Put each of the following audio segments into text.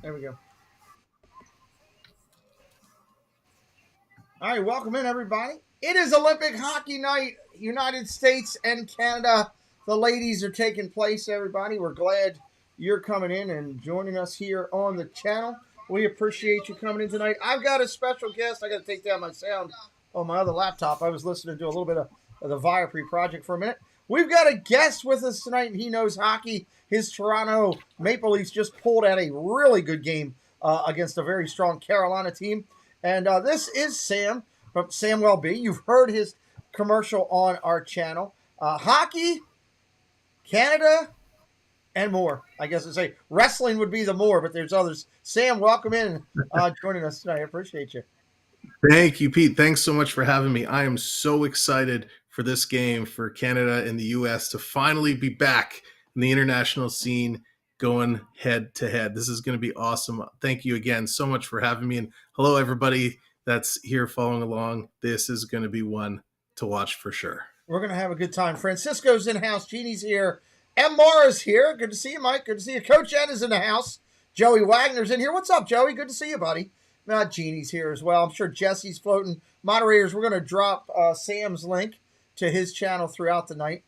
There we go. All right, welcome in, everybody. It is Olympic hockey night, United States and Canada. The ladies are taking place, everybody. We're glad you're coming in and joining us here on the channel. We appreciate you coming in tonight. I've got a special guest. I got to take down my sound on my other laptop. I was listening to a little bit of the Viapree project for a minute. We've got a guest with us tonight, and he knows hockey. His Toronto Maple Leafs just pulled out a really good game against a very strong Carolina team. And this is Sam from Samwell B. You've heard his commercial on our channel. Hockey, Canada, and more. I guess I'd say wrestling would be the more, but there's others. Sam, welcome in, joining us tonight. I appreciate you. Thank you, Pete. Thanks so much for having me. I am so excited for this game for Canada and the U.S. to finally be back in the international scene going head to head. This is going to be awesome. Thank you again so much for having me. And hello, everybody that's here following along. This is going to be one to watch for sure. We're going to have a good time. Francisco's in house. Jeannie's here. M. Mara's here. Good to see you, Mike. Good to see you. Coach Ed is in the house. Joey Wagner's in here. What's up, Joey? Good to see you, buddy. Jeannie's here as well. I'm sure Jesse's floating. Moderators, we're going to drop Sam's link to his channel throughout the night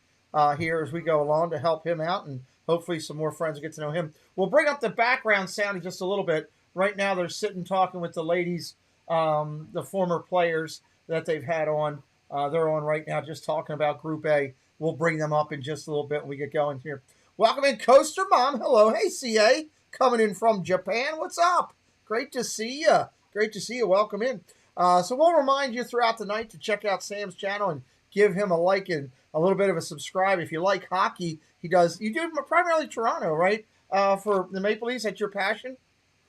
here as we go along to help him out, and hopefully some more friends will get to know him. We'll bring up the background sound in just a little bit. Right now they're sitting talking with the ladies, the former players that they've had on. They're on right now just talking about Group A. We'll bring them up in just a little bit when we get going here. Welcome in, Coaster Mom. Hello. Hey, CA. Coming in from Japan. What's up? Great to see you. Great to see you. Welcome in. So we'll remind you throughout the night to check out Sam's channel and give him a like and a little bit of a subscribe. If you like hockey, you do primarily Toronto, right? For the Maple Leafs, that's your passion?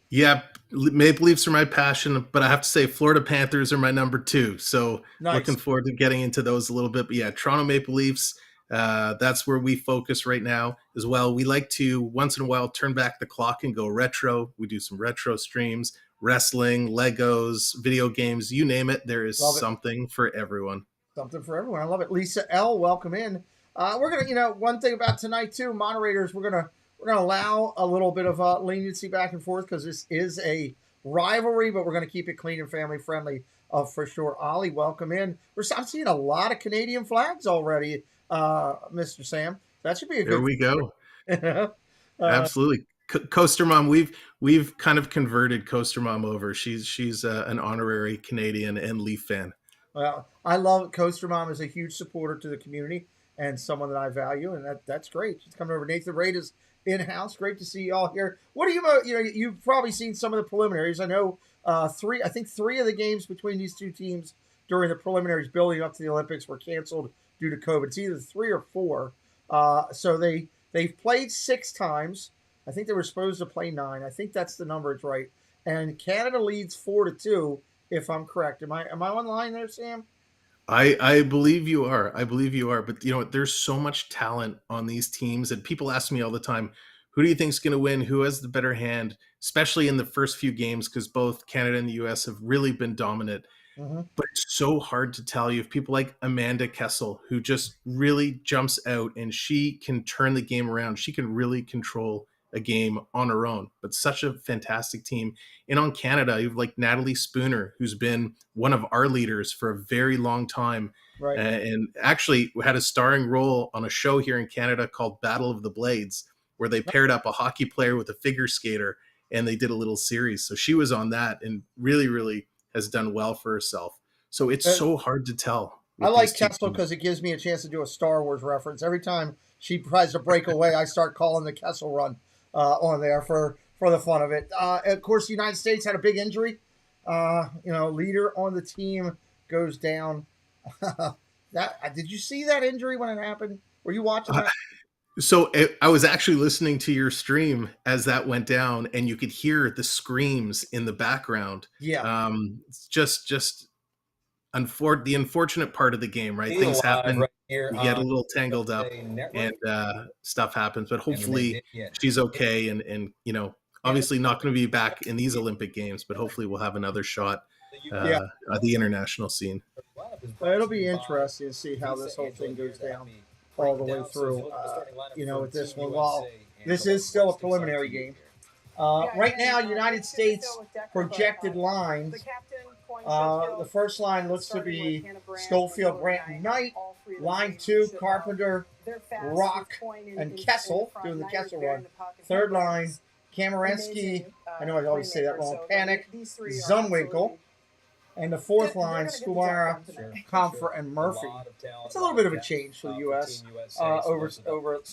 Yeah, Maple Leafs are my passion, but I have to say Florida Panthers are my number two. So nice. Looking forward to getting into those a little bit. But yeah, Toronto Maple Leafs, that's where we focus right now as well. We like to once in a while turn back the clock and go retro. We do some retro streams, wrestling, Legos, video games, you name it. There is something for everyone. Something for everyone. I love it. Lisa L., welcome in. We're gonna, one thing about tonight too, moderators, we're gonna allow a little bit of leniency back and forth because this is a rivalry, but we're gonna keep it clean and family friendly for sure. Ollie, welcome in. I'm seeing a lot of Canadian flags already, Mr. Sam. That should be a good. There we go. Absolutely. Coaster Mom, we've kind of converted Coaster Mom over. She's an honorary Canadian and Leaf fan. Well, I love Coaster Mom is a huge supporter to the community and someone that I value, and that's great. She's coming over. Nathan Raid is in house. Great to see you all here. What do you've probably seen some of the preliminaries. I know three of the games between these two teams during the preliminaries building up to the Olympics were canceled due to COVID. It's either 3 or 4. So they've played 6 times. I think they were supposed to play 9. I think that's the number. It's right. And Canada leads 4-2. If I'm correct. Am I on the line there, Sam? I believe you are. But you know what? There's so much talent on these teams, and people ask me all the time, who do you think is going to win? Who has the better hand? Especially in the first few games, because both Canada and the U.S. have really been dominant. Mm-hmm. But it's so hard to tell. You have people like Amanda Kessel, who just really jumps out, and she can turn the game around. She can really control a game on her own, but such a fantastic team. And on Canada, you have like Natalie Spooner, who's been one of our leaders for a very long time, right? And actually had a starring role on a show here in Canada called Battle of the Blades, where they paired up a hockey player with a figure skater, and they did a little series. So she was on that and really, really has done well for herself. So it's so hard to tell. I like Kessel because it gives me a chance to do a Star Wars reference. Every time she tries to break away, I start calling the Kessel Run on there for the fun of it. Of course, the United States had a big injury. Leader on the team goes down. Did you see that injury when it happened? Were you watching that? So I was actually listening to your stream as that went down, and you could hear the screams in the background. Yeah. It's just the unfortunate part of the game, right? Things happen. Right here, you get a little tangled up, and stuff happens. But hopefully she's okay, and obviously not going to be back in these Olympic Games, but hopefully we'll have another shot at the international scene. It'll be interesting to see how this whole thing goes down all the way through. With this one, while this is still a preliminary game, Right now, United States projected lines. The first line looks to be Schofield, Branton, Knight. Line 2, Carpenter, Rock, and Kessel, doing the Kessel run. Third line, Kamaransky, I know I always say that wrong, Panic, Zumwinkle. And the fourth line, Skumara, Comfort, and Murphy. It's a little bit of a change for the U.S. Over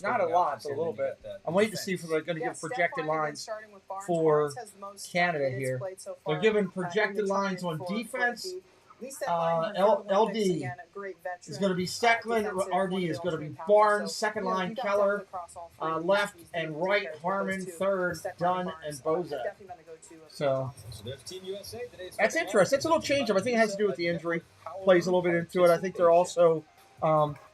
not a lot, but a little bit. I'm waiting to see if they're going to give projected lines for Canada here. They're giving projected lines on defense. LD is going to be Stecklin. RD is going to be Barnes. Second line, Keller. Left and right, Harmon. Third, Dunn and Bozak. So that's interesting. It's a little change up. I think it has to do with the injury. Plays a little bit into it. I think they're also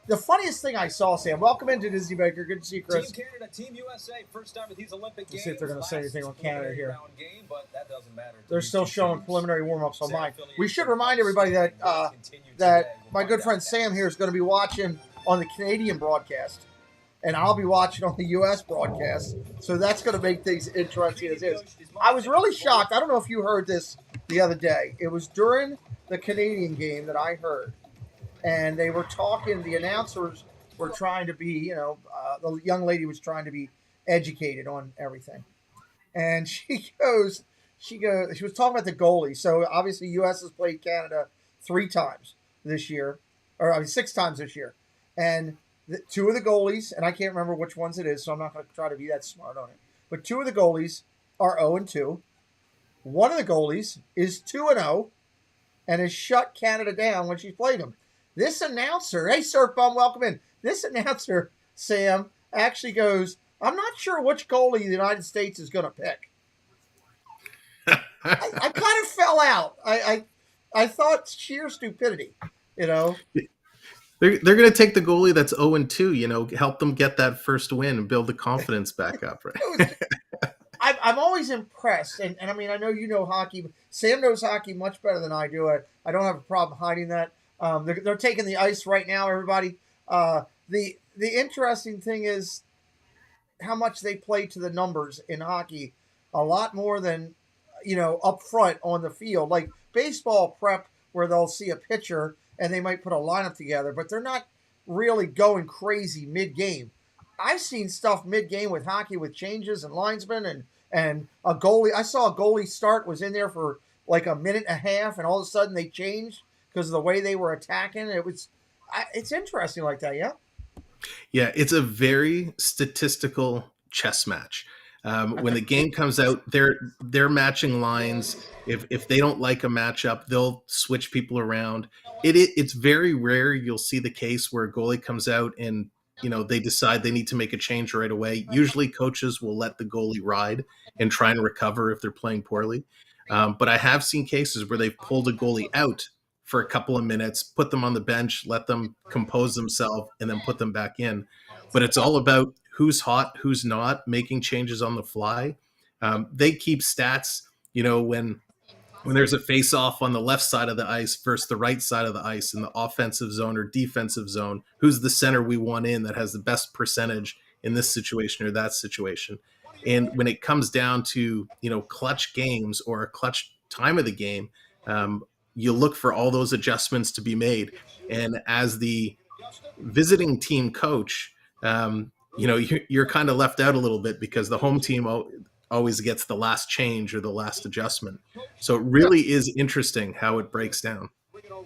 the funniest thing I saw, Sam. Welcome into Disney Baker. Good to see you, Chris. Team Canada, Team USA, first time at these Olympic Games. Let's see if they're going to say anything on Canada here. Game, but that doesn't matter. They're still showing preliminary warm-ups on mine. We should remind everybody that that my good friend Sam here is going to be watching on the Canadian broadcast, and I'll be watching on the U.S. broadcast. So that's going to make things interesting as is. I was really shocked. I don't know if you heard this the other day. It was during the Canadian game that I heard. And they were talking, the announcers were trying to be, the young lady was trying to be educated on everything. And she was talking about the goalie. So obviously U.S. has played Canada 3 times this year, or 6 times this year. And 2 of the goalies, and I can't remember which ones it is, so I'm not going to try to be that smart on it. But 2 of the goalies are 0-2. One of the goalies is 2-0 and has shut Canada down when she's played them. This announcer, hey, Surf Bum, welcome in. This announcer, Sam, actually goes, I'm not sure which goalie the United States is going to pick. I kind of fell out. I thought sheer stupidity, They're going to take the goalie that's 0-2, help them get that first win and build the confidence back up, right? I'm always impressed, and I mean, I know you know hockey. Sam knows hockey much better than I do. I don't have a problem hiding that. They're taking the ice right now, everybody. The interesting thing is how much they play to the numbers in hockey. A lot more than, up front on the field. Like baseball prep where they'll see a pitcher and they might put a lineup together, but they're not really going crazy mid-game. I've seen stuff mid-game with hockey with changes and linesmen and a goalie. I saw a goalie start, was in there for like a minute and a half, and all of a sudden they changed because of the way they were attacking. It's interesting like that, yeah? Yeah, it's a very statistical chess match. When the game comes out, they're matching lines. If they don't like a matchup, they'll switch people around. It's very rare you'll see the case where a goalie comes out and they decide they need to make a change right away. Usually coaches will let the goalie ride and try and recover if they're playing poorly. But I have seen cases where they've pulled a goalie out for a couple of minutes, put them on the bench, let them compose themselves, and then put them back in. But it's all about who's hot, who's not, making changes on the fly. They keep stats, when there's a face-off on the left side of the ice versus the right side of the ice in the offensive zone or defensive zone, who's the center we want in that has the best percentage in this situation or that situation. And when it comes down to, clutch games or a clutch time of the game, you look for all those adjustments to be made. And as the visiting team coach, you're kind of left out a little bit because the home team always gets the last change or the last adjustment. So it really is interesting how it breaks down.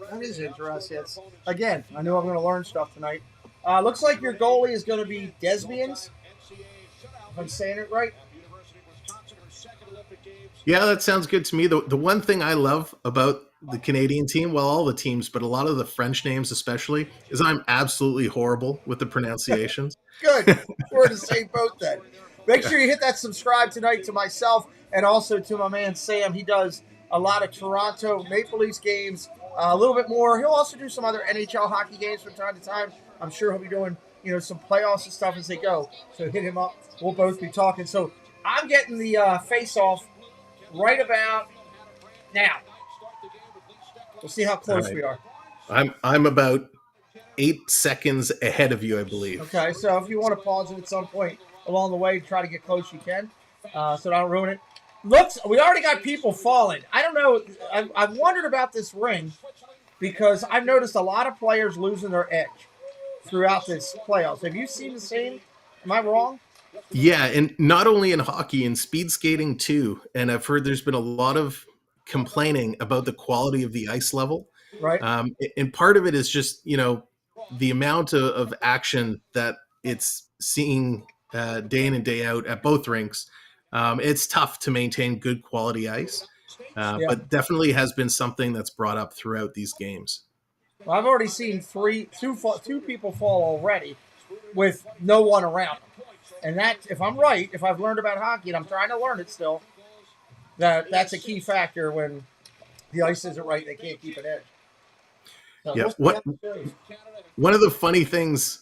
That is interesting. Again, I know I'm going to learn stuff tonight. Looks like your goalie is going to be Desbians, if I'm saying it right. Yeah, that sounds good to me. The one thing I love about the Canadian team, well, all the teams, but a lot of the French names especially, is I'm absolutely horrible with the pronunciations. Good. We're in the same boat then. Make sure you hit that subscribe tonight to myself and also to my man Sam. He does a lot of Toronto Maple Leafs games, a little bit more. He'll also do some other NHL hockey games from time to time. I'm sure he'll be doing, some playoffs and stuff as they go. So hit him up. We'll both be talking. So I'm getting the face-off right about now. We'll see how close we are. I'm about 8 seconds ahead of you, I believe. Okay, so if you want to pause it at some point along the way, try to get close, you can. so don't ruin it. Looks, we already got people falling. I don't know. I've wondered about this ring because I've noticed a lot of players losing their edge throughout this playoffs. Have you seen the same? Am I wrong? Yeah, and not only in hockey, in speed skating too. And I've heard there's been a lot of complaining about the quality of the ice level. Right. And part of it is just, the amount of action that it's seeing day in and day out at both rinks. It's tough to maintain good quality ice, Yeah. but definitely has been something that's brought up throughout these games. Well, I've already seen two people fall already with no one around them. And that, if I'm right, if I've learned about hockey, and I'm trying to learn it still, that's a key factor when the ice isn't right, they can't keep an edge. So Yeah. One of the funny things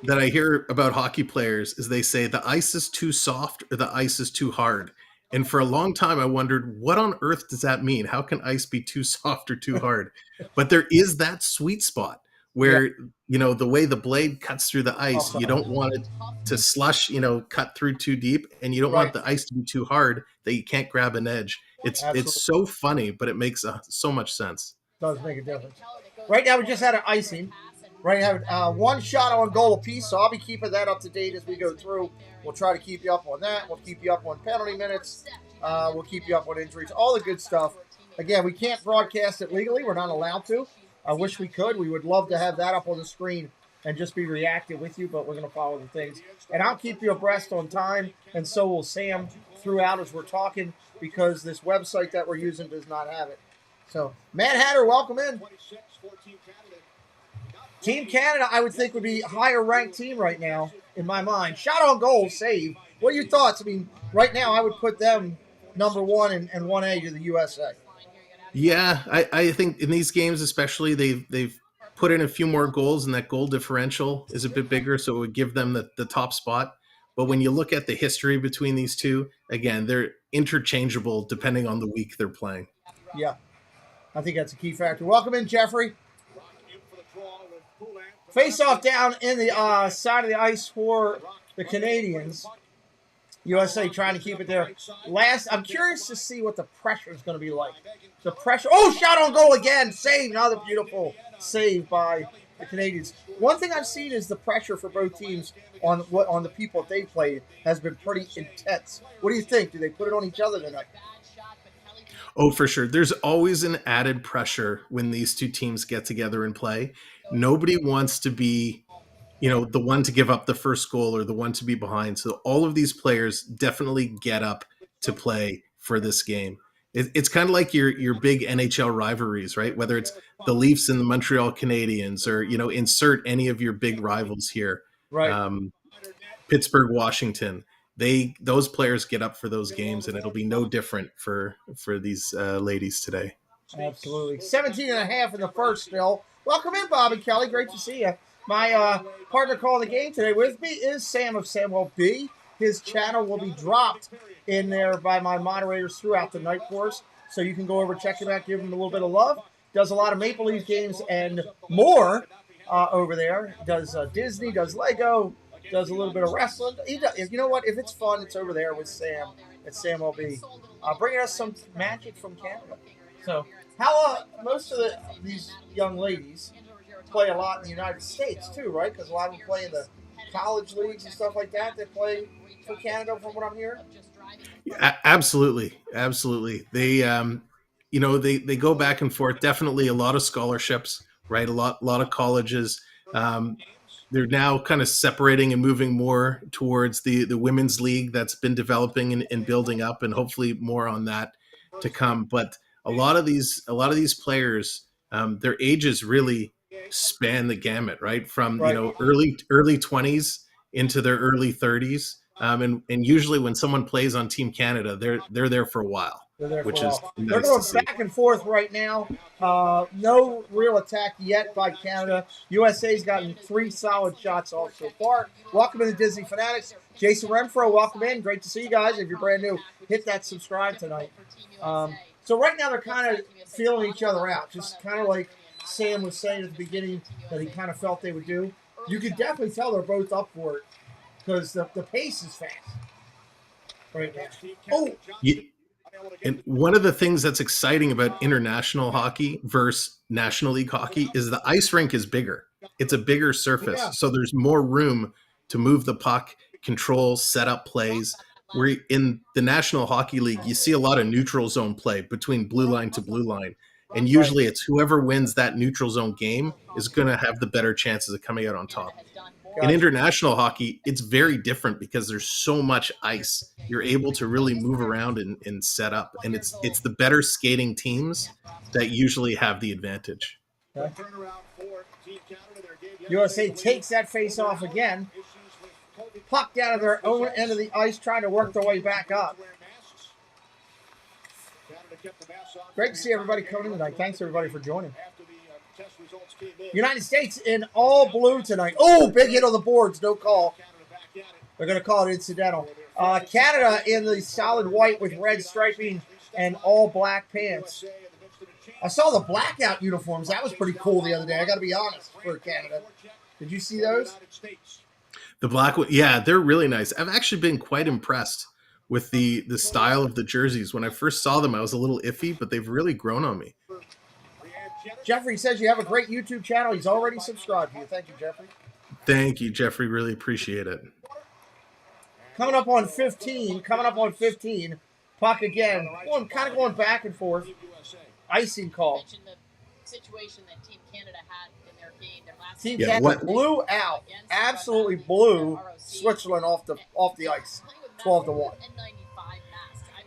that I hear about hockey players is they say the ice is too soft or the ice is too hard. And for a long time, I wondered, what on earth does that mean? How can ice be too soft or too hard? But there is that sweet spot where, the way the blade cuts through the ice, you don't want it to slush, cut through too deep, and you don't want the ice to be too hard that you can't grab an edge. It's so funny, but it makes so much sense. Does make a difference. Right now, we just had an icing. Right now, one shot on goal apiece, so I'll be keeping that up to date as we go through. We'll try to keep you up on that. We'll keep you up on penalty minutes. We'll keep you up on injuries, all the good stuff. Again, we can't broadcast it legally. We're not allowed to. I wish we could. We would love to have that up on the screen and just be reactive with you, but we're going to follow the things. And I'll keep you abreast on time, and so will Sam throughout as we're talking, because this website that we're using does not have it. So, Mad Hatter, welcome in. Team Canada, I would think, would be a higher ranked team right now, in my mind. Shot on goal, save. What are your thoughts? I mean, right now, I would put them number one and 1A to the USA. Yeah, I think in these games especially, they've put in a few more goals, and that goal differential is a bit bigger, so it would give them the top spot. But when you look at the history between these two, again, they're interchangeable depending on the week they're playing. Yeah, I think that's a key factor. Welcome in, Jeffrey. Face-off down in the side of the ice for the Canadians. USA trying to keep it there. I'm curious to see what the pressure is going to be like. The pressure. Oh, shot on goal again. Save. Another beautiful save by the Canadians. One thing I've seen is the pressure for both teams on the people that they played has been pretty intense. What do you think? Do they put it on each other tonight? Oh, for sure. There's always an added pressure when these two teams get together and play. Nobody wants to be, the one to give up the first goal or the one to be behind. So all of these players definitely get up to play for this game. It's kind of like your big NHL rivalries, right? Whether it's the Leafs and the Montreal Canadiens, or, insert any of your big rivals here. Right. Pittsburgh, Washington. Those players get up for those games, and it'll be no different for these ladies today. Absolutely. 17.5 in the first still. Welcome in, Bob and Kelly. Great to see you. My partner calling the game today with me is Sam of Samuel B. His channel will be dropped in there by my moderators throughout the night for us, so you can go over, check him out, give him a little bit of love. Does a lot of Maple Leaf games and more over there. Does Disney, does Lego, does a little bit of wrestling. You know what? If it's fun, it's over there with Sam at Sam LB. Bringing us some magic from Canada. So, how most of these young ladies play a lot in the United States too, right? Because a lot of them play in the college leagues and stuff like that. They play for Canada, from what I'm hearing. Yeah, absolutely. They, they go back and forth. Definitely a lot of scholarships, right? A lot of colleges. They're now kind of separating and moving more towards the women's league that's been developing and building up, and hopefully more on that to come. But a lot of these players, their ages really span the gamut, right? From early 20s into their early 30s, and usually when someone plays on Team Canada, they're there for a while. They're going back and forth right now. No real attack yet by Canada. USA's gotten 3 solid shots off so far. Welcome to the Disney Fanatics. Jason Renfro, welcome in. Great to see you guys. If you're brand new, hit that subscribe tonight. So right now they're kind of feeling each other out, just kind of like Sam was saying at the beginning that he kind of felt they would do. You could definitely tell they're both up for it because the pace is fast. right now. Oh, And one of the things that's exciting about international hockey versus National League hockey is the ice rink is bigger. It's a bigger surface, yeah. so there's more room to move the puck, control, set up plays. Where in the National Hockey League, you see a lot of neutral zone play between blue line to blue line. And usually it's whoever wins that neutral zone game is going to have the better chances of coming out on top. In Gotcha. international hockey, it's very different because there's so much ice. You're able to really move around and set up. And it's the better skating teams that usually have the advantage. Okay. USA takes that face off again. Puck down to their own end of the ice, trying to work their way back up. Great to see everybody coming in tonight. Thanks, everybody, for joining. United States in all blue tonight. Oh, big hit on the boards. No call. They're going to call it incidental. Canada in the solid white with red striping and all black pants. I saw the blackout uniforms. That was pretty cool the other day. I got to be honest for Canada. Did you see those? The black one, yeah, they're really nice. I've actually been quite impressed with the style of the jerseys. When I first saw them, I was a little iffy, but they've really grown on me. Jeffrey says you have a great YouTube channel. He's already subscribed to you. Thank you, Jeffrey. Thank you, Jeffrey. Really appreciate it. Coming up on 15. Puck again. Kind of going back and forth. Icing call. Situation that Team Canada had in their game. Team Canada blew out. Absolutely blew Switzerland off the ice. 12-1.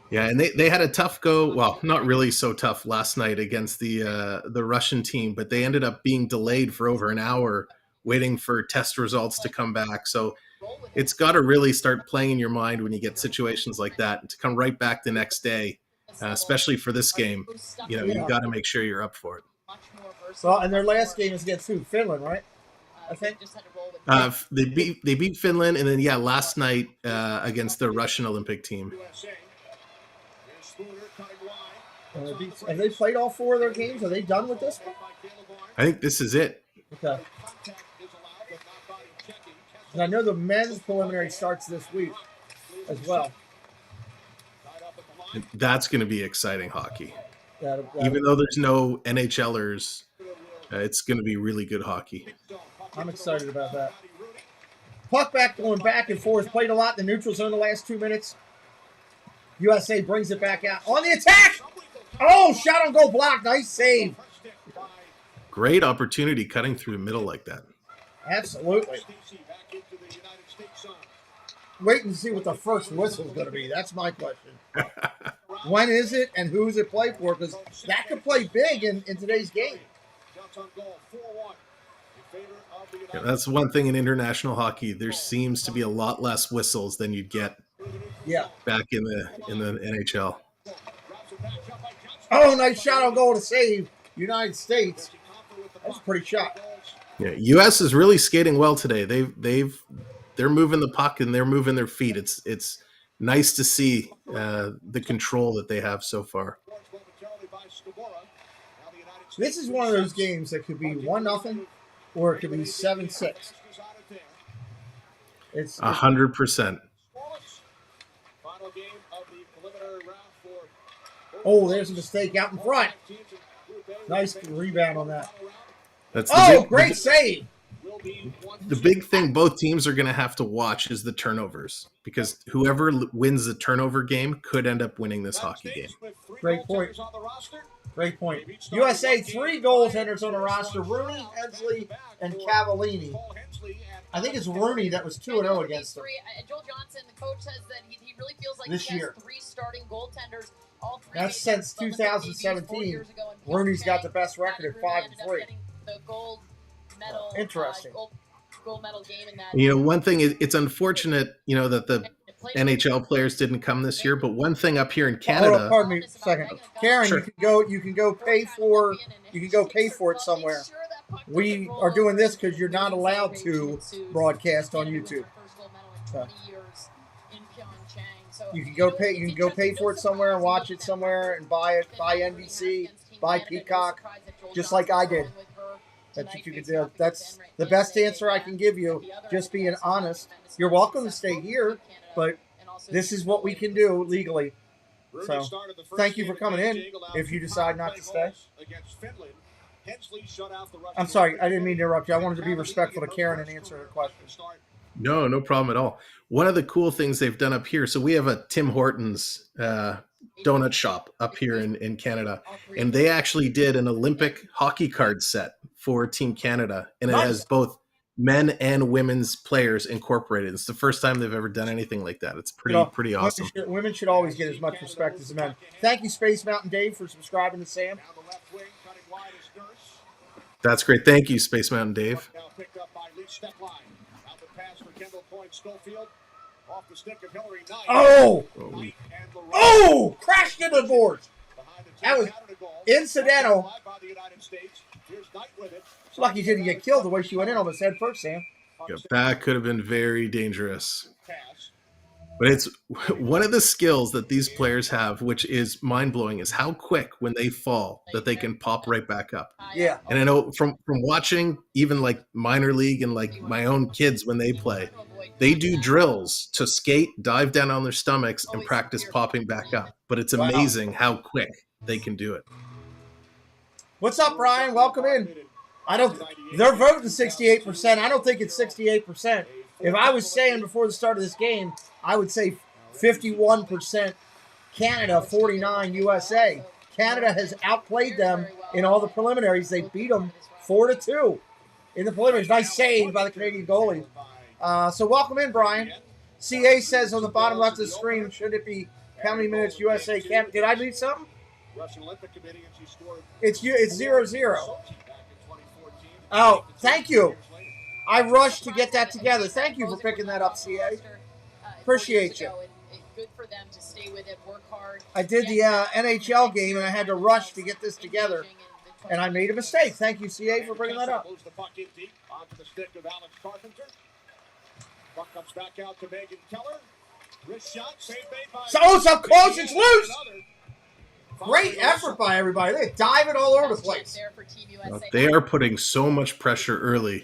Yeah, and they had a tough go. Well, not really so tough last night against the Russian team, but they ended up being delayed for over an hour, waiting for test results to come back. So it's got to really start playing in your mind when you get situations like that, and to come right back the next day, especially for this game. You've got to make sure you're up for it. Well, and their last game is against who? Finland, right? I think. They beat Finland, and then last night against the Russian Olympic team. Have they played all 4 of their games? Are they done with this one? I think this is it. Okay. And I know the men's preliminary starts this week as well. That's going to be exciting hockey. That'll Even though there's no NHLers, it's going to be really good hockey. I'm excited about that. Puck going back and forth. Played a lot in the neutral zone the last 2 minutes. USA brings it back out. On the attack! Oh, shot on goal block. Nice save. Great opportunity cutting through the middle like that. Absolutely. Waiting to see what the first whistle is going to be. That's my question. When is it and who's it play for? Because that could play big in today's game. Yeah, that's one thing in international hockey. There seems to be a lot less whistles than you'd get back in the NHL. Oh, nice shot on goal to save United States. That's a pretty shot. Yeah, U.S. is really skating well today. They're moving the puck and they're moving their feet. It's nice to see the control that they have so far. This is one of those games that could be 1-0 or it could be 7-6. It's 100%. Oh, there's a mistake out in front. Nice rebound on that. That's the great save. The big thing both teams are going to have to watch is the turnovers, because whoever wins the turnover game could end up winning this hockey game. Great point. Great point. USA 3 goaltenders on the roster: Rooney, Hensley, and Cavallini. I think it's Rooney that was 2-0 against them. Joel Johnson, the coach, says that he really feels like this he has year. 3 starting goaltenders. All 3 That's since 2017. Rooney's got the best record at 5-3. The gold medal. Interesting. Gold medal game in that. One thing is, it's unfortunate, that the NHL players didn't come this year. But one thing up here in Canada, pardon me a second, Karen, sure. you can go pay for it somewhere. We are doing this because you're not allowed to broadcast on YouTube. So you can go pay for it somewhere and watch it somewhere and buy NBC, buy Peacock, just like I did. That's what you can do. That's the best answer I can give you. Just being honest. You're welcome to stay here, but also this is what we can do legally. So, thank you for coming in. If you decide not to stay. I'm sorry, I didn't mean to interrupt you. I wanted to be respectful to Karen and answer her question. No, no problem at all. One of the cool things they've done up here, so we have a Tim Hortons donut shop up here in Canada, and they actually did an Olympic hockey card set for Team Canada, and it has both men and women's players incorporated. It's the first time they've ever done anything like that. It's pretty awesome. Women should always get as much respect as men. Thank you, Space Mountain Dave, for subscribing to Sam. That's great. Thank you, Space Mountain Dave. Oh! Crashed into the boards. That was incidental. It's lucky she didn't get killed the way she went in on his head first, Sam. Yep, that could have been very dangerous. But it's one of the skills that these players have, which is mind-blowing, is how quick when they fall that they can pop right back up. Yeah. And I know from watching even like minor league and like my own kids when they play, they do drills to skate, dive down on their stomachs, and practice popping back up. But it's amazing how quick they can do it. What's up, Brian? Welcome in. They're voting 68%. I don't think it's 68%. If I was saying before the start of this game, I would say 51% Canada, 49 USA. Canada has outplayed them in all the preliminaries. They beat them 4-2 in the preliminaries. Nice save by the Canadian goalie. So welcome in, Brian. CA says on the bottom left of the screen, should it be how many minutes USA Canada? Did I read something? It's 0-0. Oh, thank you. I rushed to get that together. Thank you for picking that up, CA. Appreciate you. Good for them to stay with it, work hard. I did the NHL game, and I had to rush to get this together, and I made a mistake. Thank you, CA, for bringing that up. So up close, it's loose. Great effort by everybody. They're diving all over the place. They are putting so much pressure early.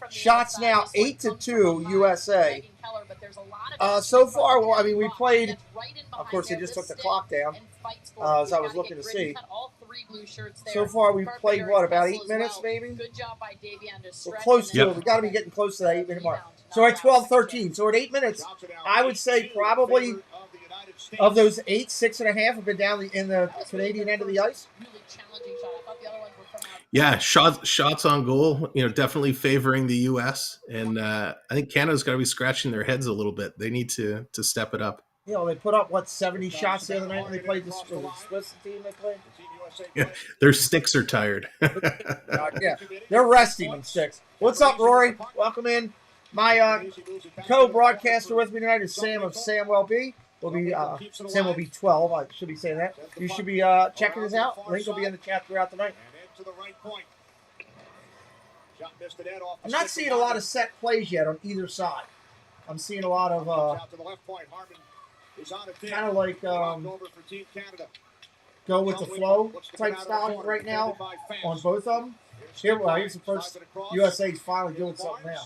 Shots now 8-2 USA. So far, well, I mean, we played. Of course, they just took the clock down as I was looking to see. So far, we've played what, about 8 minutes, maybe? We're close to it. We've got to be getting close to that 8-minute mark. So we're at 12-13. So at 8 minutes, I would say probably of those 8, 6.5 have been down in the Canadian end of the ice. Yeah, shots on goal, definitely favoring the U.S. And I think Canada's got to be scratching their heads a little bit. They need to step it up. They put up, 70 shots the other night when they played the Swiss team they played? Yeah, their sticks are tired. Yeah, they're resting on sticks. What's up, Rory? Welcome in. My co-broadcaster with me tonight is Sam of Samwell B. Sam will be 12. I should be saying that. You should be checking this out. Link will be in the chat throughout the night. I'm not seeing a lot of set plays yet on either side. I'm seeing a lot of kind of like go with the flow type style right now on both of them. Here's the first. USA's finally doing something now.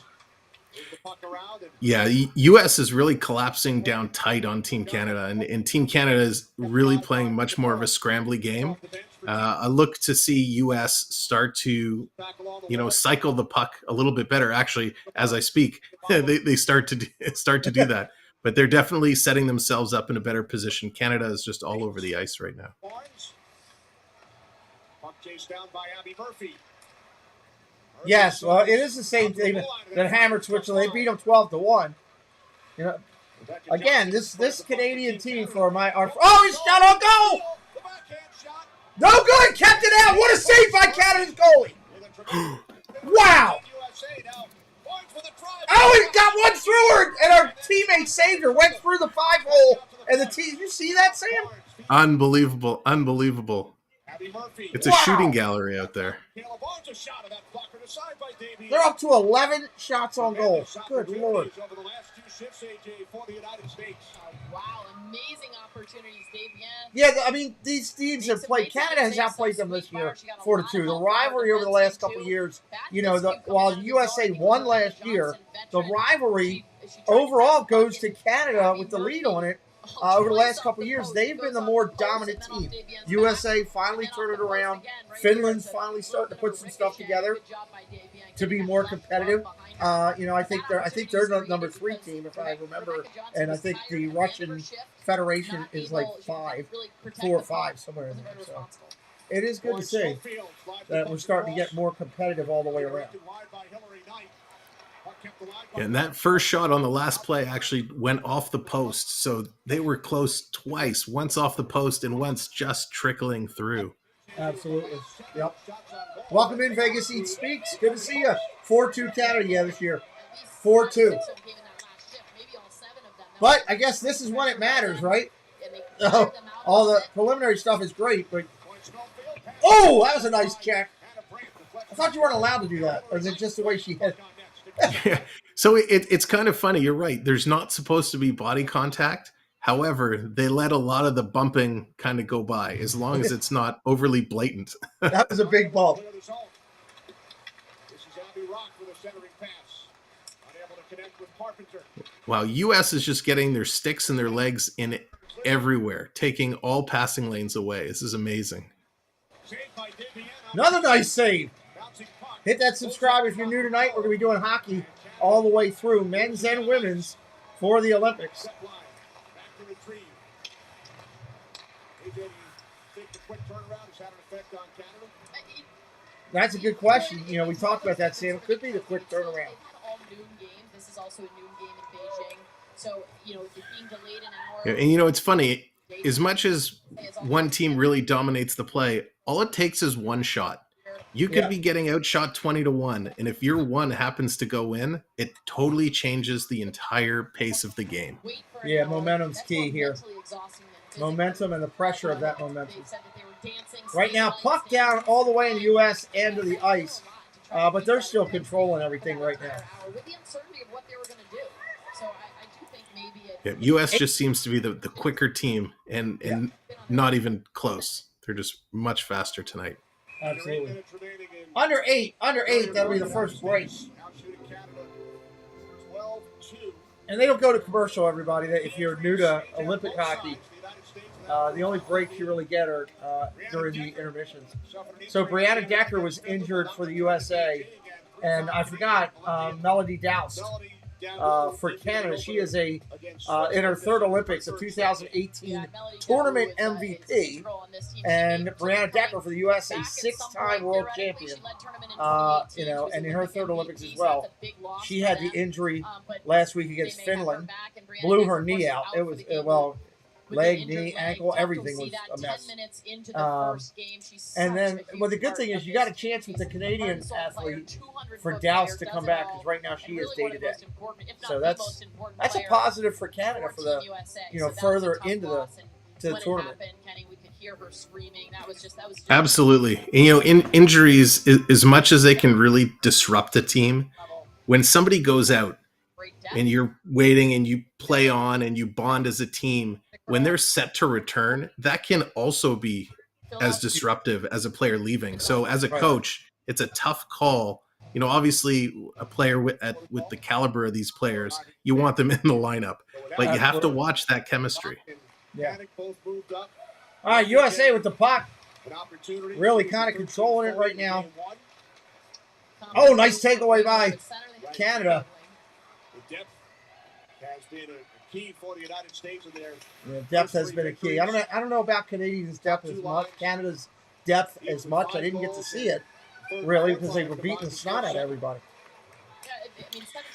Yeah, the U.S. is really collapsing down tight on Team Canada, and Team Canada is really playing much more of a scrambly game. I look to see U.S. start to, cycle the puck a little bit better. Actually, as I speak, they start to do that. But they're definitely setting themselves up in a better position. Canada is just all over the ice right now. Puck chased down by Abby Murphy. Yes, well, it is the same thing that hammered Switzerland. They beat them 12-1. Again, this Canadian team for he's shot on goal! No good, kept it out. What a save by Canada's goalie! Wow! Oh, he got one through her, and our teammate saved her. Went through the 5-hole, and the team. You see that, Sam? Unbelievable! It's a shooting gallery out there. They're up to 11 shots on goal. Good Lord. Wow, amazing opportunities, Dave. Yeah, I mean, these teams have played. Canada has outplayed them this year 4-2. The rivalry over the last couple of years, while USA won last year, the rivalry overall goes to Canada with the lead on it. Over the last couple of years, they've been the more dominant team. USA finally turned it around. Finland's finally starting to put some stuff together to be more competitive. I think they're the number 3 team, if I remember, and I think the Russian Federation is like 4 or 5, somewhere in there. So it is good to see that we're starting to get more competitive all the way around. And that first shot on the last play actually went off the post. So they were close twice, once off the post and once just trickling through. Absolutely. Yep. Welcome in, Vegas Eat Speaks. Good to see you. 4-2 Canada this year. 4-2. But I guess this is when it matters, right? All the preliminary stuff is great, but... Oh, that was a nice check. I thought you weren't allowed to do that. Or is it just the way she hit? Yeah. So it's kind of funny. You're right. There's not supposed to be body contact. However, they let a lot of the bumping kind of go by as long as it's not overly blatant. That was a big bump. Wow, US is just getting their sticks and their legs in everywhere, taking all passing lanes away. This is amazing. Another nice save. Hit that subscribe if you're new tonight. We're going to be doing hockey all the way through, men's and women's, for the Olympics. That's a good question. We talked about that, Sam. It could be the quick turnaround. This is also a noon game in Beijing. So, it being delayed an hour. And it's funny. As much as one team really dominates the play, all it takes is one shot. You could be getting outshot 20-1, and if your one happens to go in, it totally changes the entire pace of the game. Yeah, momentum's key here. Momentum and the pressure of that momentum. Right now, puck down all the way in the U.S. end of the ice, but they're still controlling everything right now. Yeah, U.S. just seems to be the quicker team, and not even close. They're just much faster tonight. Absolutely. Under eight, that'll be the first break. And they don't go to commercial, everybody. If you're new to Olympic hockey, the only breaks you really get are during the intermissions. So Brianna Decker was injured for the USA, and I forgot Melody Doust. For Canada, she is in her 3rd Olympics, a 2018 tournament MVP, and Brianna Decker for the U.S., a 6-time world champion. And in her 3rd Olympics as well, she had the injury last week against Finland, blew her knee out. It was leg, knee, ankle, everything was a mess. And then, the good thing is you got a chance with the Canadian athlete for Douse to come back, because right now she is day-to-day. So that's a positive for Canada for the, further into the tournament. Absolutely. And, injuries, as much as they can really disrupt a team, when somebody goes out and you're waiting and you play on and you bond as a team, when they're set to return, that can also be as disruptive as a player leaving. So as a coach, it's a tough call. Obviously a player with the caliber of these players, you want them in the lineup, but you have to watch that chemistry. Yeah. All right, USA with the puck. Really kind of controlling it right now. Oh, nice takeaway by Canada. Key for the United States in their depth has been a key. I don't know about Canadians' depth as much, Canada's depth as much. I didn't get to see it really because they were beating the snot out of everybody.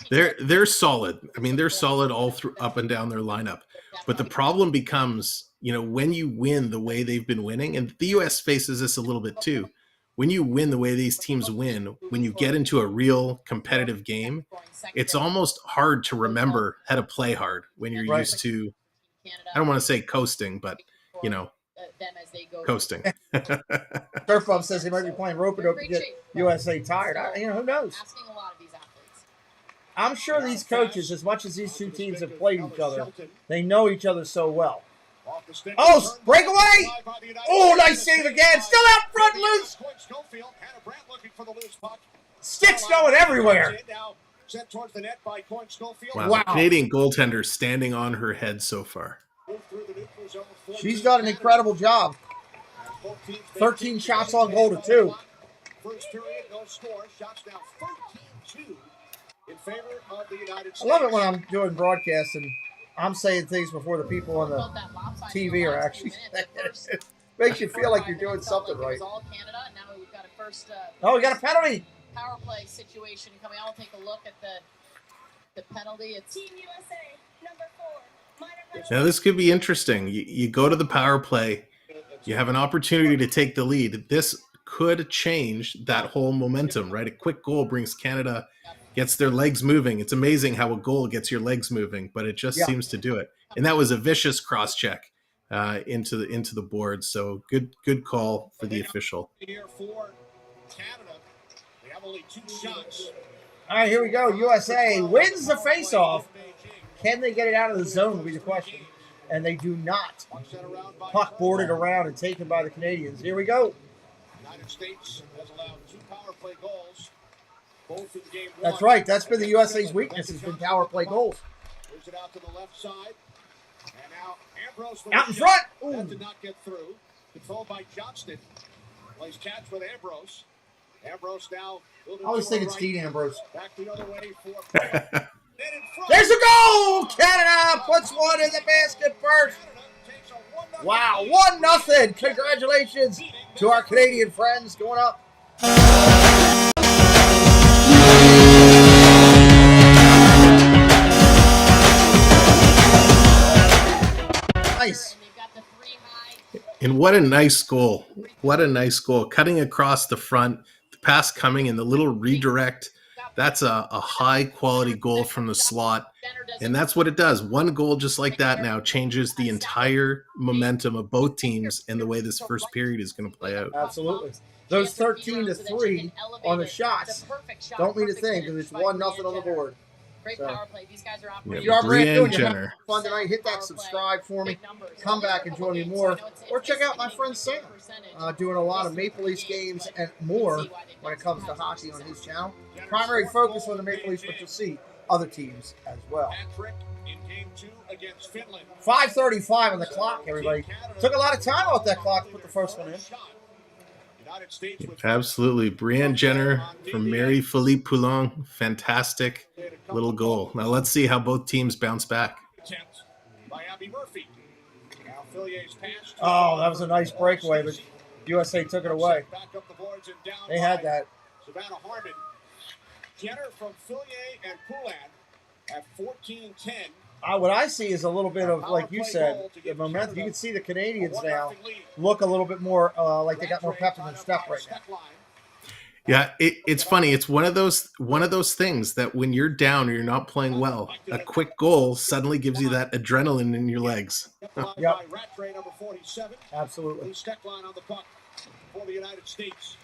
They're solid. I mean, they're solid all through up and down their lineup. But the problem becomes, when you win the way they've been winning, and the U.S. faces this a little bit too. When you win the way these teams win, when you get into a real competitive game, it's almost hard to remember how to play hard when you're used to, I don't want to say coasting, but, coasting. Surf Bump says he might be playing rope-a-dope to get USA tired. Who knows? I'm sure these coaches, as much as these two teams have played each other, they know each other so well. Oh, breakaway! Oh, nice save again. Still out front, loose. Sticks going everywhere. Sent towards the net by Coin Schofield. Wow. Wow. Canadian goaltender standing on her head so far. Moved through the neutral zone. She's done an incredible job. 13 shots on goal to 2. First period, no score. Shots now 13-2 in favor of the United States. I love it when I'm doing broadcasts and I'm saying things before the people on the TV are actually saying it. Makes you feel like you're doing something right. All Canada, and now we've got a first Oh, we got a penalty. power play situation coming. I'll take a look at the penalty. It's Team USA, number 4. Minor Now, this could be interesting. You go to the power play, you have an opportunity to take the lead. This could change that whole momentum, right? A quick goal brings Canada, gets their legs moving. It's amazing how a goal gets your legs moving, but it just seems to do it. And that was a vicious cross check into the board. So good call for the official. Here for Canada. They have only 2 shots. All right, here we go. USA wins the faceoff. Can they get it out of the zone will be the question. And they do not. Puck boarded around and taken by the Canadians. Here we go. United States has allowed 2 power play goals. Both in game 1. That's right. That's been the USA's weakness has been power play goals. Moves it out to the left side. And now Ambrose Out in front. Ooh. That did not get through. Controlled by Johnston. Plays catch with Ambrose. Ambrose now. I always think it's Dean Ambrose. Back the other way for. There's a goal! Canada puts one in the basket first. Wow, 1-0. Congratulations to our Canadian friends going up. Nice. And what a nice goal. What a nice goal. Cutting across the front, the pass coming in the little redirect. That's a high quality goal from the slot. And that's what it does. One goal just like that now changes the entire momentum of both teams and the way this first period is going to play out. Absolutely. Those 13-3 on the shots don't mean a thing because it's 1-0 on the board. Great power play. These guys are If operating. you are brand new and you're Jenner. having fun tonight, hit that subscribe for me. Come back and join me more. Or check out my friend Sam doing a lot of Maple Leafs games and more when it comes to hockey on his channel. Primary focus on the Maple Leafs, but you'll see other teams as well. Patrick in game 2 against Finland. 5:35 on the clock, everybody. Took a lot of time off that clock to put the first one in. United States with Absolutely. Brienne Jenner from Mary Philippe Poulin. Fantastic little goal. Now let's see how both teams bounce back. attempt by Abby Murphy. Now Fillier's pass. Oh, that was a nice breakaway, but USA took it away. Back up the boards and down They had by that. Savannah Harmon. Jenner from Fillier and Poulin at 14-10. What I see is a little bit of, like you said, the momentum. You can see the Canadians now look a little bit more like they got more pep in their step right now. Yeah, it's funny. It's one of those things that when you're down or you're not playing well, a quick goal suddenly gives you that adrenaline in your legs. Yep. Rattray, number 47. Absolutely. Steckline on the puck for the United States.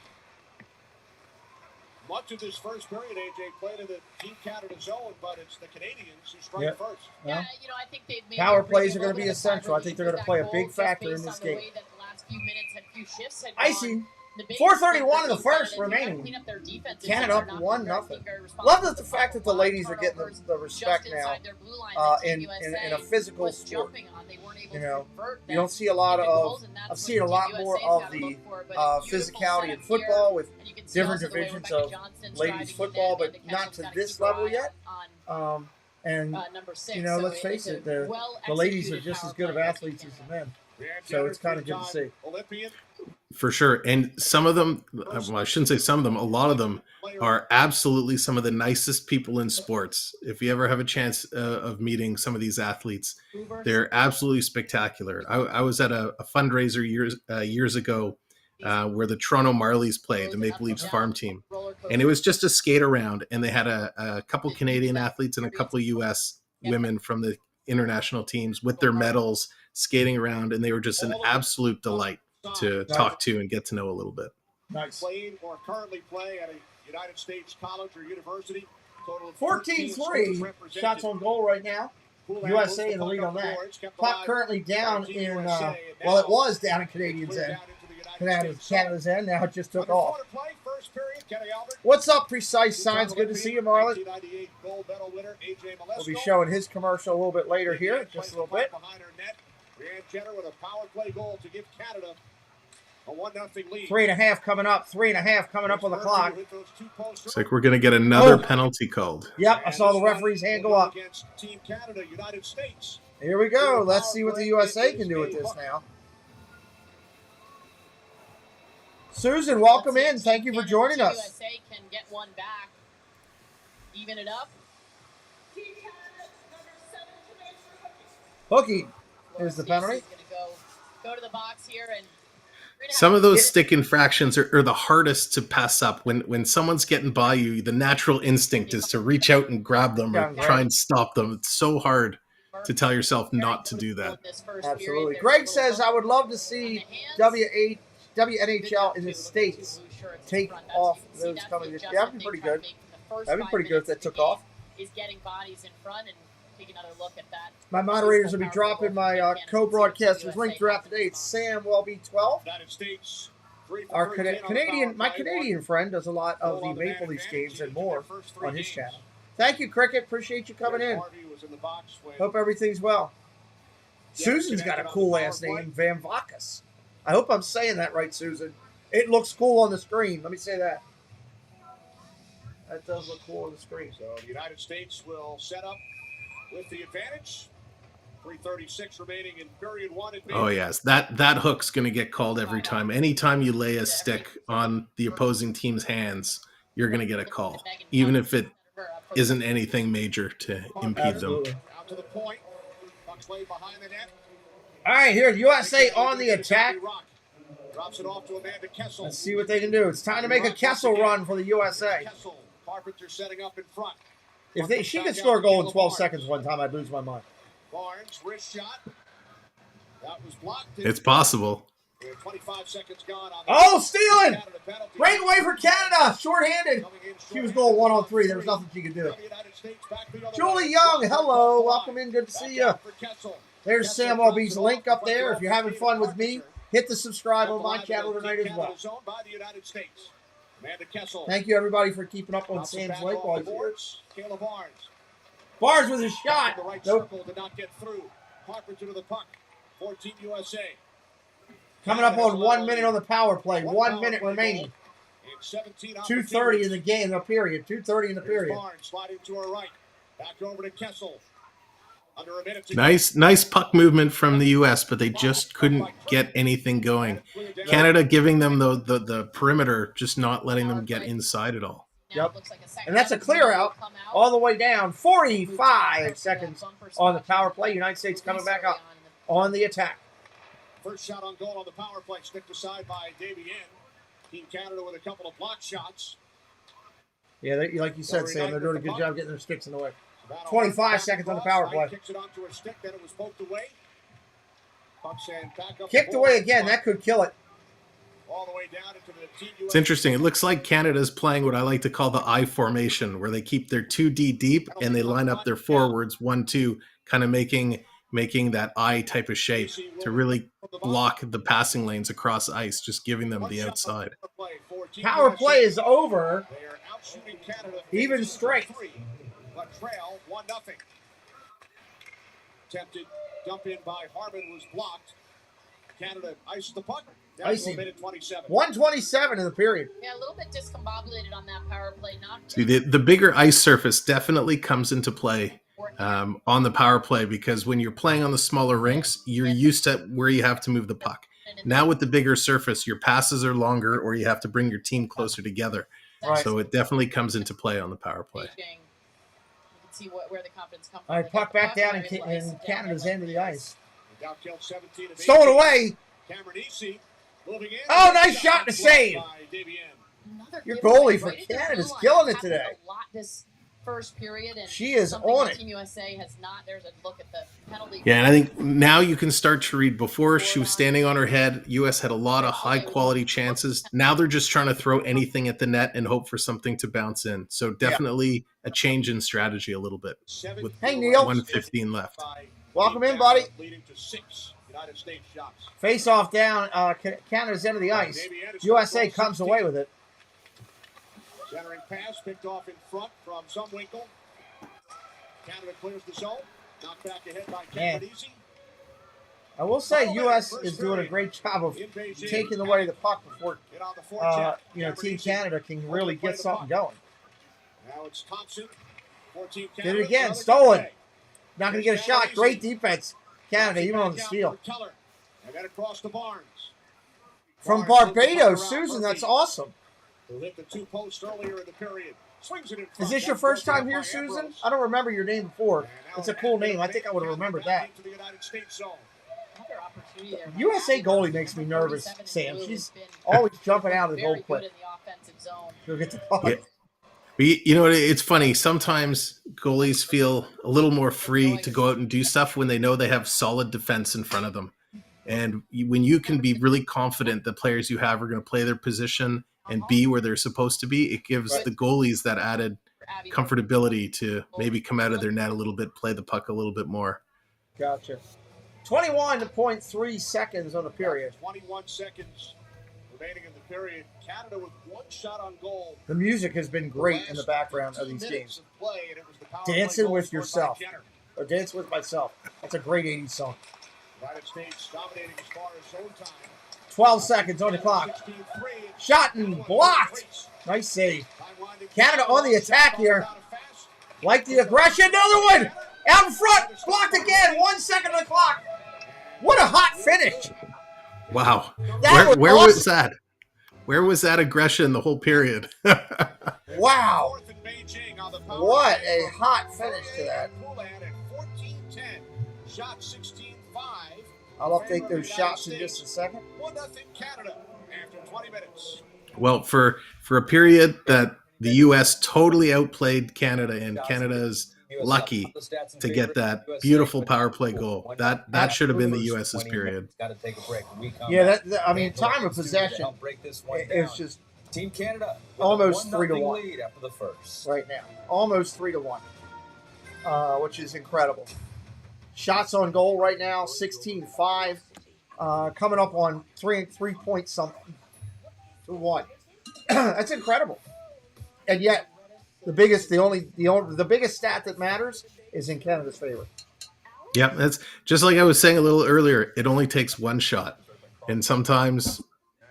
Much of this first period, AJ played in the Team Canada zone, but it's the Canadians who strike Yep. first. Yeah, you know, I think they've made Power their plays are pretty going to be little bit of essential. I think they're going to play a big factor in this game. Icing. 4:31 in the first remaining. Canada up 1-0. Love the fact that the ladies are getting the respect now in a physical sport. You know, you don't see a lot of. I've seen a lot more of the physicality in football with different divisions of ladies football, but not to this level yet. And you know, let's face it, the ladies are just as good of athletes as the men. So it's kind of good to see. Olympian. For sure. And some of them, well, I shouldn't say some of them, a lot of them are absolutely some of the nicest people in sports. If you ever have a chance of meeting some of these athletes, they're absolutely spectacular. I was at a fundraiser years ago where the Toronto Marlies played, the Maple Leafs farm team. And it was just a skate around. And they had a couple Canadian athletes and a couple U.S. women from the international teams with their medals skating around. And they were just an absolute delight to talk to and get to know a little bit. Nice. Played or currently play at a United States college or university. Total of 14-3 shots on goal right now. USA in the lead on that. Puck currently down in, well, it was down in Canadians' end. Canada's end. Now it just took off. Kenny Albert. What's up, Precise Signs? Good to see you, Marlon. 1998 gold medal winner A.J. We'll be Malesko. showing his commercial a little bit later here, just a little bit. Behind her net. Brianne Jenner with a power play goal to give Canada a 1-0 lead. 3.5 coming up. 3.5 coming up on the clock. Looks like we're going to get another Oh. penalty called. Yep, I saw the referee's hand go up. Against Team Canada, United States. Here we go. Let's see what the USA can do with this now. Susan, welcome in. Thank you for joining us. USA can get one back. Even it up. Team Canada, number 7 to make for hooking. Hooky is the penalty. He's gonna go to the box here and Some of those stick infractions are the hardest to pass up. When someone's getting by you, the natural instinct is to reach out and grab them or try and stop them. It's so hard to tell yourself not to do that. Absolutely. Greg says, I would love to see WNHL in the States take off those coming. Yeah, that'd be pretty good. That'd be pretty good if that took off. Is getting bodies in front and take another look at that. My moderators will be dropping my co-broadcasters link throughout the day. It's Sam Welby12. United States. Our my Canadian friend does a lot of the Maple Leafs games and more on his channel. Thank you, Cricket. Appreciate you coming in. Hope everything's well. Susan's got a cool last name, Van Vakas. I hope I'm saying that right, Susan. It looks cool on the screen. Let me say that. That does look cool on the screen. So the United States will set up with the advantage. 3:36 remaining in period 1. Oh yes, that hook's going to get called every time. Anytime you lay a stick on the opposing team's hands, you're going to get a call, even if it isn't anything major to impede them. Out to the point. Puck's laid behind the net. All right, here, USA on the attack. Drops it off to Amanda Kessel. Let's see what they can do. It's time to make a Kessel run for the USA. Kessel. Carpenter setting up in front. If she could score a goal in 12 seconds one time, I'd lose my mind. Barnes, wrist shot. That was blocked. It's possible. 25 seconds gone on Oh, stealing! Breakaway for Canada, short-handed. She was going 1-on-3. There was nothing she could do. Julie Young, hello. Welcome in. Good to see you. There's Sam Welby's link up there. If you're having fun with me, hit the subscribe on my channel tonight as well. Thank you, everybody, for keeping up on Sam's link while he's here. Barnes with his shot. The right Nope. circle did not get through. Carpenter to the puck. 14 USA. Coming up on 1 minute on the power play. 1 minute remaining. 2:30 in the game, the period. 2:30 in the period. Barnes sliding to her right. Back over to Kessel. Under a minute to Nice puck movement from the U.S., but they just couldn't get anything going. Canada giving them the perimeter, just not letting them get inside at all. Yep. And that's a clear out all the way down. 45 seconds on the power play. United States coming back up on the attack. First shot on goal on the power play, sticked aside by Davy N. Team Canada with a couple of block shots. Yeah, like you said, Sam, they're doing a good job getting their sticks in the way. 25 seconds on the power play. Kicks it onto her stick, then it was poked away. Puck sand back up. Kicked away again. That could kill it. All the way down into the Team It's interesting. It looks like Canada's playing what I like to call the I formation, where they keep their 2D deep and they line up their forwards 1-2, kind of making that I type of shape to really block the passing lanes across ice, just giving them the outside. Power play is over. They are outshooting Canada. Even strength. But trail 1-0. Attempted dump in by Harmon was blocked. Canada iced the puck. Down to Icing. a minute 27. 1:27 in the period. Yeah, a little bit discombobulated on that power play. Not See, the bigger ice surface definitely comes into play on the power play, because when you're playing on the smaller rinks, you're used to where you have to move the puck. Now with the bigger surface, your passes are longer, or you have to bring your team closer together. Right. So it definitely comes into play on the power play. You can see where the confidence comes from. All right, They puck get the back down and in realize down Canada's there end of the ice. Down killed 17 of Stolen 18. away. Cameron Easy moving in. Oh, nice shot to save. By Davy N. Another Your giveaway goalie for right at the Canada's blue line. killing it Happened today. A lot this first period, and She is something on that it. Team USA has not. There's a look at the penalty. Yeah, and I think now you can start to read. Before, she was standing on her head. U.S. had a lot of high-quality chances. Now they're just trying to throw anything at the net and hope for something to bounce in. So definitely a change in strategy a little bit with Hey, Neil. 1:15 left. Welcome in, buddy. Leading to 6 United States shots. Face off down Canada's end of the ice. USA comes away with it. Centering pass picked off in front from Zumwinkle. Canada clears the zone. Knocked back ahead by Canada easy. I will say U.S. is doing a great job of taking away the puck before, Team Canada can really get something going. Now it's Thompson. Did it again. Stolen. Not going to get a shot. Great defense. Canada, even on the steal. And then across to Barnes. From Barbados, Susan, that's awesome. Who hit the 2 posts earlier in the period. Swings it in front. Is this your first time here, Susan? I don't remember your name before. It's a cool name. I think I would have remembered that. USA goalie makes me nervous, Sam. She's always jumping out of the goal quick. She'll get the puck. Yeah. But it's funny. Sometimes goalies feel a little more free to go out and do stuff when they know they have solid defense in front of them. And when you can be really confident the players you have are going to play their position and be where they're supposed to be, it gives the goalies that added comfortability to maybe come out of their net a little bit, play the puck a little bit more. Gotcha. 21.3 seconds on the period. 21 seconds remaining in the period. Canada with 1 shot on goal. The music has been great in the background of these games. Dancing with Yourself. Or Dancing with Myself. That's a great 80s song. United States dominating as far as zone time. 12 seconds on the clock. Shot and blocked. Nice save. Canada on the attack here. Like the aggression. Another one. Out in front. Blocked again. 1 second on the clock. What a hot finish. Wow. Where was that? Where was that aggression the whole period? Wow. What a hot finish to that. Shot 16-5. I'll update those shots in just a second. 1-0 Canada after 20 minutes. Well, for a period that the U.S. totally outplayed Canada, and Canada is lucky to get that beautiful power play goal. That should have been the U.S.'s period. Yeah, time of possession is just Team Canada almost 3-1 lead after the first. right now. Almost 3-1, which is incredible. Shots on goal right now, 16-5, coming up on 3 point something to 1. That's incredible. And yet, the biggest stat that matters is in Canada's favor. Yeah, that's just like I was saying a little earlier. It only takes 1 shot, and sometimes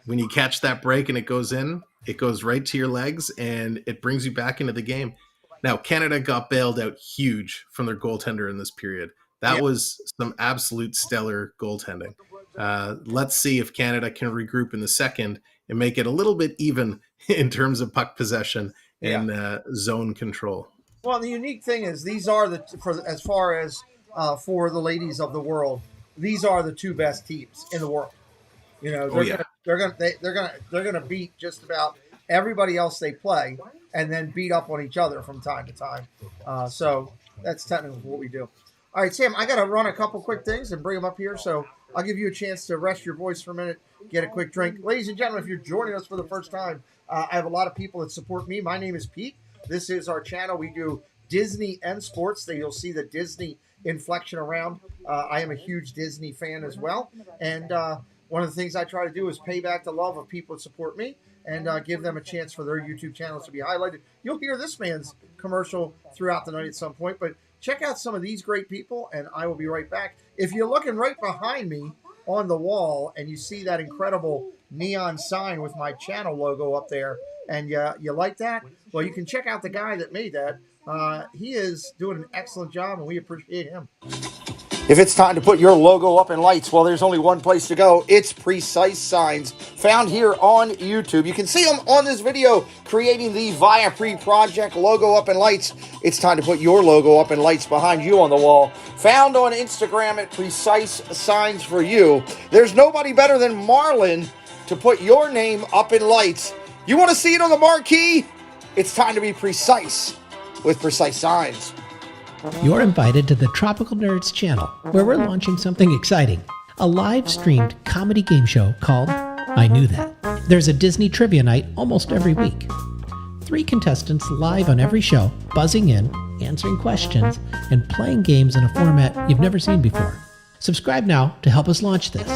when you catch that break and it goes in, it goes right to your legs and it brings you back into the game. Now, Canada got bailed out huge from their goaltender in this period. That was some absolute stellar goaltending. Let's see if Canada can regroup in the second and make it a little bit even in terms of puck possession and zone control. Well, the unique thing is these are for the ladies of the world, these are the 2 best teams in the world. They're gonna beat just about everybody else they play, and then beat up on each other from time to time. So that's technically what we do. All right, Sam, I got to run a couple quick things and bring them up here, so I'll give you a chance to rest your voice for a minute, get a quick drink. Ladies and gentlemen, if you're joining us for the first time, I have a lot of people that support me. My name is Pete. This is our channel. We do Disney and sports. You'll see the Disney inflection around. I am a huge Disney fan as well, and one of the things I try to do is pay back the love of people that support me and give them a chance for their YouTube channels to be highlighted. You'll hear this man's commercial throughout the night at some point, but check out some of these great people, and I will be right back. If you're looking right behind me on the wall and you see that incredible neon sign with my channel logo up there, and you like that, well, you can check out the guy that made that. He is doing an excellent job, and we appreciate him. If it's time to put your logo up in lights, well, there's only one place to go. It's Precise Signs, found here on YouTube. You can see them on this video, creating the Viapre Project logo up in lights. It's time to put your logo up in lights behind you on the wall. Found on Instagram at Precise Signs for you. There's nobody better than Marlon to put your name up in lights. You want to see it on the marquee? It's time to be precise with Precise Signs. You're invited to the Tropical Nerds channel, where we're launching something exciting. A live-streamed comedy game show called I Knew That. There's a Disney trivia night almost every week. 3 contestants live on every show, buzzing in, answering questions, and playing games in a format you've never seen before. Subscribe now to help us launch this.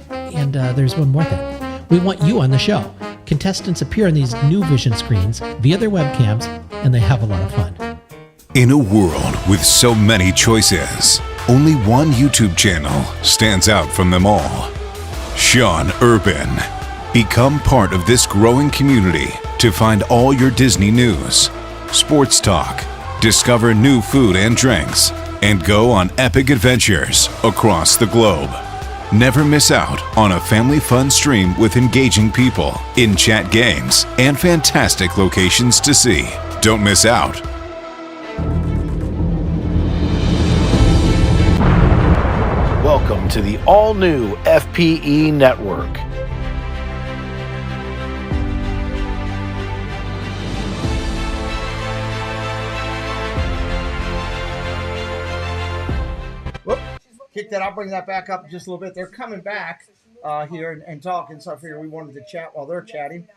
And there's one more thing. We want you on the show. Contestants appear on these new vision screens via their webcams, and they have a lot of fun. In a world with so many choices, only one YouTube channel stands out from them all. Sean Urban. Become part of this growing community to find all your Disney news, sports talk, discover new food and drinks, and go on epic adventures across the globe. Never miss out on a family fun stream with engaging people, in-chat games, and fantastic locations to see. Don't miss out. Welcome to the all-new FPE Network. Whoop. Kick that. I'll bring that back up just a little bit. They're coming back here and talking, so I figured we wanted to chat while they're chatting.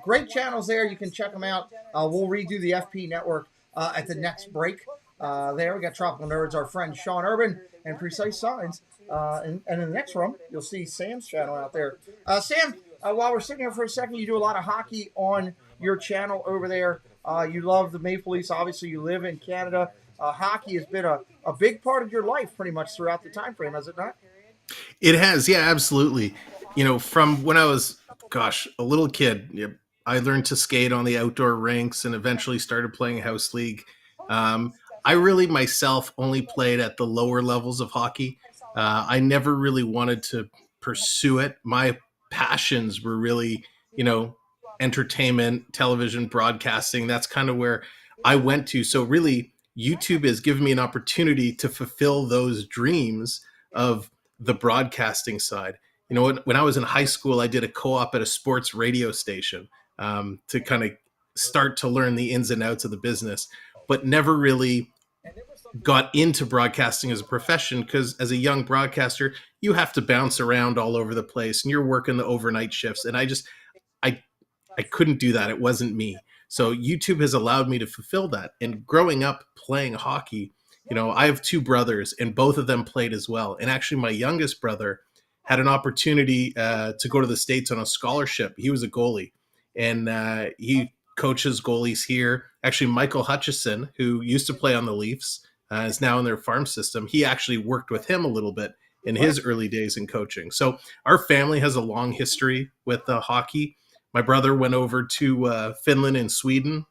Great channels there. You can check them out. We'll redo the FP Network at the next break. There we got Tropical Nerds, our friend Sean Urban, and Precise Signs. And in the next room, you'll see Sam's channel out there. Sam, while we're sitting here for a second, you do a lot of hockey on your channel over there. You love the Maple Leafs. Obviously, you live in Canada. Hockey has been a big part of your life pretty much throughout the time frame, has it not? It has, yeah, absolutely. You know, from when I was, a little kid, I learned to skate on the outdoor rinks and eventually started playing house league. I really myself only played at the lower levels of hockey. I never really wanted to pursue it. My passions were really, entertainment, television, broadcasting. That's kind of where I went to. So really, YouTube has given me an opportunity to fulfill those dreams of the broadcasting side. You know, when I was in high school, I did a co-op at a sports radio station to kind of start to learn the ins and outs of the business, but never really got into broadcasting as a profession because as a young broadcaster, you have to bounce around all over the place and you're working the overnight shifts. And I couldn't do that. It wasn't me. So YouTube has allowed me to fulfill that. And growing up playing hockey, I have two brothers and both of them played as well. And actually my youngest brother had an opportunity to go to the States on a scholarship. He was a goalie and he coaches goalies here. Actually, Michael Hutchison, who used to play on the Leafs, is now in their farm system. He actually worked with him a little bit in his early days in coaching. So our family has a long history with hockey. My brother went over to Finland and Sweden,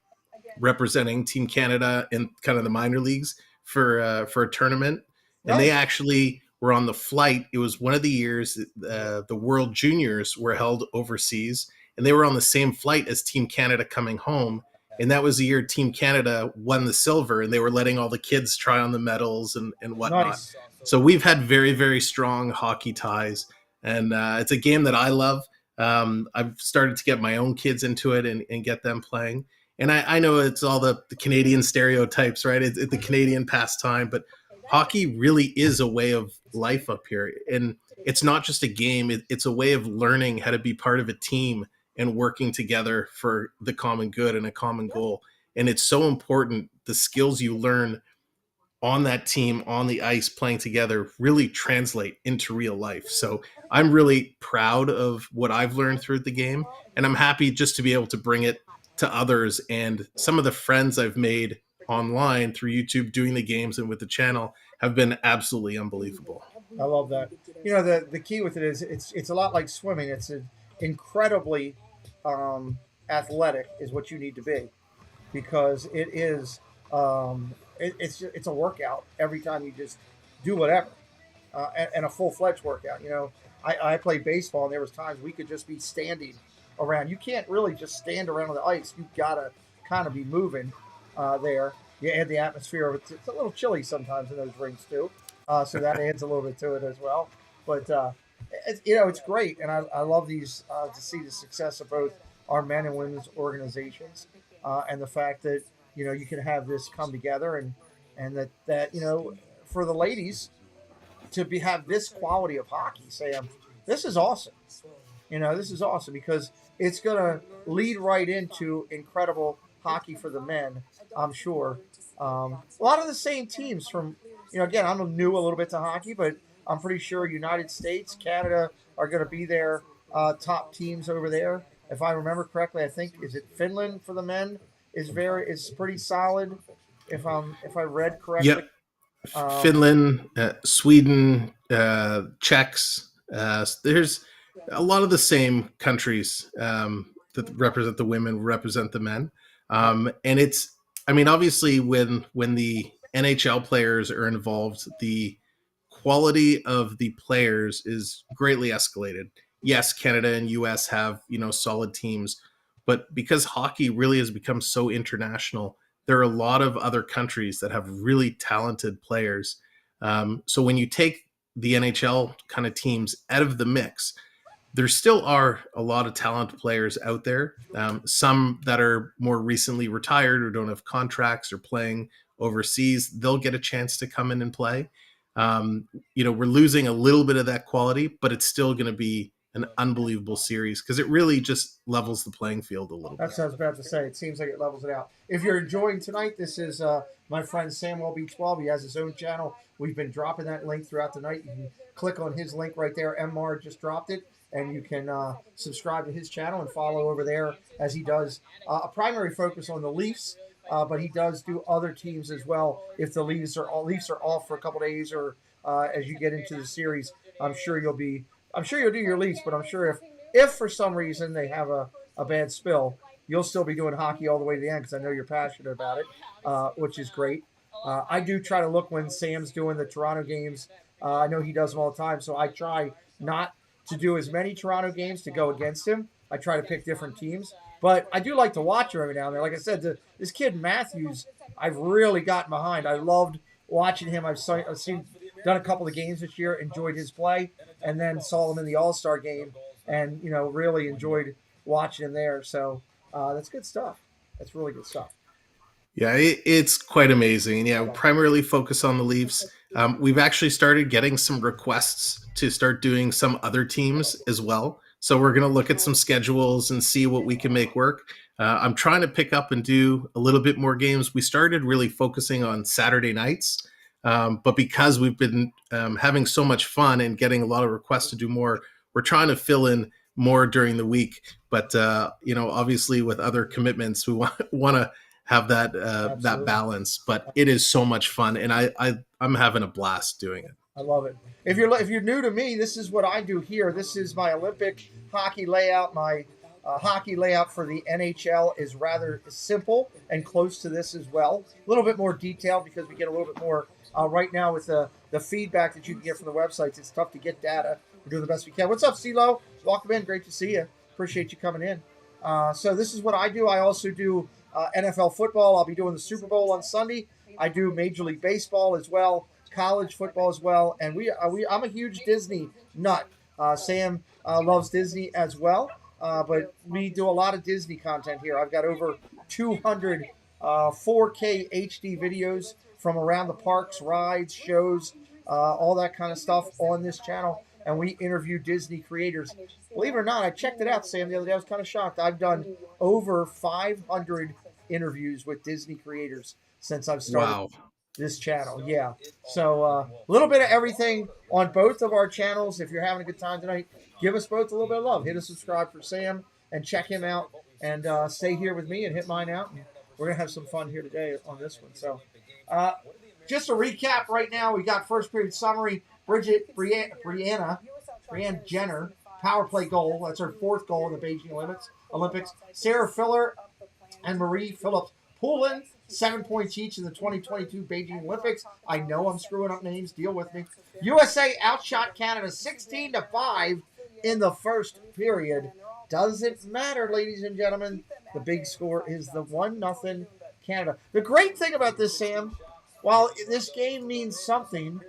representing Team Canada in kind of the minor leagues for a tournament. And they actually were on the flight. It was one of the years the World Juniors were held overseas, and they were on the same flight as Team Canada coming home. And that was the year Team Canada won the silver, and they were letting all the kids try on the medals and whatnot. Nice. So we've had very, very strong hockey ties, and it's a game that I love. I've started to get my own kids into it and get them playing. And I know it's all the Canadian stereotypes, right? It's the Canadian pastime, but hockey really is a way of life up here. And it's not just a game. It's a way of learning how to be part of a team and working together for the common good and a common goal. And it's so important. The skills you learn on that team, on the ice, playing together, really translate into real life. So I'm really proud of what I've learned through the game. And I'm happy just to be able to bring it to others. And some of the friends I've made online through YouTube doing the games and with the channel have been absolutely unbelievable. I love that. The key with it is it's a lot like swimming. It's incredibly athletic is what you need to be, because it is it's a workout every time you just do whatever, and a full-fledged workout. I played baseball, and there was times we could just be standing around. You can't really just stand around on the ice. You've got to kind of be moving there. You add the atmosphere. It's a little chilly sometimes in those rinks too, so that adds a little bit to it as well. But it's great, and I love these to see the success of both our men and women's organizations, and the fact that you can have this come together, and that for the ladies to have this quality of hockey, Sam, this is awesome. This is awesome because it's going to lead right into incredible hockey for the men, I'm sure. A lot of the same teams from, again, I'm new a little bit to hockey, but I'm pretty sure United States, Canada are going to be their top teams over there. If I remember correctly, I think is it Finland for the men is pretty solid. If I read correctly. Yep. Finland, Sweden, Czechs. There's a lot of the same countries that represent the women represent the men. And it's, I mean, obviously when the NHL players are involved, the quality of the players is greatly escalated. Yes, Canada and US have, solid teams, but because hockey really has become so international, there are a lot of other countries that have really talented players. So when you take the NHL kind of teams out of the mix, there still are a lot of talented players out there. Some that are more recently retired or don't have contracts or playing overseas, they'll get a chance to come in and play. We're losing a little bit of that quality, but it's still going to be an unbelievable series because it really just levels the playing field a little bit. That's what I was about to say. It seems like it levels it out. If you're enjoying tonight, this is my friend Samuel B12. He has his own channel. We've been dropping that link throughout the night. You can click on his link right there. MR just dropped it. And you can subscribe to his channel and follow over there as he does a primary focus on the Leafs, but he does do other teams as well. If the Leafs are off for a couple days or as you get into the series, I'm sure you'll do your Leafs, but I'm sure if for some reason they have a bad spill, you'll still be doing hockey all the way to the end because I know you're passionate about it, which is great. I do try to look when Sam's doing the Toronto games. I know he does them all the time, so I try not to do as many Toronto games to go against him. I try to pick different teams, but I do like to watch him every now and then. Like I said, this kid Matthews, I've really gotten behind. I loved watching him. I've done a couple of games this year, enjoyed his play, and then saw him in the All-Star game, and really enjoyed watching him there. So that's good stuff. That's really good stuff. Yeah, it's quite amazing. Yeah, we primarily focus on the Leafs. We've actually started getting some requests to start doing some other teams as well. So we're going to look at some schedules and see what we can make work. I'm trying to pick up and do a little bit more games. We started really focusing on Saturday nights, but because we've been having so much fun and getting a lot of requests to do more, we're trying to fill in more during the week. But, obviously with other commitments, we want to have that balance, but it is so much fun, and I'm having a blast doing it. I love it. If you're new to me, this is what I do here. This is my Olympic hockey layout. My hockey layout for the NHL is rather simple and close to this as well. A little bit more detailed because we get a little bit more right now with the feedback that you can get from the websites. It's tough to get data. We're doing the best we can. What's up, CeeLo? Welcome in. Great to see you. Appreciate you coming in. So this is what I do. I also do NFL football. I'll be doing the Super Bowl on Sunday. I do Major League Baseball as well, college football as well, and I'm a huge Disney nut. Sam loves Disney as well, but we do a lot of Disney content here. I've got over 200 4K HD videos from around the parks, rides, shows, all that kind of stuff on this channel, and we interview Disney creators. Believe it or not, I checked it out, Sam, the other day. I was kind of shocked. I've done over 500 interviews with Disney creators since I've started this channel. Yeah. So a little bit of everything on both of our channels. If you're having a good time tonight, give us both a little bit of love. Hit a subscribe for Sam and check him out, and stay here with me and hit mine out. And we're going to have some fun here today on this one. So just a recap right now. We got first period summary. Brianne Jenner, power play goal. That's her fourth goal in the Beijing Olympics. Sarah Filler and Marie Phillips Poulin, 7 points each in the 2022 Beijing Olympics. I know I'm screwing up names. Deal with me. USA outshot Canada 16-5 in the first period. Doesn't matter, ladies and gentlemen. The big score is the 1-0 Canada. The great thing about this, Sam, while this game means something,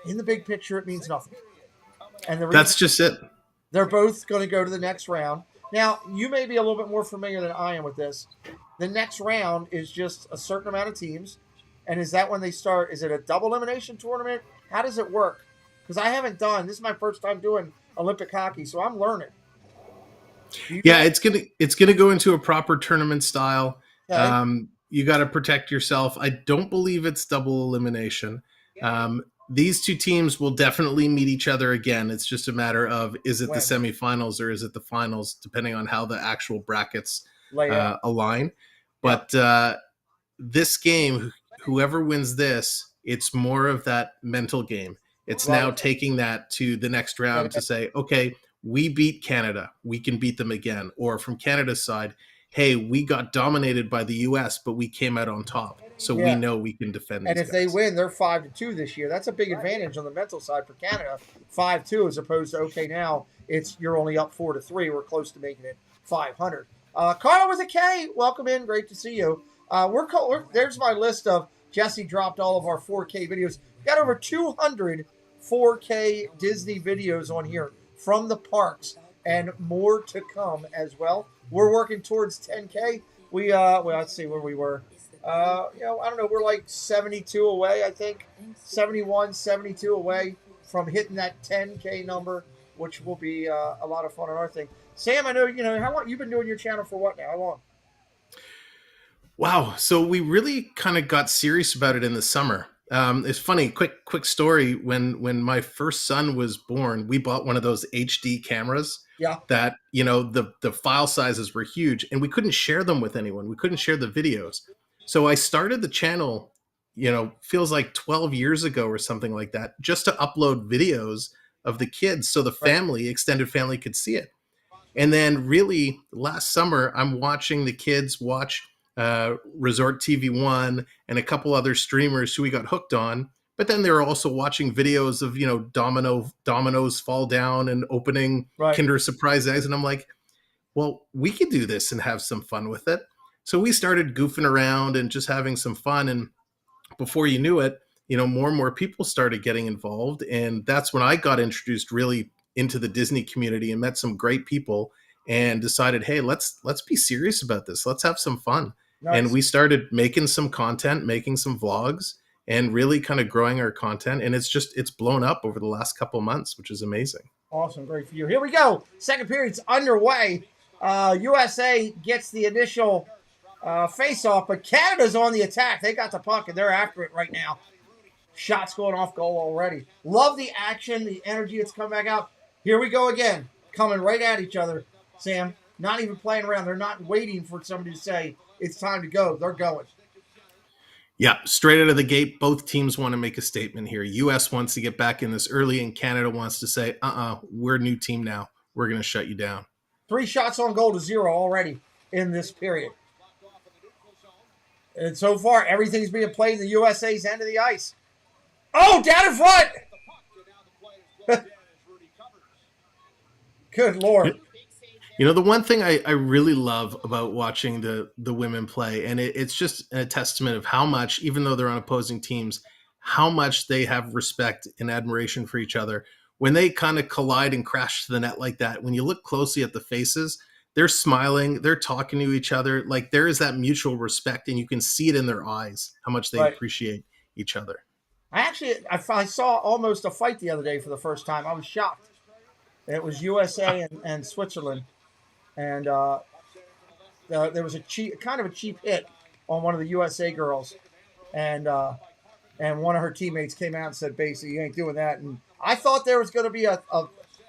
in the big picture, it means nothing. And that's just it. They're both going to go to the next round. Now, you may be a little bit more familiar than I am with this. The next round is just a certain amount of teams. And is that when they start? Is it a double elimination tournament? How does it work? Because I haven't done. This is my first time doing Olympic hockey, so I'm learning. Yeah, it's gonna go into a proper tournament style. Okay. You got to protect yourself. I don't believe it's double elimination. these two teams will definitely meet each other again. It's just a matter of, is it the semifinals or is it the finals, depending on how the actual brackets align. But this game, whoever wins this, it's more of that mental game. It's now taking that to the next round to say, okay, we beat Canada, we can beat them again. Or from Canada's side, hey, we got dominated by the U.S., but we came out on top. So we know we can defend these And if they win, they're 5-2 this year. That's a big advantage on the mental side for Canada. 5-2 as opposed to, okay, now you're only up 4-3. We're close to making it 500. Carla with a K, welcome in. Great to see you. There's my list of, Jesse dropped all of our 4K videos. We've got over 200 4K Disney videos on here from the parks and more to come as well. We're working towards 10K. Let's see where we were. I don't know. We're like 72 away, I think. 71, 72 away from hitting that 10K number, which will be a lot of fun on our thing. Sam, I know, how long you've been doing your channel for what now? How long? Wow. So we really kind of got serious about it in the summer. It's funny, quick story. When my first son was born, we bought one of those HD cameras. Yeah. That, the file sizes were huge and we couldn't share them with anyone. We couldn't share the videos. So I started the channel, feels like 12 years ago or something like that, just to upload videos of the kids so the family, extended family, could see it. And then really last summer, I'm watching the kids watch Resort TV 1 and a couple other streamers who we got hooked on. But then they were also watching videos of, dominoes fall down and opening Kinder Surprise eggs. And I'm like, well, we could do this and have some fun with it. So we started goofing around and just having some fun. And before you knew it, more and more people started getting involved. And that's when I got introduced really into the Disney community and met some great people and decided, hey, let's be serious about this. Let's have some fun. Nice. And we started making some content, making some vlogs, and really kind of growing our content. And it's blown up over the last couple of months, which is amazing. Awesome. Great for you. Here we go. Second period's underway. USA gets the initial face-off, but Canada's on the attack. They got the puck, and they're after it right now. Shots going off goal already. Love the action, the energy that's come back out. Here we go again. Coming right at each other, Sam. Not even playing around. They're not waiting for somebody to say, it's time to go. They're going. Yeah, straight out of the gate, both teams want to make a statement here. U.S. wants to get back in this early, and Canada wants to say, we're a new team now. We're going to shut you down. 3 shots on goal to 0 already in this period. And so far, everything's being played in the USA's end of the ice. Oh, down in front! Good Lord. The one thing I really love about watching the women play, and it's just a testament of how much, even though they're on opposing teams, how much they have respect and admiration for each other. When they kind of collide and crash to the net like that, when you look closely at the faces, they're smiling, they're talking to each other. Like there is that mutual respect, and you can see it in their eyes, how much they appreciate each other. I saw almost a fight the other day for the first time. I was shocked. It was USA and Switzerland. And there was a cheap hit on one of the USA girls, and one of her teammates came out and said, "Basically, you ain't doing that." And I thought there was going to be a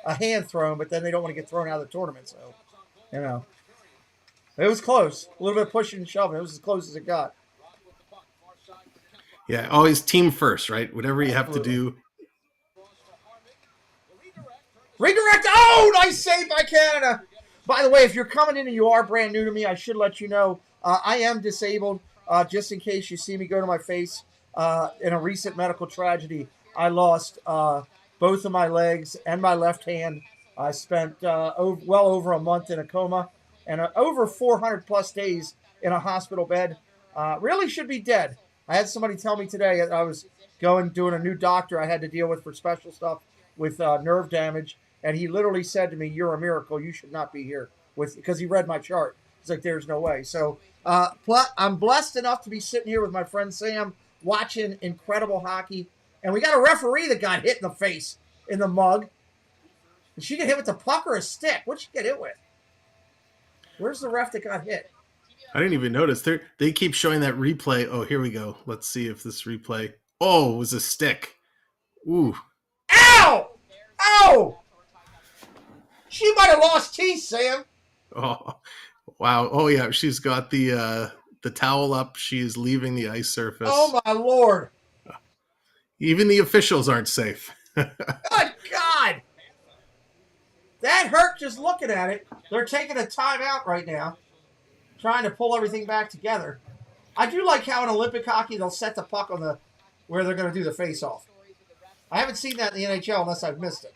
hand thrown, but then they don't want to get thrown out of the tournament, so it was close. A little bit of pushing and shoving. It was as close as it got. Yeah, always team first, right? Whatever you have to do. Redirect. Oh, nice save by Canada. By the way, if you're coming in and you are brand new to me, I should let you know I am disabled, just in case you see me go to my face. In a recent medical tragedy, I lost both of my legs and my left hand. I spent well over a month in a coma and over 400-plus days in a hospital bed. Really should be dead. I had somebody tell me today I was doing a new doctor I had to deal with for special stuff with nerve damage. And he literally said to me, "You're a miracle. You should not be here," because he read my chart. He's like, "There's no way." So I'm blessed enough to be sitting here with my friend Sam watching incredible hockey. And we got a referee that got hit in the face in the mug. Did she get hit with the puck or a stick? What'd she get hit with? Where's the ref that got hit? I didn't even notice. They keep showing that replay. Oh, here we go. Let's see if this replay. Oh, it was a stick. Ooh. Ow! Ow! She might have lost teeth, Sam. Oh, wow. Oh yeah, she's got the towel up. She is leaving the ice surface. Oh my Lord. Even the officials aren't safe. Good God. That hurt just looking at it. They're taking a timeout right now, trying to pull everything back together. I do like how in Olympic hockey they'll set the puck on where they're going to do the face-off. I haven't seen that in the NHL unless I've missed it.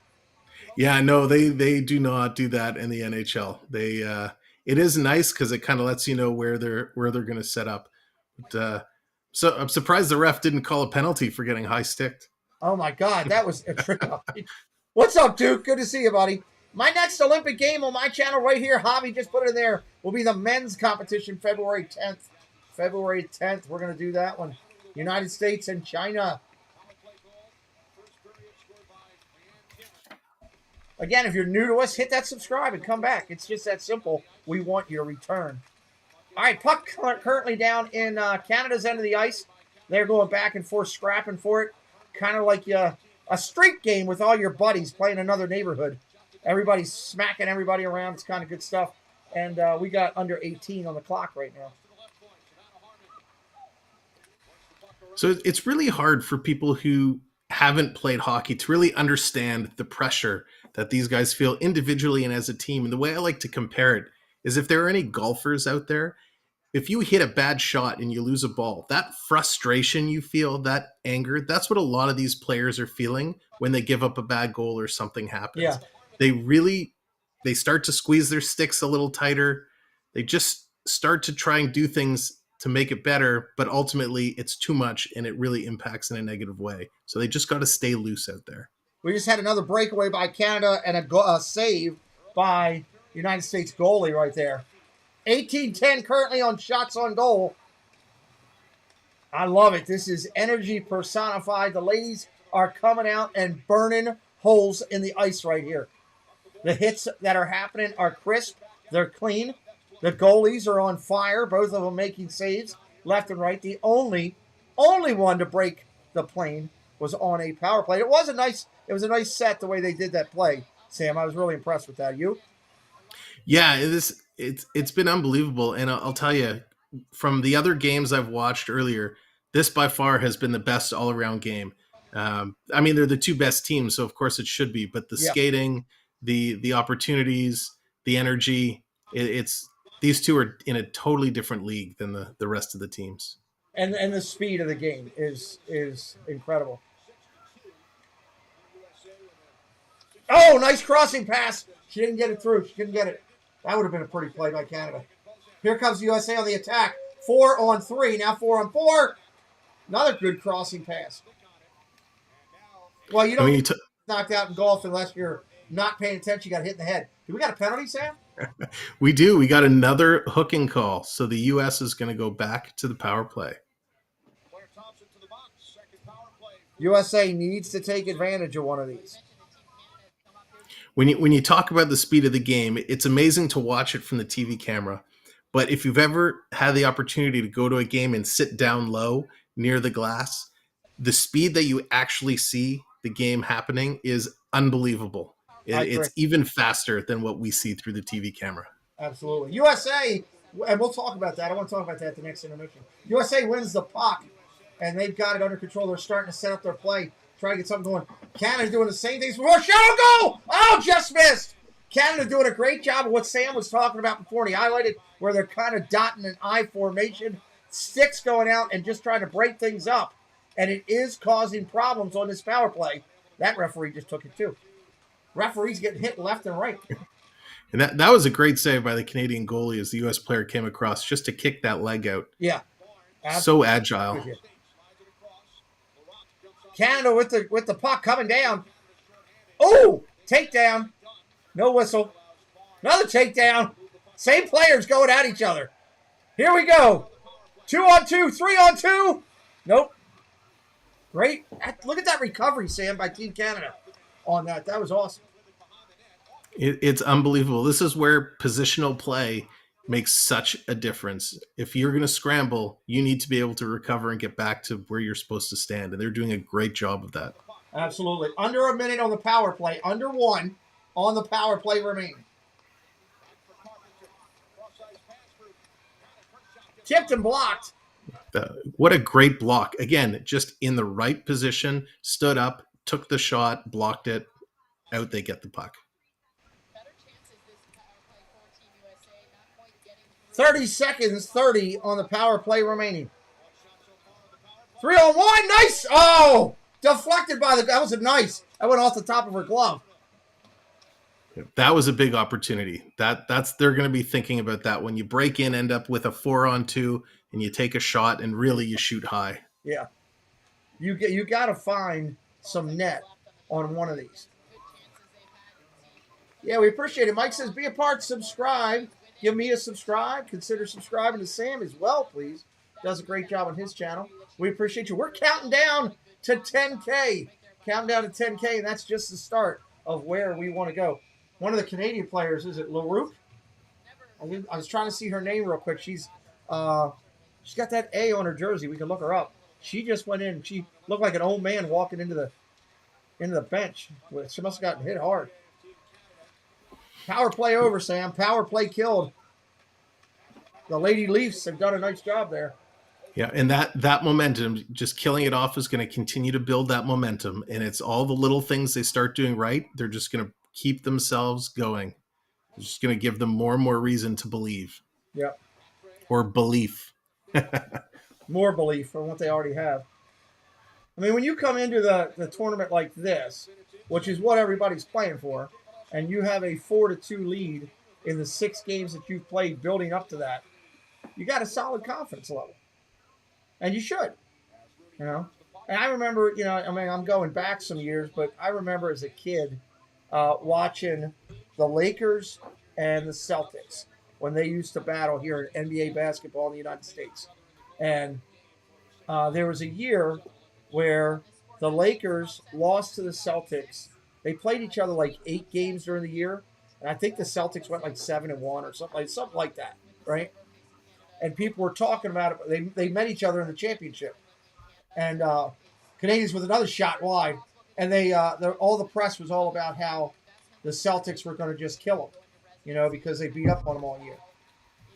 Yeah, no, they do not do that in the NHL. It is nice because it kind of lets you know where they're going to set up. But, so I'm surprised the ref didn't call a penalty for getting high sticked. Oh my God, that was a trick. What's up, Duke? Good to see you, buddy. My next Olympic game on my channel right here, Javi just put it in there, will be the men's competition February 10th. February 10th, we're going to do that one. United States and China. Again, if you're new to us, hit that subscribe and come back. It's just that simple. We want your return. All right, puck currently down in Canada's end of the ice. They're going back and forth, scrapping for it. Kind of like a street game with all your buddies playing another neighborhood. Everybody's smacking everybody around. It's kind of good stuff. And we got under 18 on the clock right now. So it's really hard for people who haven't played hockey to really understand the pressure that these guys feel individually and as a team. And the way I like to compare it is if there are any golfers out there, if you hit a bad shot and you lose a ball, that frustration you feel, that anger, that's what a lot of these players are feeling when they give up a bad goal or something happens. Yeah. They start to squeeze their sticks a little tighter. They just start to try and do things to make it better, but ultimately it's too much and it really impacts in a negative way. So they just got to stay loose out there. We just had another breakaway by Canada and a save by United States goalie right there. 18-10 currently on shots on goal. I love it. This is energy personified. The ladies are coming out and burning holes in the ice right here. The hits that are happening are crisp. They're clean. The goalies are on fire, both of them making saves left and right. The only one to break the plane was on a power play. It was a nice set the way they did that play, Sam. I was really impressed with that. You? Yeah, it's been unbelievable. And I'll tell you, from the other games I've watched earlier, this by far has been the best all-around game. I mean, they're the two best teams, so of course it should be. But the skating, the opportunities, the energy, it's these two are in a totally different league than the rest of the teams. And the speed of the game is incredible. Oh, nice crossing pass. She didn't get it through. She couldn't get it. That would have been a pretty play by Canada. Here comes USA on the attack. 4-on-3. Now 4-on-4. Another good crossing pass. Well, you don't get knocked out in golf unless you're not paying attention. You got hit in the head. Do we got a penalty, Sam? We do. We got another hooking call. So the U.S. is going to go back to the power play. USA needs to take advantage of one of these. When you talk about the speed of the game, it's amazing to watch it from the TV camera. But if you've ever had the opportunity to go to a game and sit down low near the glass, the speed that you actually see the game happening is unbelievable. It's even faster than what we see through the TV camera. Absolutely. USA, and we'll talk about that. I want to talk about that at the next intermission. USA wins the puck, and they've got it under control. They're starting to set up their play, try to get something going. Canada's doing the same things before. Shot goal! Oh, just missed. Canada doing a great job of what Sam was talking about before. And he highlighted where they're kind of dotting an I formation, sticks going out and just trying to break things up. And it is causing problems on this power play. That referee just took it too. Referees getting hit left and right. And that was a great save by the Canadian goalie as the U.S. player came across just to kick that leg out. Yeah. So agile. Canada with the puck coming down. Oh, takedown. No whistle. Another takedown. Same players going at each other. Here we go. 2-on-2, 3-on-2. Nope. Great. Look at that recovery, Sam, by Team Canada on that. That was awesome. It's unbelievable. This is where positional play makes such a difference. If you're going to scramble, you need to be able to recover and get back to where you're supposed to stand. And they're doing a great job of that. Absolutely. Under a minute on the power play. Under 1 on the power play remaining. Tipped and blocked. What a great block. Again, just in the right position, stood up, took the shot, blocked it. Out they get the puck. 30 seconds, 30 on the power play remaining. 3-on-1, nice! Oh! Deflected by that was a nice. That went off the top of her glove. That was a big opportunity. That's they're going to be thinking about that when you break in, end up with a 4-on-2, and you take a shot, and really you shoot high. Yeah, you got to find some net on one of these. Yeah, we appreciate it. Mike says, be a part, subscribe. Give me a subscribe. Consider subscribing to Sam as well, please. Does a great job on his channel. We appreciate you. We're counting down to 10K. Counting down to 10K, and that's just the start of where we want to go. One of the Canadian players, is it LaRoupe? I was trying to see her name real quick. She's got that A on her jersey. We can look her up. She just went in. She looked like an old man walking into the bench. She must have gotten hit hard. Power play over, Sam. Power play killed. The Lady Leafs have done a nice job there. Yeah, and that momentum, just killing it off, is going to continue to build that momentum. And it's all the little things they start doing right. They're just going to keep themselves going. It's just going to give them more and more reason to believe. Yep. Or belief. More belief from what they already have. I mean, when you come into the tournament like this, which is what everybody's playing for, and you have a 4-2 lead in the 6 games that you've played building up to that, you got a solid confidence level. And you should, you know. And I remember, you know, I mean, I'm going back some years, but I remember as a kid watching the Lakers and the Celtics when they used to battle here in NBA basketball in the United States. And there was a year where the Lakers lost to the Celtics. They played each other like 8 games during the year, and I think the Celtics went like 7-1 or something like that, right? And people were talking about it. They met each other in the championship, and Canadians with another shot wide, and all the press was all about how the Celtics were going to just kill them, you know, because they beat up on them all year.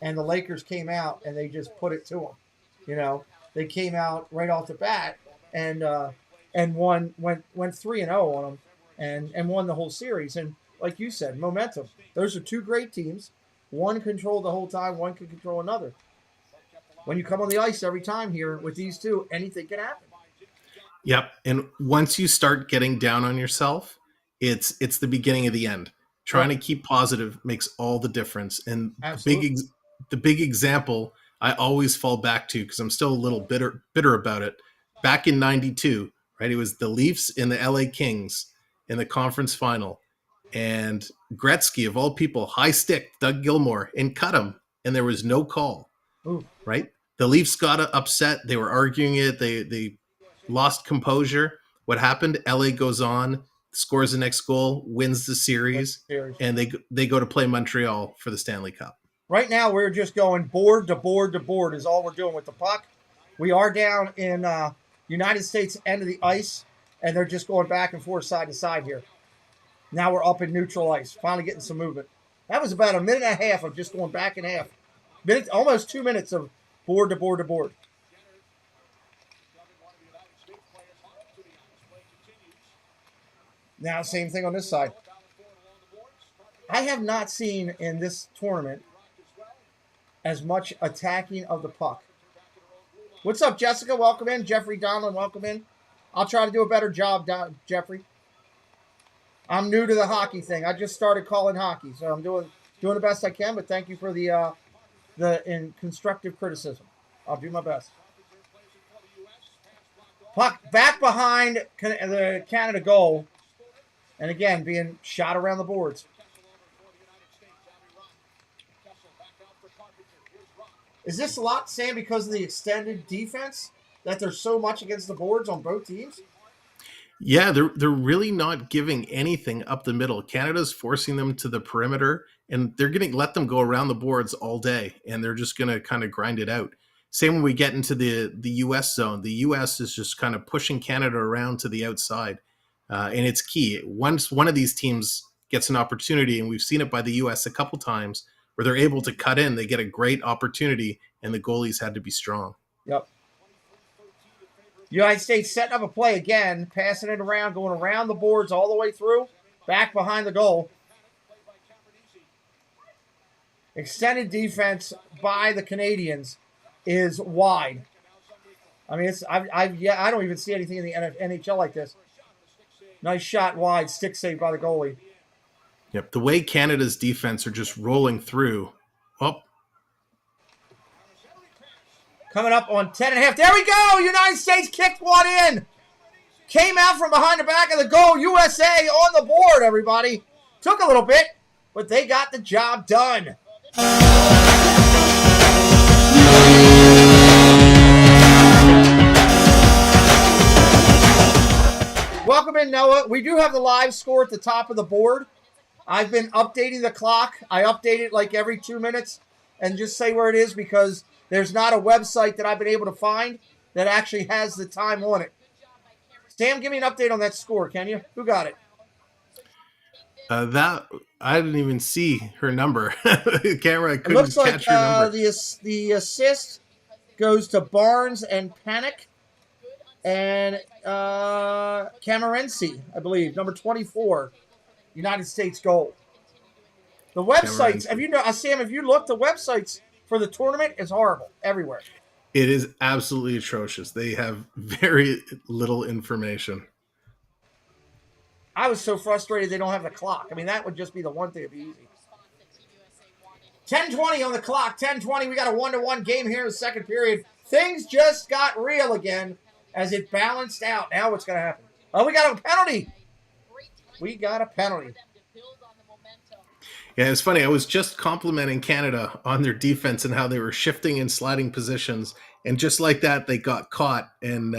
And the Lakers came out and they just put it to them, you know. They came out right off the bat and went 3-0 on them and won the whole series. And like you said, momentum. Those are 2 great teams. One controlled the whole time. One can control another. When you come on the ice every time here with these 2, anything can happen. Yep. And once you start getting down on yourself, it's the beginning of the end. Trying to keep positive makes all the difference. And the big example I always fall back to, because I'm still a little bitter about it. Back in '92, right? It was the Leafs and the LA Kings in the conference final. And Gretzky, of all people, high stick Doug Gilmour and cut him. And there was no call. Ooh. Right? The Leafs got upset. They were arguing it. They lost composure. What happened? LA goes on, scores the next goal, wins the series, and they go to play Montreal for the Stanley Cup. Right now, we're just going board to board to board is all we're doing with the puck. We are down in United States end of the ice, and they're just going back and forth side to side here. Now we're up in neutral ice, finally getting some movement. That was about a minute and a half of just going back and half. Almost 2 minutes of board to board to board. Now, same thing on this side. I have not seen in this tournament as much attacking of the puck. What's up, Jessica? Welcome in. Jeffrey Donlin, welcome in. I'll try to do a better job, Jeffrey. I'm new to the hockey thing. I just started calling hockey, so I'm doing the best I can, but thank you for the constructive criticism. I'll do my best. Puck back behind the Canada goal. And again, being shot around the boards. Is this a lot, Sam, because of the extended defense? That there's so much against the boards on both teams? Yeah, they're really not giving anything up the middle. Canada's forcing them to the perimeter, and they're going to let them go around the boards all day, and they're just going to kind of grind it out. Same when we get into the U.S. zone. The U.S. is just kind of pushing Canada around to the outside. and it's key. Once one of these teams gets an opportunity, and we've seen it by the U.S. a couple times, where they're able to cut in, they get a great opportunity, and the goalies had to be strong. Yep. United States setting up a play again, passing it around, going around the boards all the way through, back behind the goal. Extended defense by the Canadians is wide. I mean, I don't even see anything in the NHL like this. Nice shot wide, stick save by the goalie. Yep, the way Canada's defense are just rolling through. Oh. Coming up on 10.5. There we go! United States kicked one in. Came out from behind the back of the goal. USA on the board, everybody. Took a little bit, but they got the job done. Welcome in, Noah. We do have the live score at the top of the board. I've been updating the clock. I update it like every 2 minutes and just say where it is because there's not a website that I've been able to find that actually has the time on it. Sam, give me an update on that score, can you? Who got it? That I didn't even see her number. The camera, I couldn't looks catch her number. The assist goes to Barnes and Panic and Camerensi, I believe, number 24, United States goal. The websites, Sam, have you looked? The websites for the tournament is horrible everywhere. It is absolutely atrocious. They have very little information. I was so frustrated they don't have the clock. I mean, that would just be the one thing. It'd be easy. 10:20 on the clock. 10:20. We got a 1-1 game here in the second period. Things just got real again as it balanced out. Now what's going to happen? Oh, we got a penalty. We got a penalty. Yeah, it's funny. I was just complimenting Canada on their defense and how they were shifting and sliding positions. And just like that, they got caught and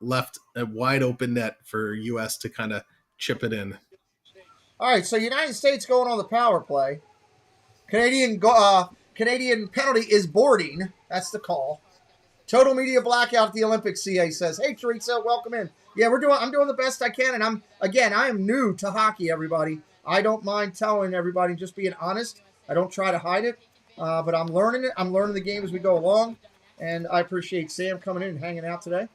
left a wide open net for U.S. to kind of chip it in. All right, so United States going on the power play. Canadian penalty is boarding. That's the call. Total media blackout at the Olympics, CA says. Hey, Teresa, welcome in. Yeah, I'm doing the best I can, and I am new to hockey, everybody. I don't mind telling everybody, just being honest. I don't try to hide it, but I'm learning it. I'm learning the game as we go along, and I appreciate Sam coming in and hanging out today.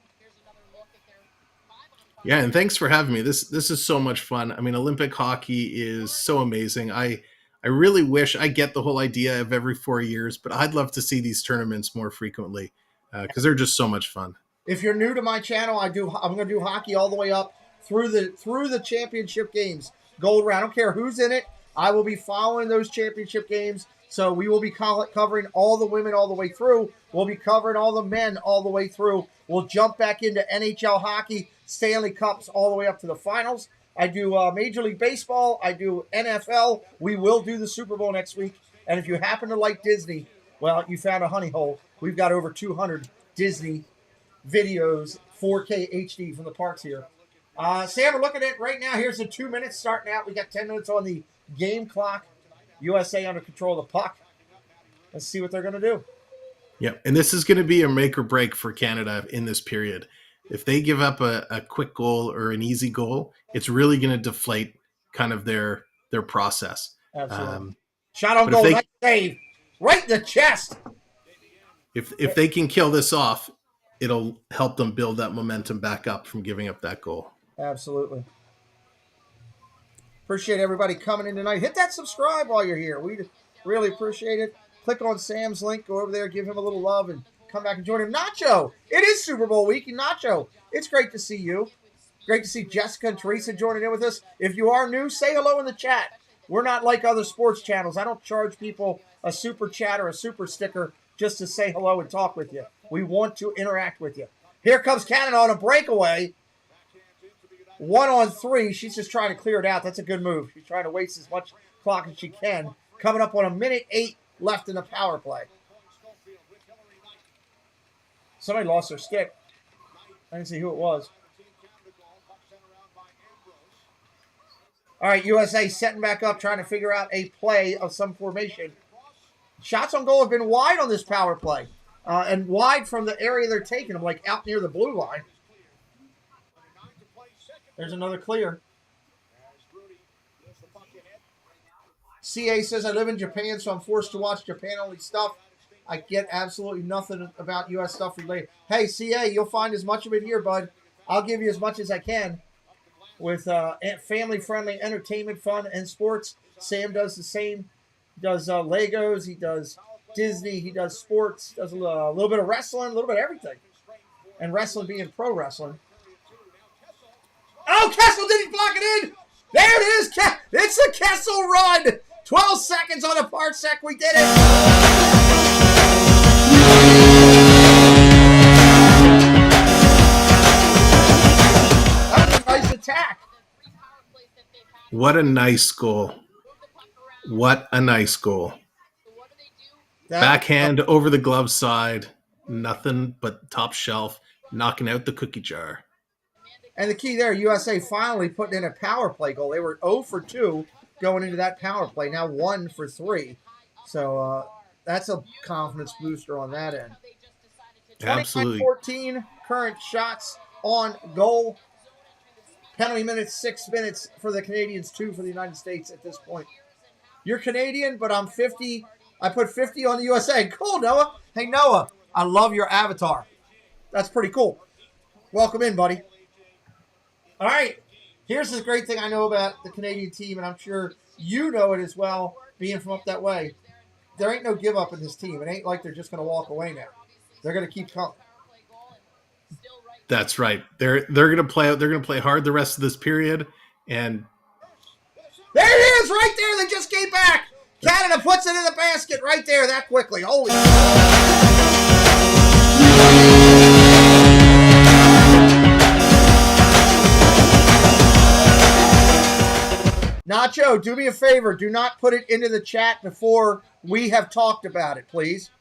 Yeah, and thanks for having me. This is so much fun. I mean, Olympic hockey is so amazing. I really wish I get the whole idea of every 4 years, but I'd love to see these tournaments more frequently because they're just so much fun. If you're new to my channel, I'm going to do hockey all the way up through the championship games. Gold round. I don't care who's in it. I will be following those championship games. So we will be covering all the women all the way through. We'll be covering all the men all the way through. We'll jump back into NHL hockey, Stanley Cups all the way up to the finals. I do Major League Baseball. I do NFL. We will do the Super Bowl next week. And if you happen to like Disney, well, you found a honey hole. We've got over 200 Disney videos, 4K HD from the parks here. Sam, we're looking at it right now. Here's the 2 minutes starting out. We got 10 minutes on the game clock. USA under control of the puck. Let's see what they're going to do. Yeah, and this is going to be a make or break for Canada in this period. If they give up a quick goal or an easy goal, it's really going to deflate kind of their process. Absolutely. Shot on goal, nice save. Right in the chest. If they can kill this off, it'll help them build that momentum back up from giving up that goal. Absolutely. Appreciate everybody coming in tonight. Hit that subscribe while you're here. We really appreciate it. Click on Sam's link. Go over there, give him a little love, and come back and join him. Nacho, it is Super Bowl week. And Nacho, it's great to see you. Great to see Jessica and Teresa joining in with us. If you are new, say hello in the chat. We're not like other sports channels. I don't charge people a super chat or a super sticker just to say hello and talk with you. We want to interact with you. Here comes Canada on a breakaway. 1-on-3. She's just trying to clear it out. That's a good move. She's trying to waste as much clock as she can. Coming up on 1:08 left in the power play. Somebody lost their stick. I didn't see who it was. All right, USA setting back up, trying to figure out a play of some formation. Shots on goal have been wide on this power play. And wide from the area they're taking them, like out near the blue line. There's another clear. CA says, I live in Japan, so I'm forced to watch Japan-only stuff. I get absolutely nothing about U.S. stuff related. Hey, CA, you'll find as much of it here, bud. I'll give you as much as I can with family-friendly entertainment, fun, and sports. Sam does the same. He does Legos. He does Disney. He does sports. Does a little bit of wrestling, a little bit of everything. And wrestling being pro wrestling. Oh, Kessel didn't block it in. There it is. It's a Kessel run. 12 seconds on a parsec. We did it. That was a nice attack. What a nice goal. What a nice goal. Backhand over the glove side. Nothing but top shelf. Knocking out the cookie jar. And the key there, USA finally putting in a power play goal. They were 0 for 2 going into that power play. Now 1 for 3. So that's a confidence booster on that end. Absolutely. 29-14, current shots on goal. Penalty minutes, 6 minutes for the Canadians, 2 for the United States at this point. You're Canadian, but I'm 50. I put 50 on the USA. Cool, Noah. Hey, Noah, I love your avatar. That's pretty cool. Welcome in, buddy. All right. Here's the great thing I know about the Canadian team, and I'm sure you know it as well, being from up that way. There ain't no give up in this team. It ain't like they're just going to walk away now. They're going to keep coming. That's right. They're going to play out. They're going to play hard the rest of this period. And there it is, right there. They just came back. Canada puts it in the basket right there that quickly. Holy. Nacho, do me a favor. Do not put it into the chat before we have talked about it, please.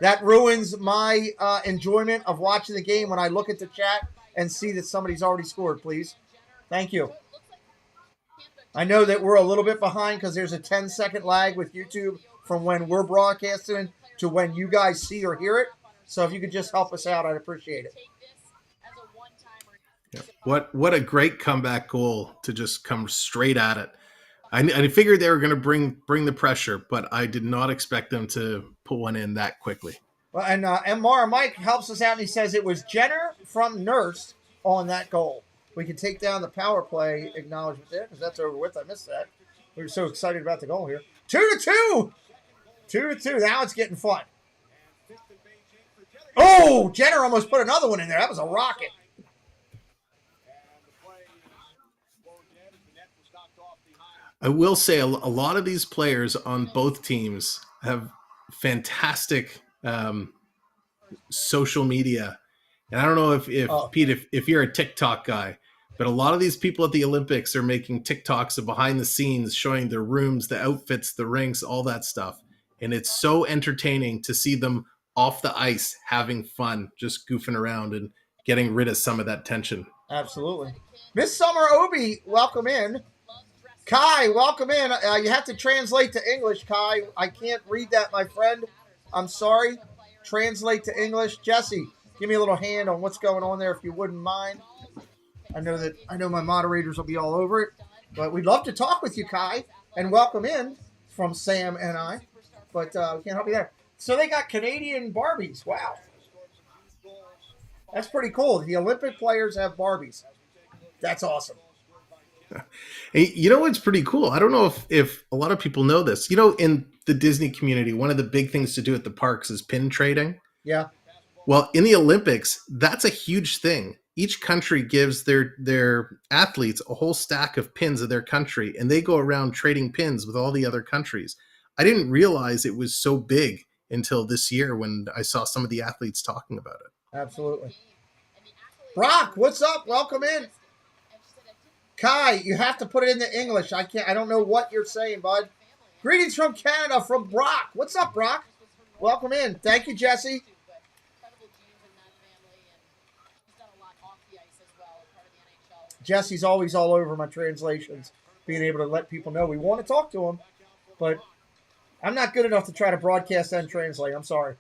That ruins my enjoyment of watching the game when I look at the chat and see that somebody's already scored, please. Thank you. I know that we're a little bit behind because there's a 10-second lag with YouTube from when we're broadcasting to when you guys see or hear it. So if you could just help us out, I'd appreciate it. Yeah. What a great comeback goal to just come straight at it. I figured they were going to bring the pressure, but I did not expect them to put one in that quickly. Well, and Mara Mike helps us out, and he says it was Jenner from Nurse on that goal. We can take down the power play acknowledgement there because that's over with. I missed that. We were so excited about the goal here. 2-2. 2-2. Now it's getting fun. Oh, Jenner almost put another one in there. That was a rocket. I will say a lot of these players on both teams have fantastic social media. And I don't know if Pete, if you're a TikTok guy, but a lot of these people at the Olympics are making TikToks of behind the scenes, showing their rooms, the outfits, the rinks, all that stuff. And it's so entertaining to see them off the ice having fun, just goofing around and getting rid of some of that tension. Absolutely. Miss Summer Obi, welcome in. Kai, welcome in. You have to translate to English, Kai. I can't read that, my friend. I'm sorry. Translate to English. Jesse, give me a little hand on what's going on there if you wouldn't mind. I know my moderators will be all over it, but we'd love to talk with you, Kai, and welcome in from Sam and I, but we can't help you there. So they got Canadian Barbies. Wow. That's pretty cool. The Olympic players have Barbies. That's awesome. Hey, you know what's pretty cool? I don't know if a lot of people know this. You know, in the Disney community, one of the big things to do at the parks is pin trading. Yeah. Well, in the Olympics, that's a huge thing. Each country gives their athletes a whole stack of pins of their country, and they go around trading pins with all the other countries. I didn't realize it was so big until this year when I saw some of the athletes talking about it. Absolutely. Brock, what's up? Welcome in. Kai, you have to put it into English. I don't know what you're saying, bud. Greetings from Canada, from Brock. What's up, Brock? Welcome in. Thank you, Jesse. Jesse's always all over my translations, being able to let people know we want to talk to them, but I'm not good enough to try to broadcast and translate. I'm sorry.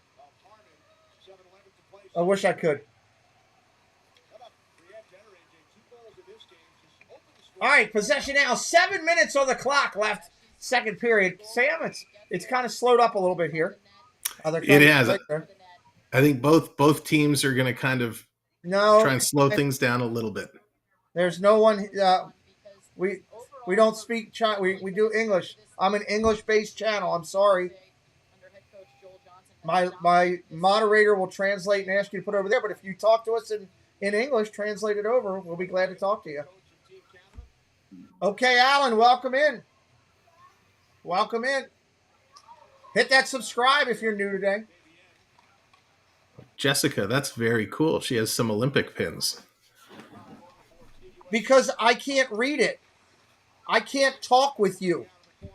I wish I could. All right, possession now. 7 minutes on the clock left. Second period. Sam, it's kind of slowed up a little bit here. It has. I think both teams are going to kind of try and slow things down a little bit. There's no one. We don't speak Chinese. We do English. I'm an English-based channel. I'm sorry. My moderator will translate and ask you to put it over there. But if you talk to us in English, translate it over. We'll be glad to talk to you. Okay, Alan, welcome in. Welcome in. Hit that subscribe if you're new today. Jessica, that's very cool. She has some Olympic pins. Because I can't read it. I can't talk with you,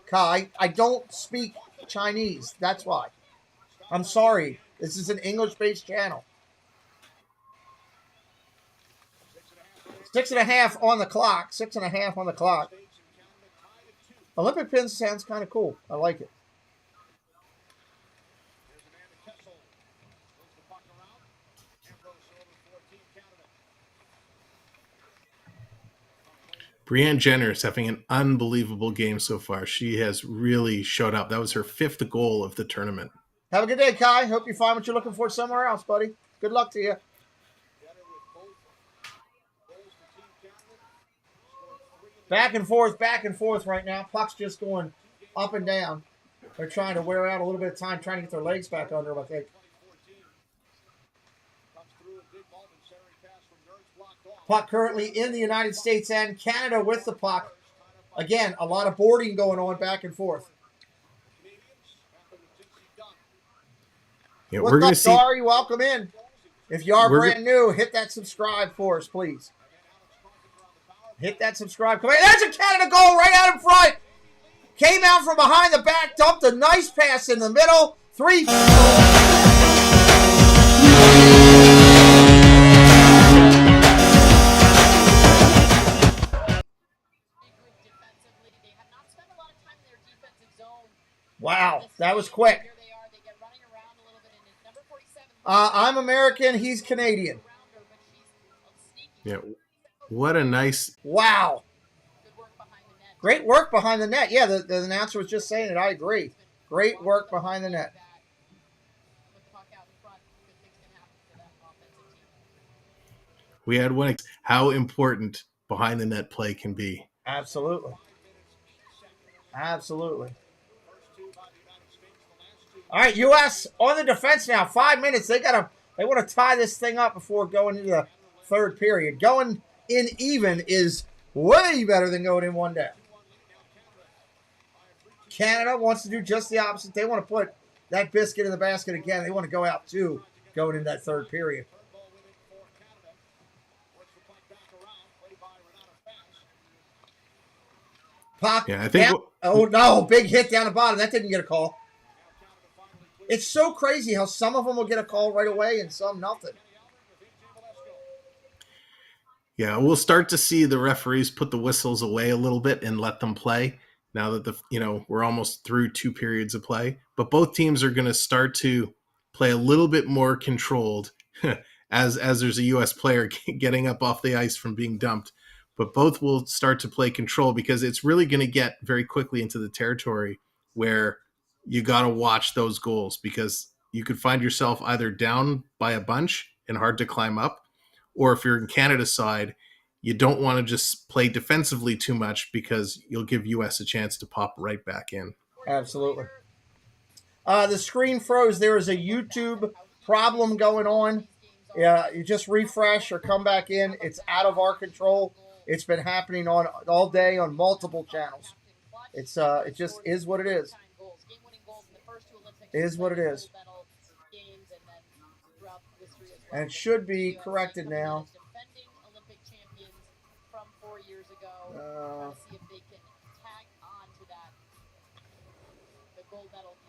Kai. I don't speak Chinese. That's why. I'm sorry. This is an English-based channel. 6.5 on the clock. 6.5 on the clock. Olympic pins sounds kind of cool. I like it. Brianne Jenner is having an unbelievable game so far. She has really showed up. That was her 5th goal of the tournament. Have a good day, Kai. Hope you find what you're looking for somewhere else, buddy. Good luck to you. Back and forth right now. Puck's just going up and down. They're trying to wear out a little bit of time, trying to get their legs back under them, I think. Puck currently in the United States and Canada with the puck. Again, a lot of boarding going on back and forth. Yeah, What's up, Dari? Welcome in. If you are brand new, hit that subscribe for us, please. Hit that subscribe. Come on. There's a Canada goal right out in front. Came out from behind the back, dumped a nice pass in the middle. 3. Wow, that was quick. I'm American. He's Canadian. Yeah, what a nice... Wow. Great work behind the net. Yeah, the announcer was just saying it. I agree. Great work behind the net. We had one. How important behind the net play can be. Absolutely. Absolutely. All right, U.S. on the defense now. 5 minutes. They want to tie this thing up before going into the third period. Going in even is way better than going in one down. Canada wants to do just the opposite. They want to put that biscuit in the basket again. They want to go out 2 going into that third period. Puck. Yeah, I think. Down. Oh no! Big hit down the bottom. That didn't get a call. It's so crazy how some of them will get a call right away and some nothing. Yeah, we'll start to see the referees put the whistles away a little bit and let them play now that we're almost through 2 periods of play. But both teams are going to start to play a little bit more controlled as there's a U.S. player getting up off the ice from being dumped. But both will start to play control because it's really going to get very quickly into the territory where you got to watch those goals because you could find yourself either down by a bunch and hard to climb up, or if you're in Canada's side, you don't want to just play defensively too much because you'll give U.S. a chance to pop right back in. Absolutely. The screen froze. There is a YouTube problem going on. Yeah, you just refresh or come back in. It's out of our control. It's been happening all day on multiple channels. It just is what it is. Is what it is. And it should be corrected now.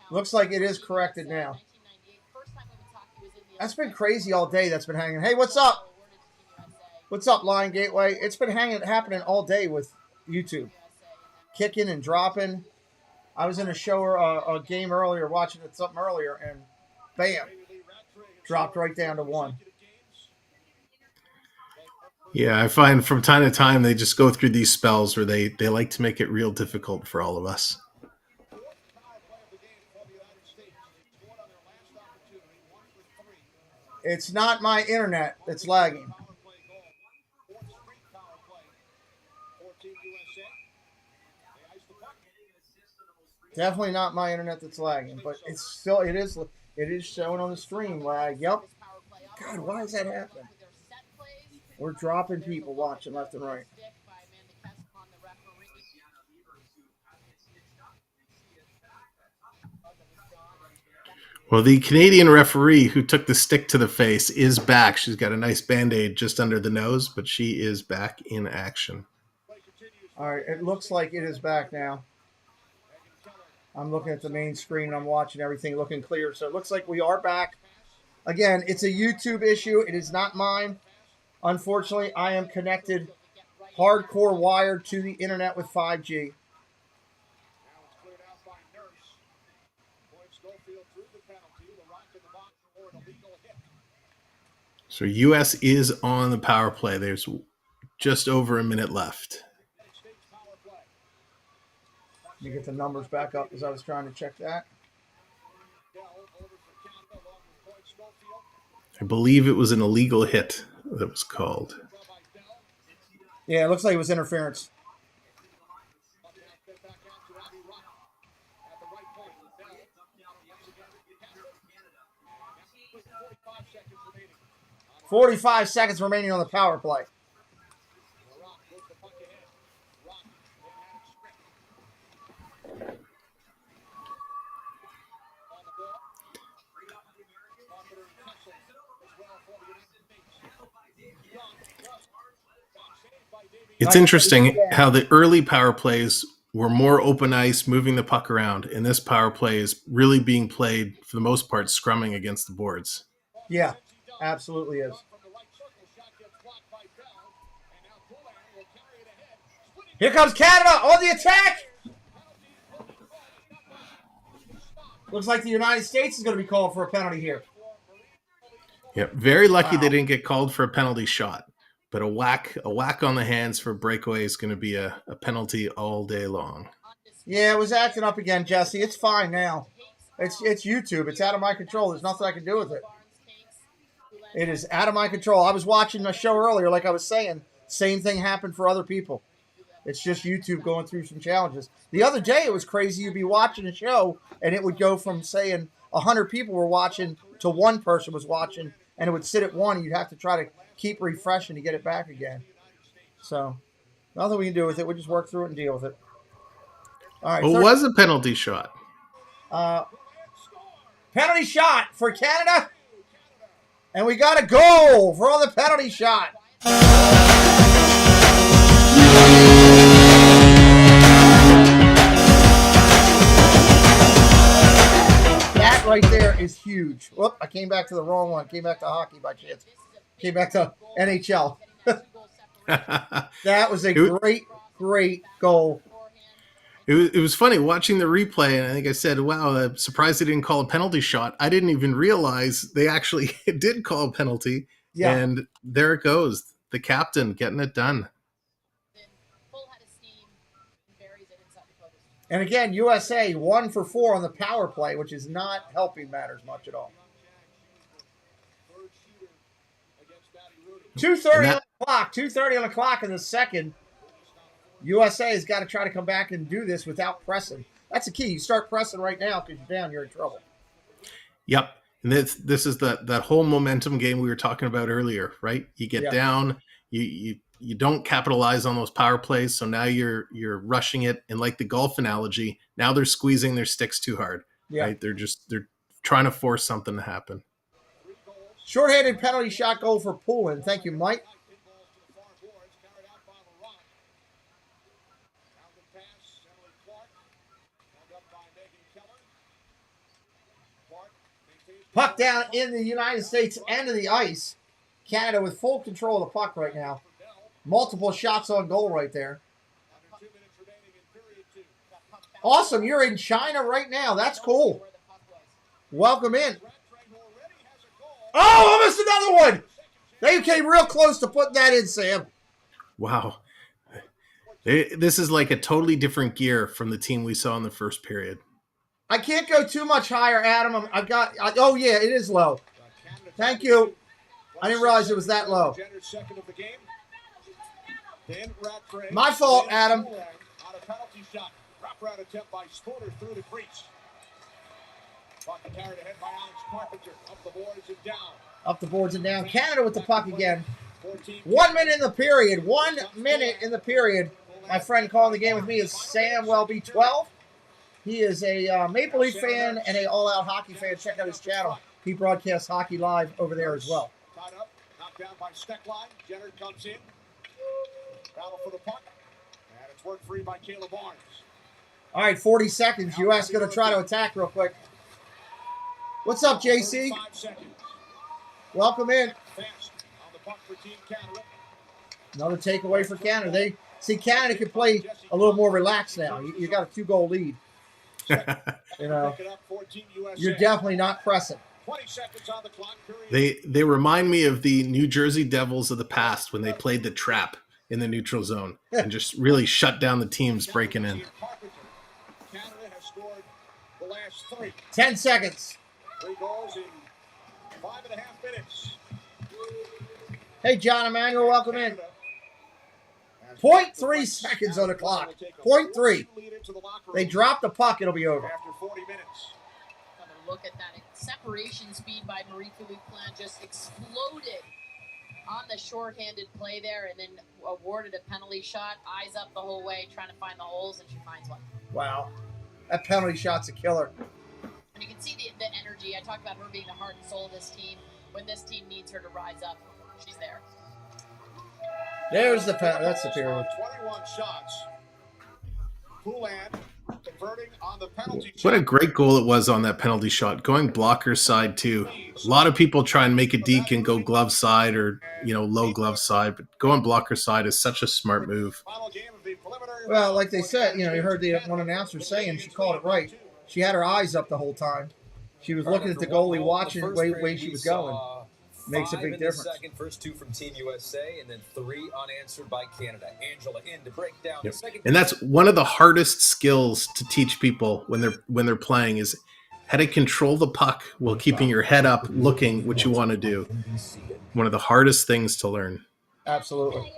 Looks like it is corrected now. That's been crazy all day. That's been hanging. Hey, what's up? What's up, Lion Gateway? It's been happening all day with YouTube. Kicking and dropping. I was in a show or a game earlier, watching something earlier, and bam, dropped right down to 1. Yeah, I find from time to time they just go through these spells where they like to make it real difficult for all of us. It's not my internet that's lagging. Definitely not my internet that's lagging, but it's still it is showing on the stream lag. Yep. God, why is that happening? We're dropping people watching left and right. Well, the Canadian referee who took the stick to the face is back. She's got a nice Band-Aid just under the nose, but she is back in action. All right, it looks like it is back now. I'm looking at the main screen. I'm watching everything looking clear. So it looks like we are back. Again, it's a YouTube issue. It is not mine. Unfortunately, I am connected hardcore wired to the internet with 5G. So U.S. is on the power play. There's just over a minute left. Let me get the numbers back up because I was trying to check that. I believe it was an illegal hit that was called. Yeah, it looks like it was interference. $45 seconds remaining on the power play. It's interesting how the early power plays were more open ice, moving the puck around, and this power play is really being played, for the most part, scrumming against the boards. Yeah, absolutely is. Here comes Canada on the attack. Looks like the United States is going to be called for a penalty here. Yeah, very lucky they didn't get called for a penalty shot. But a whack on the hands for breakaway is going to be a penalty all day long. Yeah, it was acting up again, Jesse. It's fine now. It's YouTube. It's out of my control. There's nothing I can do with it. It is out of my control. I was watching a show earlier, like I was saying. Same thing happened for other people. It's just YouTube going through some challenges. The other day, it was crazy. You'd be watching a show, and it would go from saying 100 people were watching to one person was watching, and it would sit at one, and you'd have to try to keep refreshing to get it back again. So, nothing we can do with it. We just work through it and deal with it. All right. Well, it was a penalty shot. Penalty shot for Canada. And we got a goal for on the penalty shot. That right there is huge. Whoop, I came back to the wrong one. Came back to hockey by chance. Came back to NHL. That was a great goal. It was funny watching the replay, and I think I said, wow, I'm surprised they didn't call a penalty shot. I didn't even realize they actually did call a penalty. Yeah. And there it goes. The captain getting it done. And again, USA 1 for 4 on the power play, which is not helping matters much at all. 2:30 on the clock. 2:30 on the clock in the second. USA has got to try to come back and do this without pressing. That's the key. You start pressing right now because you're down, you're in trouble. Yep. And this is that whole momentum game we were talking about earlier, right? You get down, you don't capitalize on those power plays, so now you're rushing it. And like the golf analogy, now they're squeezing their sticks too hard. Right? They're trying to force something to happen. Shorthanded penalty shot goal for Poland. Thank you, Mike. Puck down in the United States end of the ice. Canada with full control of the puck right now. Multiple shots on goal right there. Awesome. You're in China right now. That's cool. Welcome in. Oh, almost another one. They came real close to putting that in, Sam. Wow. This is like a totally different gear from the team we saw in the first period. I can't go too much higher, Adam. Oh, yeah, it is low. Thank you. I didn't realize it was that low. My fault, Adam. Up the boards and down. Canada with the puck again. 1 minute in the period. 1 minute in the period. My friend calling the game with me is Sam Welby12. He is a Maple Leaf fan and a all-out hockey fan. Check out his channel. He broadcasts hockey live over there as well. Tied up, knocked down by Steckline. Jenner comes in. Battle for the puck. And it's worked free by Caleb Barnes. All right, 40 seconds. U.S. going to try to attack real quick. What's up, JC? Welcome in. Fast on the puck for Team Canada. Another takeaway for Canada. Canada can play a little more relaxed now. You got a 2-goal lead. You know, you're definitely not pressing. 20 seconds on the clock. They remind me of the New Jersey Devils of the past when they played the trap in the neutral zone and just really shut down the teams breaking in. Canada has scored the last 3. 10 seconds. 3 goals in 5.5 minutes. Hey, John Emanuel, welcome in. 0.3 seconds on the clock. 0.3. They drop the puck, it'll be over. After 40 minutes. Look at that. Separation speed by Marie-Philippe Plan just exploded on the shorthanded play there and then awarded a penalty shot. Eyes up the whole way, trying to find the holes, and she finds one. Wow. That penalty shot's a killer. And you can see the energy. I talked about her being the heart and soul of this team. When this team needs her to rise up, she's there. There's the penalty. That's the period. 21 shots. Poulan converting on the penalty shot. What a great goal it was on that penalty shot. Going blocker side, too. A lot of people try and make a deke and go glove side or, low glove side. But going blocker side is such a smart move. Well, like they said, you heard the one announcer saying, she called it right. She had her eyes up the whole time. She was looking at the goalie, watching the way she was going. Makes a big difference. Second, first 2 from Team USA, and then 3 unanswered by Canada. Angela in to break down the second. And that's one of the hardest skills to teach people when they're playing is how to control the puck while keeping your head up, looking what you want to do. One of the hardest things to learn. Absolutely.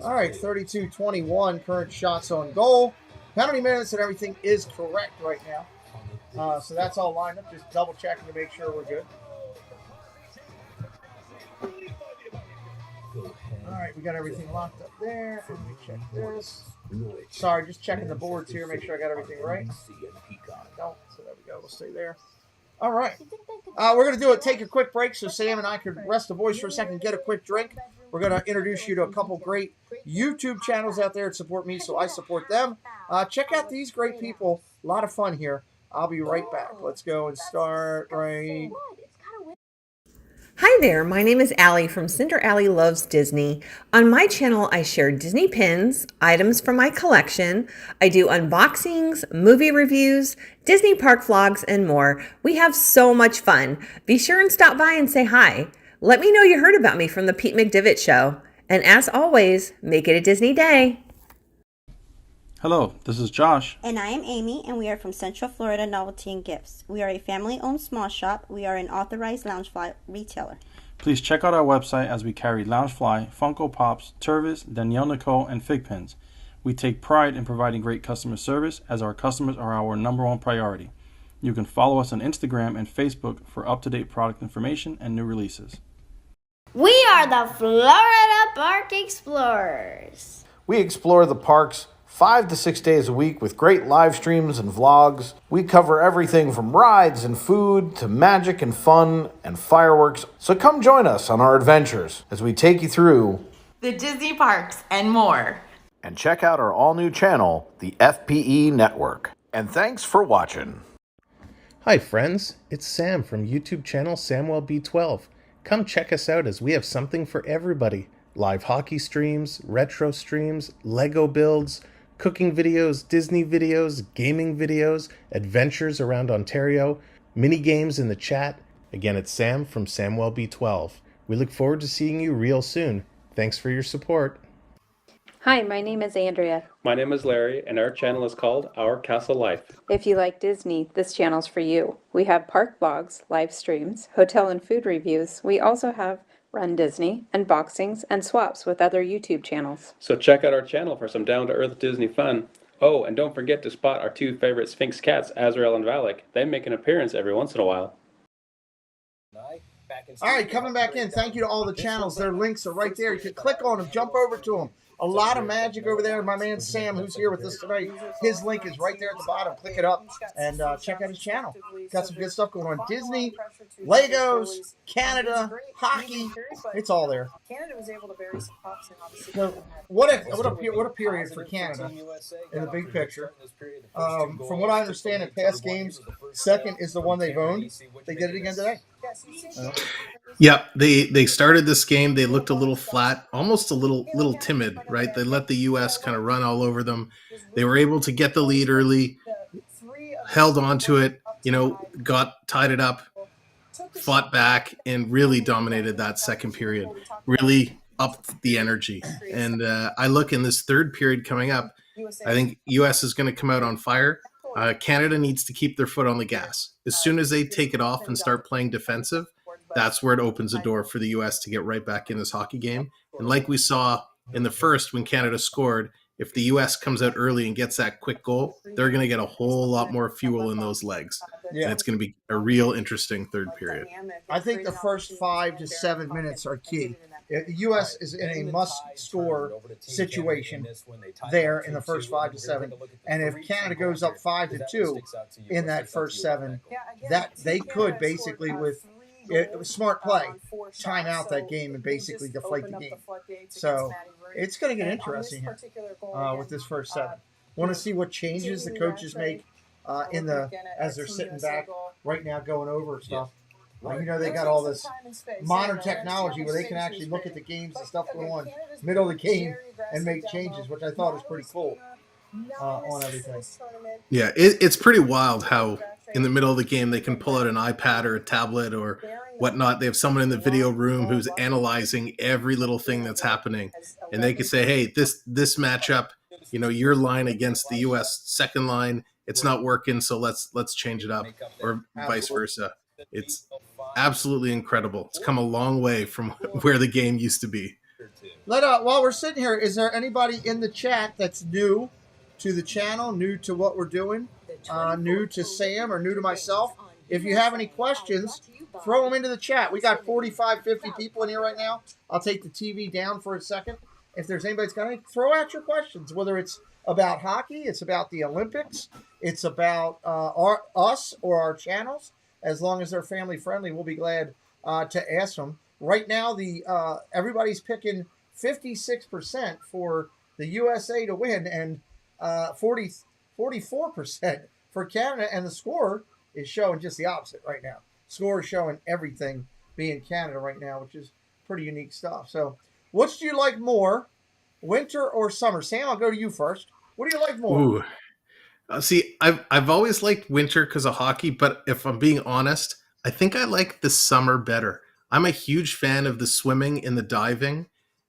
All right, 32-21, current shots on goal. Penalty minutes and everything is correct right now. So that's all lined up. Just double checking to make sure we're good. All right, we got everything locked up there. Let me check this. Sorry, just checking the boards here, make sure I got everything right. I don't, so there we go. We'll stay there. All right. We're going to take a quick break so Sam and I could rest the voice for a second, get a quick drink. We're going to introduce you to a couple great YouTube channels out there that support me, so I support them. Check out these great people. A lot of fun here. I'll be right back. Let's go and start right. Hi there, my name is Allie from Cinder Allie Loves Disney. On my channel, I share Disney pins, items from my collection. I do unboxings, movie reviews, Disney park vlogs, and more. We have so much fun. Be sure and stop by and say hi. Let me know you heard about me from the Pete McDivitt Show. And as always, make it a Disney day. Hello, this is Josh. And I am Amy, and we are from Central Florida Novelty and Gifts. We are a family-owned small shop. We are an authorized Loungefly retailer. Please check out our website as we carry Loungefly, Funko Pops, Tervis, Danielle Nicole, and Fig Pins. We take pride in providing great customer service as our customers are our #1 priority. You can follow us on Instagram and Facebook for up-to-date product information and new releases. We are the Florida Park Explorers. We explore the parks 5 to 6 days a week with great live streams and vlogs. We cover everything from rides and food to magic and fun and fireworks. So come join us on our adventures as we take you through the Disney parks and more. And check out our all-new channel, the FPE Network. And thanks for watching. Hi friends, it's Sam from YouTube channel SamwellB12. Come check us out as we have something for everybody. Live hockey streams, retro streams, Lego builds, cooking videos, Disney videos, gaming videos, adventures around Ontario, mini games in the chat. Again, it's Sam from SamwellB12. We look forward to seeing you real soon. Thanks for your support. Hi, my name is Andrea. My name is Larry, and our channel is called Our Castle Life. If you like Disney, this channel's for you. We have park vlogs, live streams, hotel and food reviews. We also have Run Disney, unboxings, and swaps with other YouTube channels. So check out our channel for some down-to-earth Disney fun. Oh, and don't forget to spot our 2 favorite Sphinx cats, Azrael and Valak. They make an appearance every once in a while. All right, coming back in. Thank you to all the channels. Their links are right there. You can click on them, jump over to them. A lot of magic over there. My man Sam, who's here with us tonight, his link is right there at the bottom. Click it up and check out his channel. Got some good stuff going on. Disney, Legos, Canada, hockey. It's all there. Canada was able to bury some pucks and obviously. So what a period for Canada in the big picture. From what I understand in past games, second is the one they've owned. They did it again today. Yeah, they started this game. They looked a little flat, almost a little timid, right? They let the U.S. kind of run all over them. They were able to get the lead early, held on to it, tied it up, fought back, and really dominated that second period. Really upped the energy. And I look in this third period coming up, I think U.S. is going to come out on fire. Canada needs to keep their foot on the gas. As soon as they take it off and start playing defensive, that's where it opens the door for the U.S. to get right back in this hockey game. And like we saw in the first when Canada scored, if the U.S. comes out early and gets that quick goal, they're going to get a whole lot more fuel in those legs. Yeah. And it's going to be a real interesting third period. I think the first 5 to 7 minutes are key. The U.S. is in a must-score situation there in the first 5 to 7. And if Canada goes up 5-2 in that first 7, that they could basically, with smart play, time out that game and basically deflate the game. So it's going to get interesting here with this first 7. Want to see what changes the coaches make as they're sitting back right now going over stuff. They got all this modern technology where they can actually look at the games and stuff going on middle of the game and make changes, which I thought was pretty cool on everything. Yeah, it's pretty wild how in the middle of the game they can pull out an iPad or a tablet or whatnot. They have someone in the video room who's analyzing every little thing that's happening, and they can say, hey, this matchup, your line against the U.S. second line, it's not working, so let's change it up, or vice versa. It's absolutely incredible. It's come a long way from where the game used to be. While we're sitting here, is there anybody in the chat that's new to the channel, new to what we're doing, new to Sam or new to myself? If you have any questions, throw them into the chat. We got 45, 50 people in here right now. I'll take the TV down for a second. If there's anybody that's got any, throw out your questions, whether it's about hockey, it's about the Olympics, it's about us or our channels. As long as they're family friendly, we'll be glad to ask them. Right now, everybody's picking 56% for the USA to win and 44% for Canada, and the score is showing just the opposite right now. Score is showing everything being Canada right now, which is pretty unique stuff. So, which do you like more, winter or summer? Sam, I'll go to you first. What do you like more? Ooh. See, I've always liked winter because of hockey, but if I'm being honest, I think I like the summer better. I'm a huge fan of the swimming and the diving.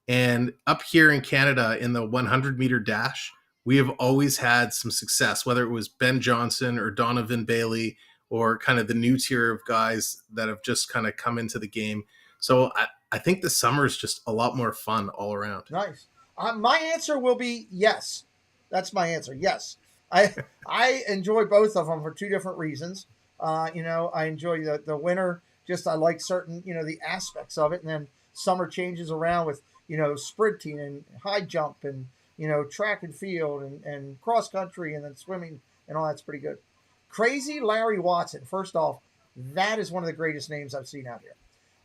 And up here in Canada, in the 100-meter dash, we have always had some success, whether it was Ben Johnson or Donovan Bailey or kind of the new tier of guys that have just kind of come into the game. So I think the summer is just a lot more fun all around. Nice. My answer will be yes. That's my answer, yes. I enjoy both of them for 2 different reasons. I enjoy the winter. Just I like certain, the aspects of it. And then summer changes around with, sprinting and high jump and, track and field and cross country and then swimming and all that's pretty good. Crazy Larry Watson. First off, that is one of the greatest names I've seen out here.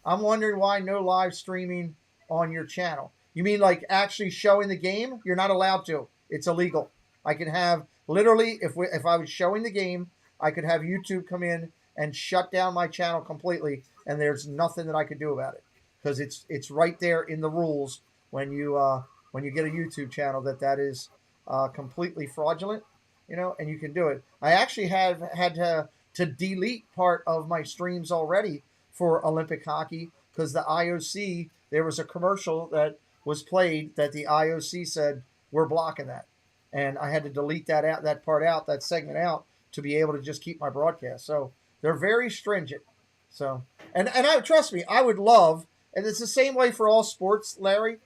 I'm wondering why no live streaming on your channel. You mean like actually showing the game? You're not allowed to. It's illegal. I can have... Literally, if I was showing the game, I could have YouTube come in and shut down my channel completely, and there's nothing that I could do about it because it's right there in the rules when you get a YouTube channel that is completely fraudulent, and you can do it. I actually have had to delete part of my streams already for Olympic hockey because the IOC, there was a commercial that was played that the IOC said, we're blocking that. And I had to delete that segment out to be able to just keep my broadcast. So they're very stringent. So, and I trust me, I would love, and it's the same way for all sports, Larry.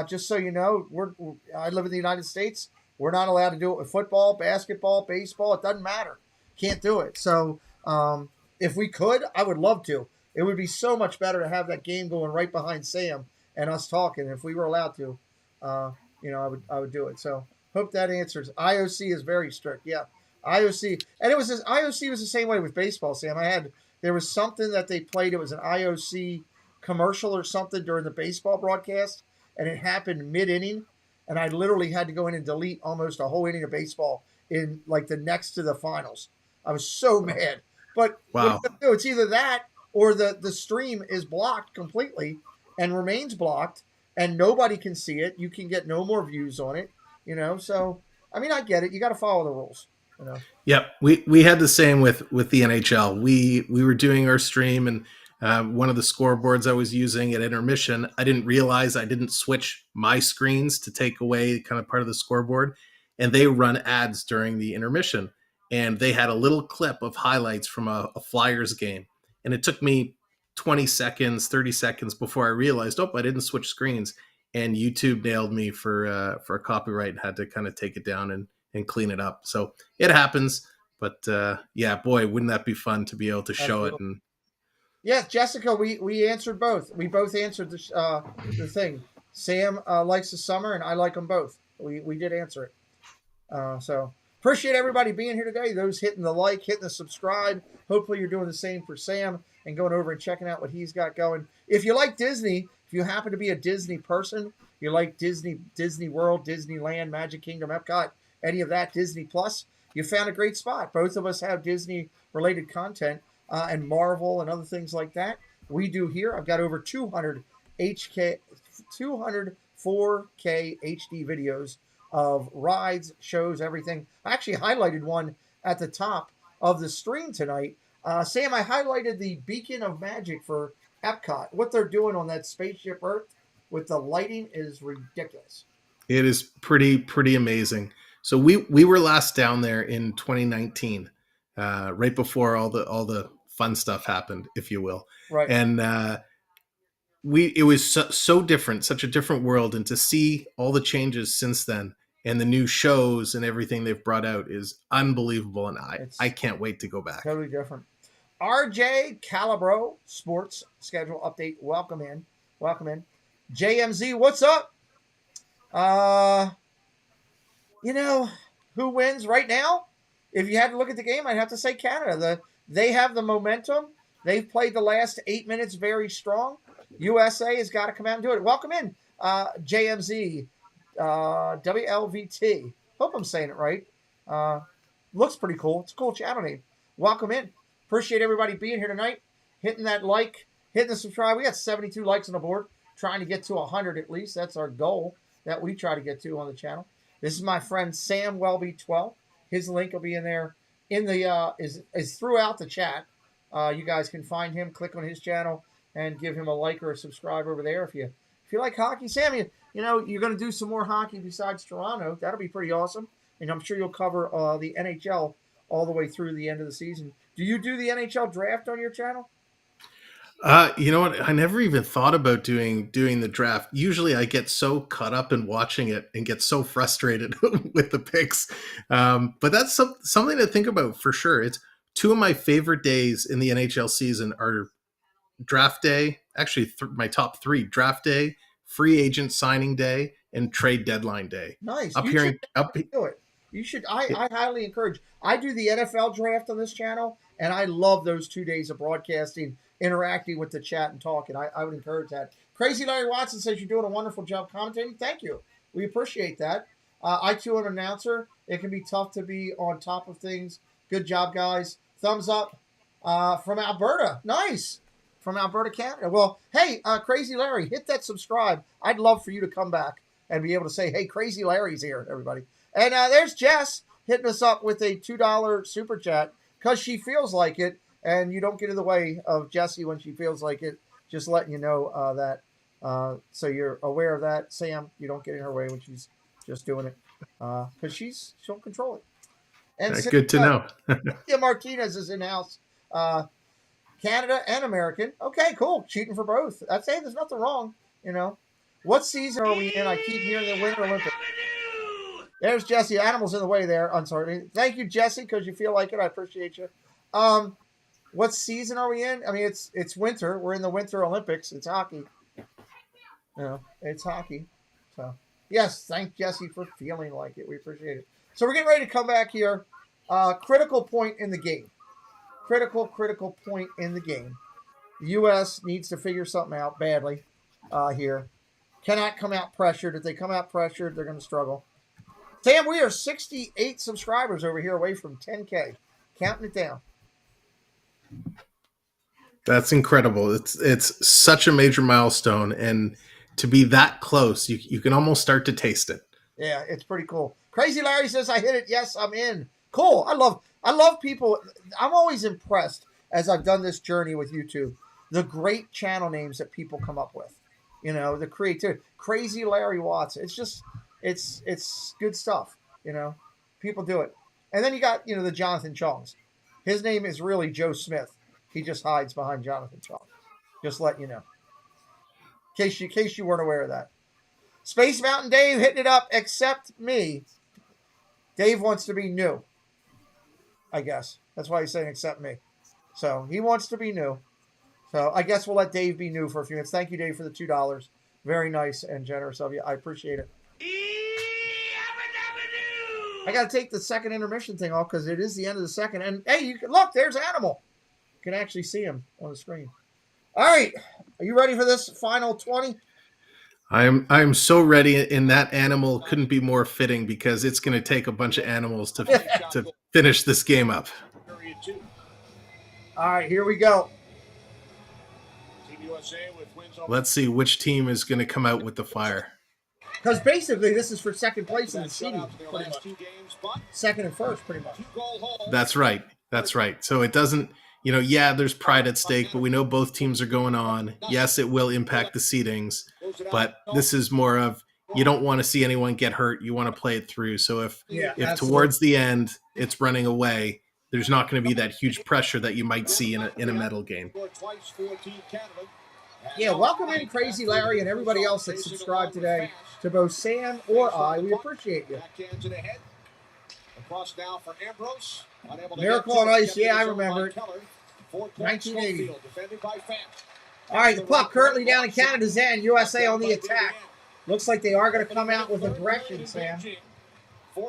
Just so you know, I live in the United States. We're not allowed to do it with football, basketball, baseball. It doesn't matter. Can't do it. So if we could, I would love to. It would be so much better to have that game going right behind Sam and us talking. If we were allowed to, I would do it. So hope that answers. IOC is very strict. Yeah, IOC, and IOC was the same way with baseball, Sam. There was something that they played. It was an IOC commercial or something during the baseball broadcast, and it happened mid-inning, and I literally had to go in and delete almost a whole inning of baseball in like the next to the finals. I was so mad. But wow. It's either that or the stream is blocked completely and remains blocked, and nobody can see it. You can get no more views on it, So, I mean, I get it. You got to follow the rules. Yep, we had the same with the NHL. We were doing our stream, and one of the scoreboards I was using at intermission, I didn't realize I didn't switch my screens to take away kind of part of the scoreboard, and they run ads during the intermission, and they had a little clip of highlights from a Flyers game, and it took me 20 seconds, 30 seconds before I realized, I didn't switch screens, and YouTube nailed me for a copyright and had to kind of take it down and clean it up. So it happens, but yeah, boy, wouldn't that be fun to be able to show it? And yes, Jessica, we answered both. We both answered the thing. Sam likes the summer, and I like them both. We did answer it. So appreciate everybody being here today. Those hitting the like, hitting the subscribe. Hopefully you're doing the same for Sam and going over and checking out what he's got going. If you like Disney, if you happen to be a Disney person, you like Disney World, Disneyland, Magic Kingdom, Epcot, any of that, Disney Plus, you found a great spot. Both of us have Disney-related content and Marvel and other things like that. We do here. I've got over 200 4K HD videos of rides, shows, everything. I actually highlighted one at the top of the stream tonight. Sam, I highlighted the Beacon of Magic for Epcot. What they're doing on that Spaceship Earth with the lighting is ridiculous. It is pretty amazing. So we were last down there in 2019, right before all the fun stuff happened, if you will. Right. And it was so different, such a different world, and to see all the changes since then and the new shows and everything they've brought out is unbelievable, and I can't wait to go back. Totally different. RJ Calabro, sports schedule update. Welcome in. JMZ, what's up? Who wins right now? If you had to look at the game, I'd have to say Canada. They have the momentum. They've played the last 8 minutes very strong. USA has got to come out and do it. Welcome in, JMZ, WLVT. Hope I'm saying it right. Looks pretty cool. It's a cool channel name. Welcome in. Appreciate everybody being here tonight. Hitting that like, hitting the subscribe. We got 72 likes on the board. Trying to get to 100 at least. That's our goal that we try to get to on the channel. This is my friend Sam Welby 12. His link will be in there. Is throughout the chat. You guys can find him. Click on his channel and give him a like or a subscribe over there if you like hockey. Sam, you're going to do some more hockey besides Toronto. That'll be pretty awesome. And I'm sure you'll cover the NHL all the way through the end of the season. Do you do the NHL draft on your channel? You know what? I never even thought about doing the draft. Usually I get so caught up in watching it and get so frustrated with the picks. But that's something to think about for sure. It's two of my favorite days in the NHL season are draft day. Actually, my top three: draft day, free agent signing day, and trade deadline day. Nice. Do it. You should. I highly encourage. I do the NFL draft on this channel, and I love those 2 days of broadcasting, interacting with the chat and talking. I would encourage that. Crazy Larry Watson says you're doing a wonderful job commentating. Thank you. We appreciate that. I too am an announcer. It can be tough to be on top of things. Good job, guys. Thumbs up from Alberta. Nice. From Alberta, Canada. Well, hey, Crazy Larry, hit that subscribe. I'd love for you to come back and be able to say, hey, Crazy Larry's here, everybody. And there's Jess hitting us up with a $2 super chat because she feels like it, and you don't get in the way of Jessie when she feels like it. Just letting you know that. So you're aware of that, Sam. You don't get in her way when she's just doing it, because she'll control it. And Good to know. Cynthia Martinez is in house, Canada and American. Okay, cool. Cheating for both. I'd say there's nothing wrong. What season are we in? I keep hearing the Winter Olympics. There's Jesse. Animals in the way there. I'm sorry. Thank you, Jesse, because you feel like it. I appreciate you. What season are we in? I mean, it's winter. We're in the Winter Olympics. It's hockey. It's hockey. So, yes, thank Jesse for feeling like it. We appreciate it. So we're getting ready to come back here. Critical point in the game. Critical point in the game. The U.S. needs to figure something out badly here. Cannot come out pressured. If they come out pressured, they're going to struggle. Sam, we are 68 subscribers over here away from 10K. Counting it down. That's incredible. It's such a major milestone, and to be that close, you can almost start to taste it. Yeah, it's pretty cool. Crazy Larry says, I hit it. Yes, I'm in. Cool. I love people. I'm always impressed as I've done this journey with YouTube, the great channel names that people come up with. The creativity. Crazy Larry Watts. It's just, it's good stuff. People do it. And then you got, the Jonathan Chongs. His name is really Joe Smith. He just hides behind Jonathan Chong. Just letting you know. In case you weren't aware of that. Space Mountain Dave hitting it up, except me. Dave wants to be new. I guess. That's why he's saying except me. So he wants to be new. So I guess we'll let Dave be new for a few minutes. Thank you, Dave, for the $2. Very nice and generous of you. I appreciate it. I got to take the second intermission thing off because it is the end of the second. And, hey, look, there's Animal. You can actually see him on the screen. All right. Are you ready for this final 20? I'm so ready, and that Animal couldn't be more fitting because it's going to take a bunch of animals to finish this game up. All right, here we go. Let's see which team is going to come out with the fire. Because basically this is for second place in the seeding, pretty much. Second and first, pretty much. That's right. So it doesn't, there's pride at stake, but we know both teams are going on. Yes, it will impact the seedings, but this is more of, you don't want to see anyone get hurt. You want to play it through. So if towards the end it's running away, there's not going to be that huge pressure that you might see in a medal game. Yeah, welcome in Crazy Larry and everybody else that subscribed today to both Sam or I. We appreciate you. Miracle on Ice, yeah, I remember it. 1980. All right, the puck currently down in Canada's end. USA on the attack. Looks like they are going to come out with aggression, Sam.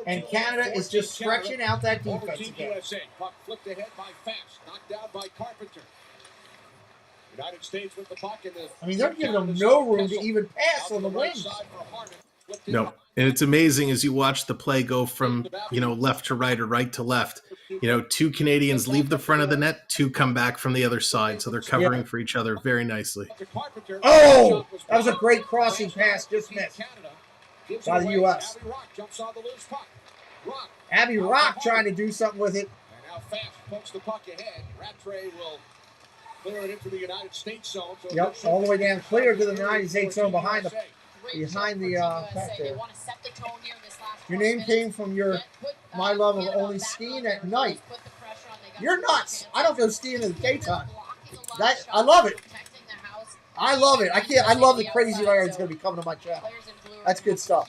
And Canada is just stretching out that defense again. Puck flicked ahead by Fast, knocked down by Carpenter. United States with the puck in the. I mean, they're giving them no room to even pass on the wings. No, and it's amazing as you watch the play go from left to right or right to left. 2 Canadians leave the front of the net, 2 come back from the other side, so they're covering for each other very nicely. Oh, that was a great crossing pass, just missed by the U.S. Abby Rock trying to do something with it. And now Fast pokes the puck ahead. Rattray will clear it into the United States zone. So all the way down, clear to the United States zone behind the pack there. Your name came from my love of only skiing at night. You're nuts. I don't go skiing in the daytime. I love it. I love it. I love the Crazy Larry that's going to be coming to my channel. That's good stuff.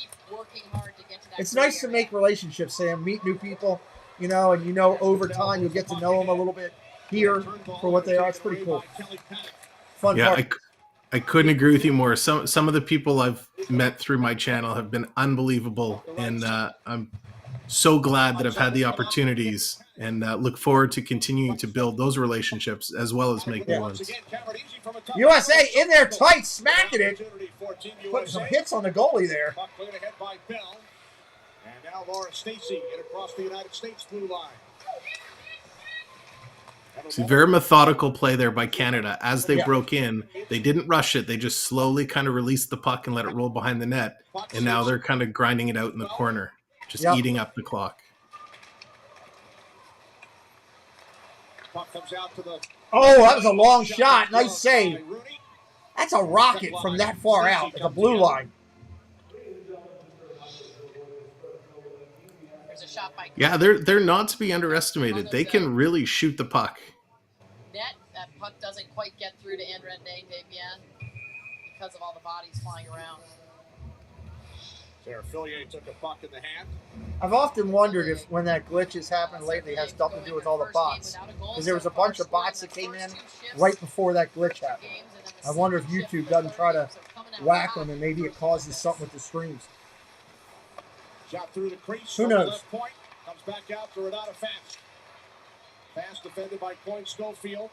It's nice to make relationships, Sam. Meet new people, and over time you'll get to know them a little bit here for what they are. It's pretty cool. Fun part. I couldn't agree with you more. Some of the people I've met through my channel have been unbelievable, and I'm so glad that I've had the opportunities, and look forward to continuing to build those relationships as well as make new ones. USA in there tight, smacking it. Putting some hits on the goalie there. And now Laura Stacey in across the United States blue line. It's a very methodical play there by Canada. As they broke in, they didn't rush it. They just slowly kind of released the puck and let it roll behind the net. And now they're kind of grinding it out in the corner, just eating up the clock. Puck comes out to the. Oh, that was a long shot. Nice save. That's a rocket from that far out. It's a blue line. There's a shot by Yeah, they're not to be underestimated. They can really shoot the puck. net. That puck doesn't quite get through to Andre Desbiens because of all the bodies flying around. Serafilier took a puck in the hand. I've often wondered if when that glitch has happened lately it has something to do with all the bots. Because there was a bunch of bots that came in right before that glitch happened. I wonder if YouTube doesn't try to whack them and maybe it causes something with the streams. Shot through the crease. Who knows? Left point. Comes back out to Renata Fast. Fast defended by Coyne Schofield.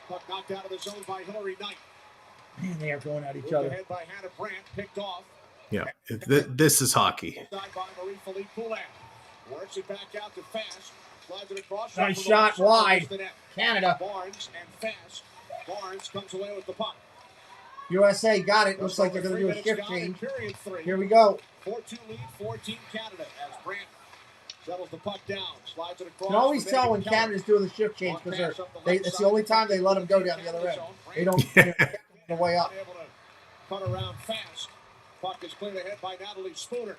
Puck knocked out of the zone by Hillary Knight. Man, they are going at each Moved other. ahead by Hannah Brandt. Picked off. Yeah, this is hockey. Side by Marie-Philippe Poulin. Works it back out to Fast. Slides it across. Nice shot wide. Canada. Barnes and Fast. Barnes comes away with the puck. USA got it. Looks like they're going to do a shift change. Here we go. 4-2 lead, 14 Canada as Brandt settles the puck down, slides it across. You can always tell when Canada's doing the shift change because it's the only time they let them go down the other end. They don't the way up. Able to cut around Fast. Puck is cleared ahead by Natalie Spooner.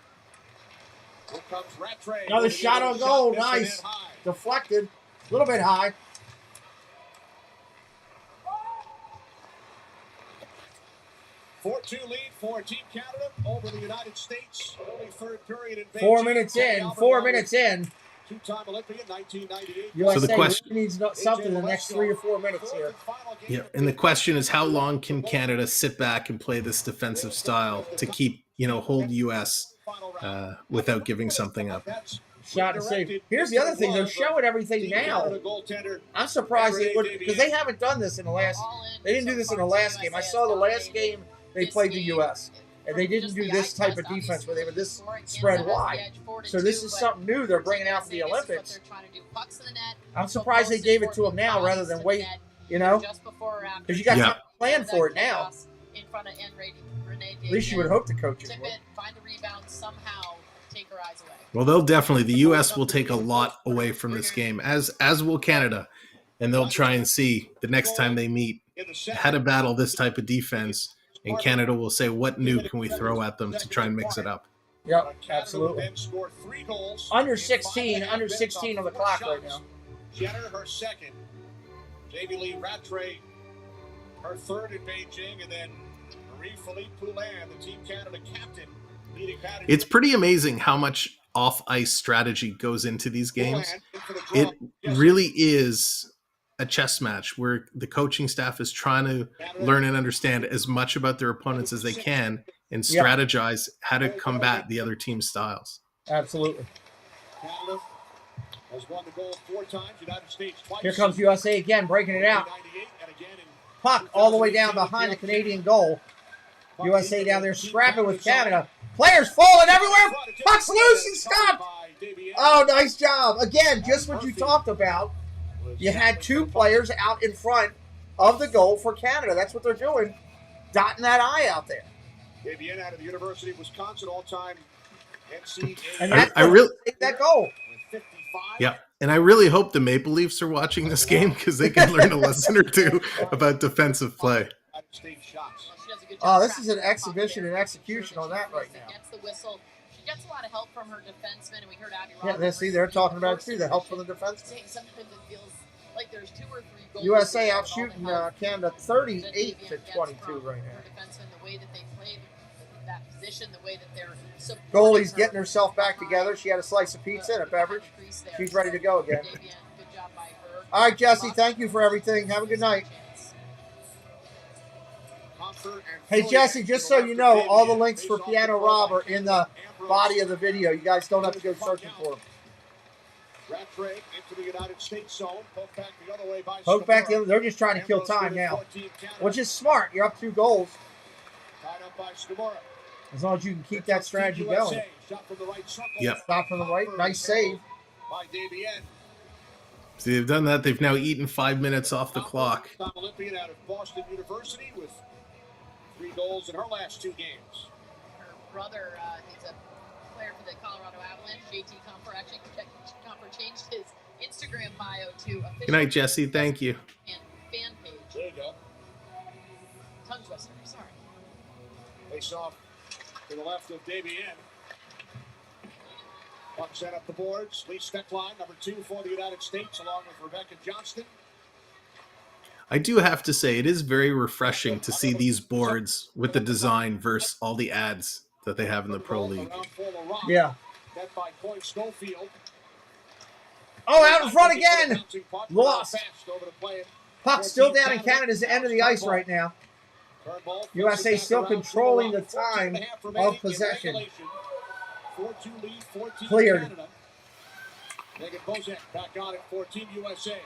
Here comes Rattray. Another shot on goal. Nice. Deflected. A little bit high. Four-2 lead for Team Canada over the United States. Early third period in Beijing. 4 minutes in. 4 minutes in. Two-time Olympian, 1998. USA So the question really needs something in the next 3 or 4 minutes here. Yeah, and the question is, how long can Canada sit back and play this defensive style to keep, hold US without giving something up? Shot and save. Here's the other thing. They're showing everything now. I'm surprised they would, because they haven't done this in the last. They didn't do this in the last game. I saw the last game they played the US, and they didn't do this type of defense where they were this spread wide. So this is something new they're bringing out for the Olympics. I'm surprised they gave it to them now rather than wait. Because you got time to plan for it now. At least you would hope the coaches would. Find the rebound somehow. Take her eyes away. Well, the U.S. will take a lot away from this game, as will Canada, and they'll try and see the next time they meet how to battle this type of defense, and Canada will say, what new can we throw at them to try and mix it up? Yep, absolutely. Under 16 on the clock right now. Jenner, her second. Jamie Lee Rattray, her third in Beijing, and then Marie-Philippe Poulin, the Team Canada captain. It's pretty amazing how much off-ice strategy goes into these games. It really is a chess match where the coaching staff is trying to learn and understand as much about their opponents as they can and strategize how to combat the other team's styles. Absolutely. Canada has won the gold 4 times, United States twice. Here comes USA again, breaking it out. Puck all the way down behind the Canadian goal. USA down there scrapping with Canada. Players falling everywhere. Puck's loose and stopped. Oh, nice job. Again, just what you talked about. You had 2 players out in front of the goal for Canada. That's what they're doing. Dotting that I out there. Davian out of the University of Wisconsin, all-time NCAA. And that's I really take that goal. Yeah. And I really hope the Maple Leafs are watching this game because they can learn a lesson or two about defensive play. Oh, this is an exhibition and execution on that right now. Gets the whistle. She gets a lot of help from her defenseman, and we heard Abby Roberts. See, they're talking about it too. The help from the defenseman. Sometimes it feels like there's 2 or 3 goals. USA out shooting Canada 38-22 right now. The way that they play that position, the way that they're goalie's getting herself back together. She had a slice of pizza and a beverage. She's ready to go again. All right, Jesse. Thank you for everything. Have a good night. Hey, Jesse, just so you know, all the links for Piano Rob are in the body of the video. You guys don't have to go searching for them. Rattray into the United States zone. Poke back the other way by Poke back the other. They're just trying to kill time now, which is smart. You're up 2 goals. Tied up by Scamora. As long as you can keep that strategy going. Yep. Stop from the right. Nice save. By Davian. See, they've done that. They've now eaten 5 minutes off the clock. Olympian out of Boston University with 3 goals in her last 2 games. Her brother, he's a player for the Colorado Avalanche. JT Comfer actually changed his Instagram bio to official. Good night, Jesse. Thank you. And fan page. There you go. tongue twister. Sorry. Face off to the left of Davian. Puck set up the boards. Lee Steckline, number 2 for the United States, along with Rebecca Johnston. I do have to say, it is very refreshing to see these boards with the design versus all the ads that they have in the Pro League. Yeah. Net by Point Schofield. Oh, out in front again. Lost. Puck still down in Canada's end of the ice right now. USA still controlling the time of possession. 4-2 lead, 14 Cleared. Canada. Megan Bozek back on it for Team USA.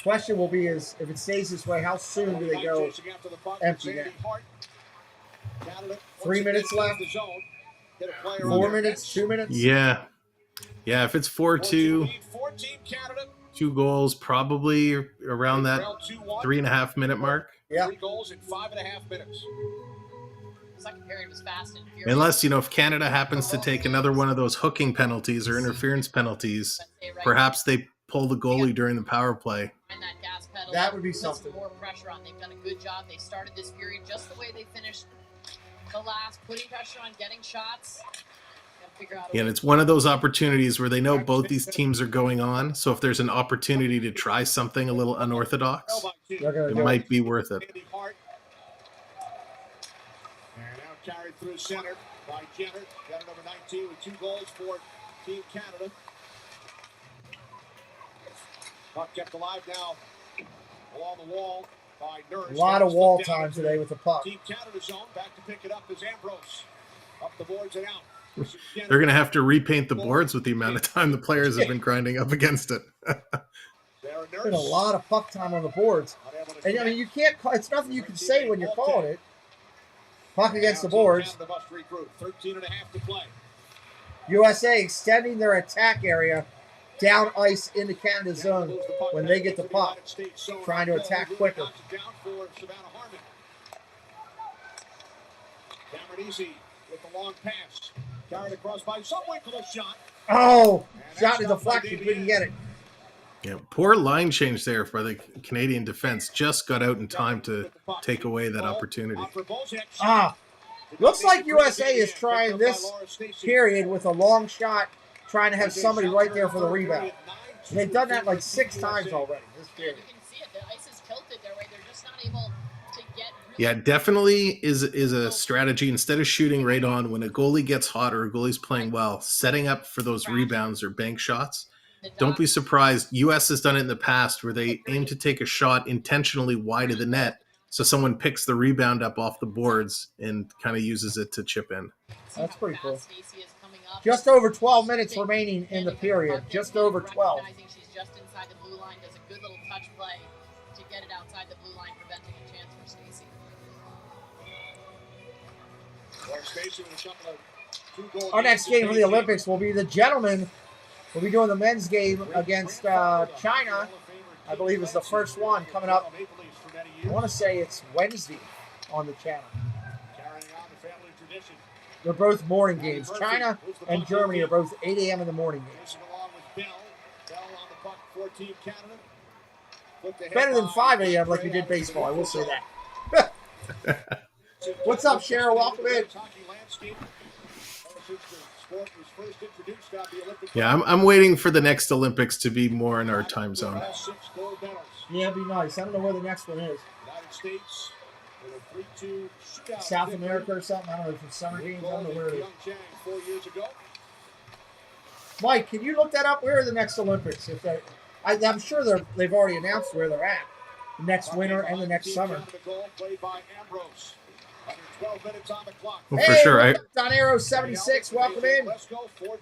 Question will be is if it stays this way, how soon do they go empty net? 3 minutes left. 4 minutes, 2 minutes. Yeah. If it's 4-2, 2 goals, probably around that 3.5 minute mark. Yeah. 3 goals in 5.5 minutes. Second period was fast and furious. Unless, if Canada happens to take another one of those hooking penalties or interference penalties, perhaps they pull the goalie during the power play. That would be something. More pressure on. They've done a good job. They started this period just the way they finished the last, putting pressure on, getting shots. And it's one of those opportunities where they know both these teams are going on. So if there's an opportunity to try something a little unorthodox, it might be worth it. Carried through center by Jenner. Jenner number 19 with 2 goals for Team Canada. Puck kept alive now along the wall by Nurse. A lot of wall time today with the puck. Team Canada zone back to pick it up is Ambrose. Up the boards and out. They're going to have to repaint the boards with the amount of time the players have been grinding up against it. There's been a lot of puck time on the boards. And I mean, you can't call, it's nothing you can say when you're calling it. Puck against the boards. 13.5 to play. USA extending their attack area down ice into Canada zone when they get the puck, trying to attack quicker. Cameron with the long pass. Carried across by Zumwinkle, a shot. Oh, shot in deflection, couldn't get it. Yeah, poor line change there for the Canadian defense. Just got out in time to take away that opportunity. Looks like USA is trying this period with a long shot, trying to have somebody right there for the rebound. They've done that like 6 times already this period. You can see it. The ice is tilted their way. They're just not able to get. Yeah, definitely is a strategy. Instead of shooting right on, when a goalie gets hot or a goalie's playing well, setting up for those rebounds or bank shots. Don't be surprised. U.S. has done it in the past where they aim to take a shot intentionally wide of the net so someone picks the rebound up off the boards and kind of uses it to chip in. That's pretty cool. Just over 12 minutes remaining in the period. Just over 12. She's just inside the blue line. Does a good little touch play to get it outside the blue line, preventing a chance for Stacey. Our next game for the Olympics will be the gentlemen. We'll be doing the men's game against China. I believe it's the first one coming up. I want to say it's Wednesday on the channel. They're both morning games. China and Germany are both 8 a.m. in the morning games. Better than 5 a.m. like we did baseball, I will say that. What's up, Cheryl? Welcome in. Yeah, I'm waiting for the next Olympics to be more in our time zone. Yeah, it'd be nice. I don't know where the next one is. South America or something. I don't know if it's summer games. I don't know where it is. Mike, can you look that up? Where are the next Olympics? If I'm sure they've already announced where they're at. The next winter and the next summer. Well, for sure. Donero 76, welcome in.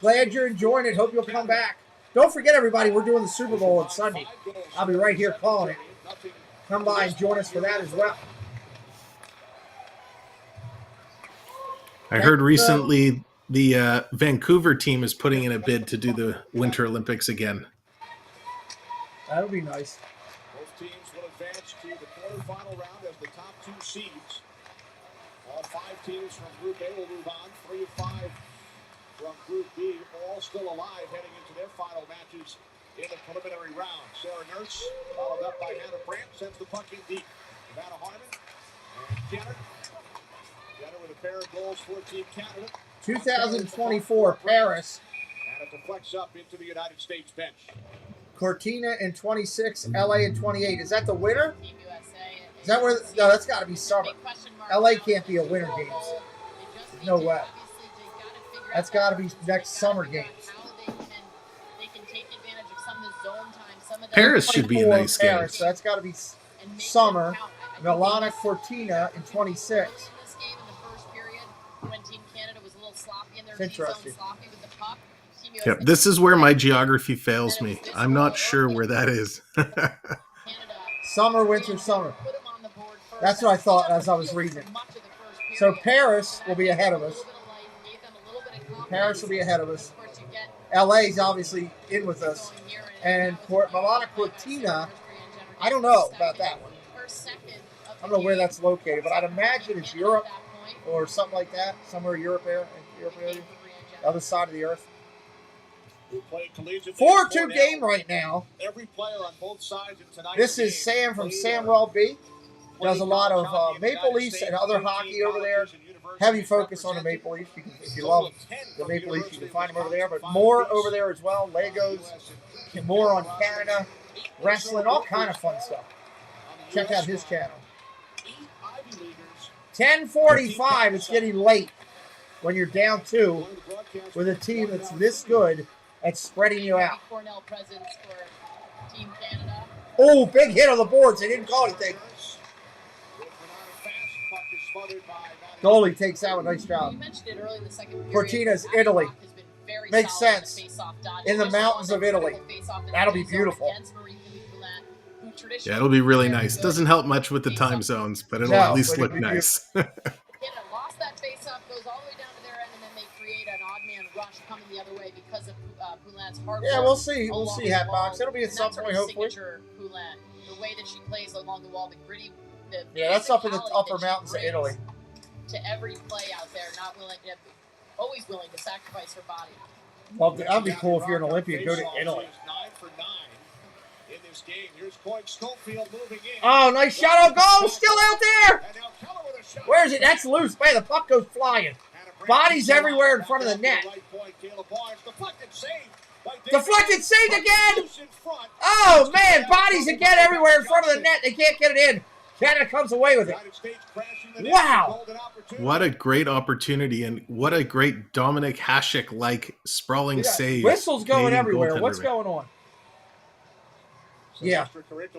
Glad you're enjoying it. Hope you'll come back. Don't forget, everybody, we're doing the Super Bowl on Sunday. I'll be right here calling it. Come by and join us for that as well. I heard recently the Vancouver team is putting in a bid to do the Winter Olympics again. That would be nice. Both teams will advance to the quarterfinal round as the top 2 seeds. All 5 teams from Group A will move on. 3 of 5 from Group B, all still alive heading into their final matches in the preliminary round. Sarah Nurse, followed up by Hannah Brandt, sends the puck in deep. Savannah Harmon and Kenner. Kenner with a pair of goals for Team Canada. 2024 Paris. And it deflects up into the United States bench. Cortina in 26, LA in 28. Is that the winner? Team USA. Is that where? No, that's got to be summer. LA can't be a winter games. There's no way. That's got to be next summer games. They can take advantage of some of the zone time. Some of the Paris should be a nice game. Paris, so that's got to be summer. Milana Cortina in 26. This game in the first period, when Team Canada was a little sloppy in their It's interesting. sloppy with the puck. Yep, this is where my geography fails me. I'm not sure where that is. Summer, winter, summer. That's what I thought as I was reading it. So Paris will be ahead of us. Paris will be ahead of us. LA's obviously in with us. And Milana Cortina, I don't know about that one. I don't know where that's located, but I'd imagine it's Europe or something like that. Somewhere Europe area, the other side of the earth. 4-2 game right now. Every player on both sides in tonight's This is game Sam from Samwell B. Does a lot of Maple Leafs and other hockey over there. Heavy focus on the Maple Leafs. If you love the Maple Leafs, you can find them over there. But more over there as well. Legos, more on Canada, wrestling, all kind of fun stuff. Check out his channel. 10:45. It's getting late when you're down 2 with a team that's this good at spreading you out. Cornell presence for Team Canada. Oh, big hit on the boards. They didn't call anything. Goalie takes out a nice job. You mentioned it early in the second period. Cortina's Italy. Makes sense. In the mountains of Italy. That'll be beautiful. Yeah, it'll be really nice. Doesn't help much with the time zones, but it'll at least look nice. Lost that face-off, goes all the way down to their end, and then they create an odd man rush coming the other way because of Poulin's hard work. Yeah, we'll see. We'll see, Hatbox. It'll be at some point, hopefully. Poulin, the way that she plays along the wall, the gritty. Yeah, that's up in the upper mountains of Italy. To every play out there, always willing to sacrifice her body. Well, that'd be cool if you're an Olympian. Go to Italy. 9 for 9 in this game. Here's Coy Schofield moving in. Oh, nice shot on goal. Still out there. Where is it? That's loose. Man, the puck goes flying. Bodies everywhere in front of the net. Deflected, saved again. Oh, man, bodies again everywhere in front of the net. They can't get it in. Canada comes away with it. Wow. What a great opportunity, and what a great Dominic Hasek-like sprawling save. Whistles going Canadian everywhere. goaltender. What's going on? Yeah,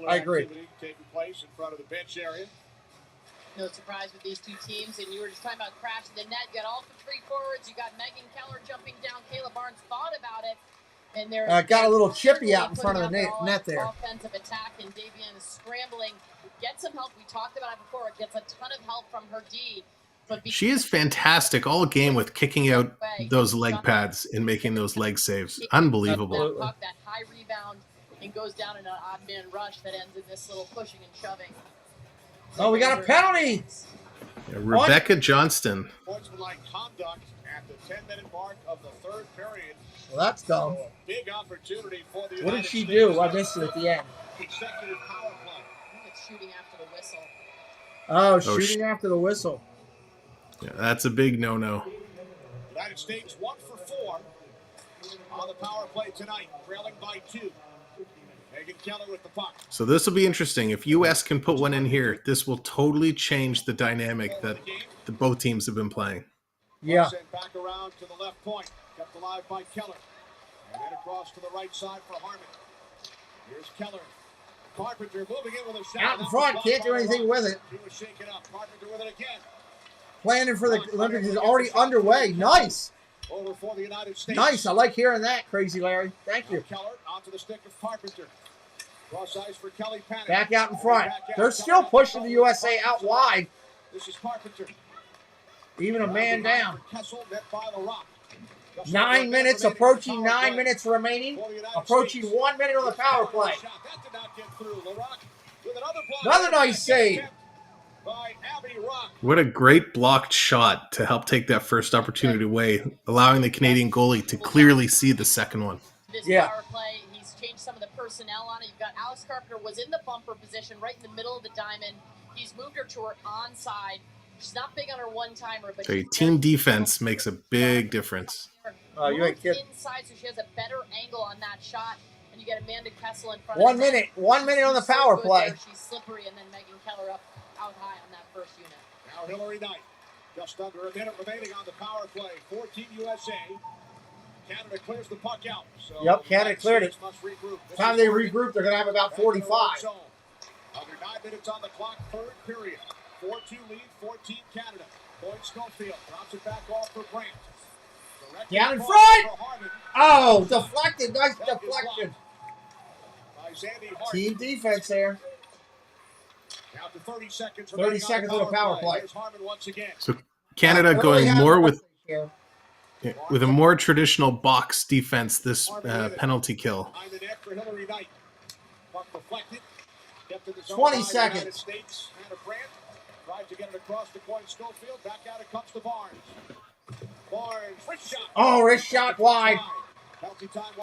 I agree. Taking place in front of the bench area. No surprise with these two teams, and you were just talking about crashing the net. You got all the 3 forwards. You got Megan Keller jumping down. Kayla Barnes thought about it, and they're got a little chippy out in front of the net there. Offensive attack, and Davian is scrambling. Gets some help. We talked about it before. It gets a ton of help from her D. But She is fantastic all game with kicking out those leg pads and making those leg saves. Unbelievable. That high rebound and goes down in an odd man rush that ends in this little pushing and shoving. Oh, we got a penalty. Yeah, Rebecca Johnston. Sportsmanlike conduct at the 10-minute mark of the 3rd period. Well, that's dumb. So a big opportunity for the What United did she States. do? I missed it at the end. Consecutive power play. I think it's shooting after the whistle. Oh, shooting after the whistle. Yeah, that's a big no-no. United States 1 for 4 on the power play tonight, trailing by 2. Megan Keller with the puck. So this will be interesting. If U.S. can put one in here, this will totally change the dynamic that the both teams have been playing. Yeah. Sent back around to the left point, kept alive by Keller. And then across to the right side for Harmon. Here's Keller. Carpenter moving in with a shot. Out in front, can't do anything with it. He was shaken up. Carpenter with it again. Planning for the Olympics is already underway. Nice. Over for the United States. Nice. I like hearing that, Crazy Larry. Thank you. Keller onto the stick of Carpenter. Cross ice for Kelly Panic. Back out in front. They're still pushing the USA out wide. This is Carpenter. Even a man down. Kessel, net by the rock. 9 minutes, approaching 9 minutes remaining. Approaching 1 minute on the power play. That did not get through. LaRock with another block. Another nice save. By Abby Rock. What a great blocked shot to help take that first opportunity away, allowing the Canadian goalie to clearly see the second one. This power play, he's changed some personnel on it. You've got Alex Carpenter was in the bumper position right in the middle of the diamond. He's moved her to her onside. She's not big on her one-timer, but Team defense makes a big difference. You ain't kidding. Inside, so she has a better angle on that shot. And you get Amanda Kessel in front 1 of minute. 1 minute on the power play. She's slippery, and then Megan Keller up out high on that first unit. Now Hillary Knight. Just under a minute remaining on the power play for Team USA. Canada clears the puck out. So yep, Canada cleared it. Time they regroup, they're going to have about 45. Under 9 minutes on the clock, third period. 4-2 lead for Team Canada. Boyd Schofield drops it back off for Brandt. Down in front! Oh, deflected. Nice deflection. Team defense there. Now to 30 seconds. 30 seconds on the power play. So Canada going more with a more traditional box defense this penalty kill. 20 seconds. Tried to get it across the point. Schofield. Back out it comes to Barnes. Barnes. Wrist shot. Oh, wrist shot wide.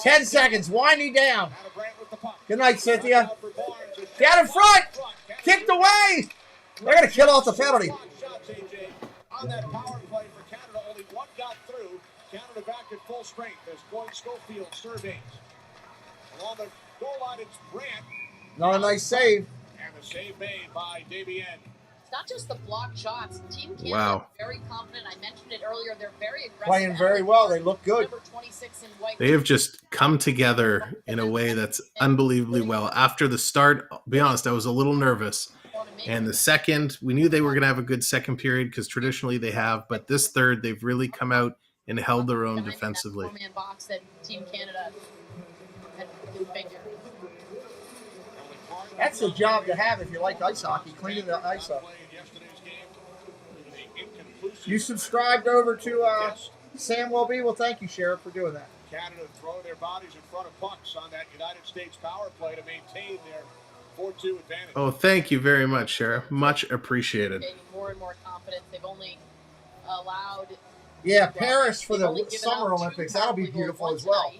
10 seconds. Winding down. Good night, Cynthia. Down in front. Kicked away. They're going to kill off the penalty. On that power play for Canada, only one got through. Canada back at full strength as Boyd Schofield surveys. Along the goal line, it's Brandt. Not a nice save. And the save made by Davienne. It's not just the block shots. Team Canada is very confident. I mentioned it earlier. They're very aggressive. Playing very well. They look good. Number 26 in white. They have just come together in a way that's unbelievably well. After the start, I'll be honest, I was a little nervous. And the second, we knew they were going to have a good second period because traditionally they have. But this third, they've really come out and held their own defensively. That four-man box that Team Canada had configured. That's a job to have if you like ice hockey, cleaning the ice up. You subscribed over to Sam Welby? Well, thank you, Sheriff, for doing that. Canada throw their bodies in front of pucks on that United States power play to maintain their 4-2 advantage. Oh, thank you very much, Sheriff. Much appreciated. Gaining more and more confidence. They've only allowed... Yeah, Paris for the Summer Olympics. That'll be beautiful as well.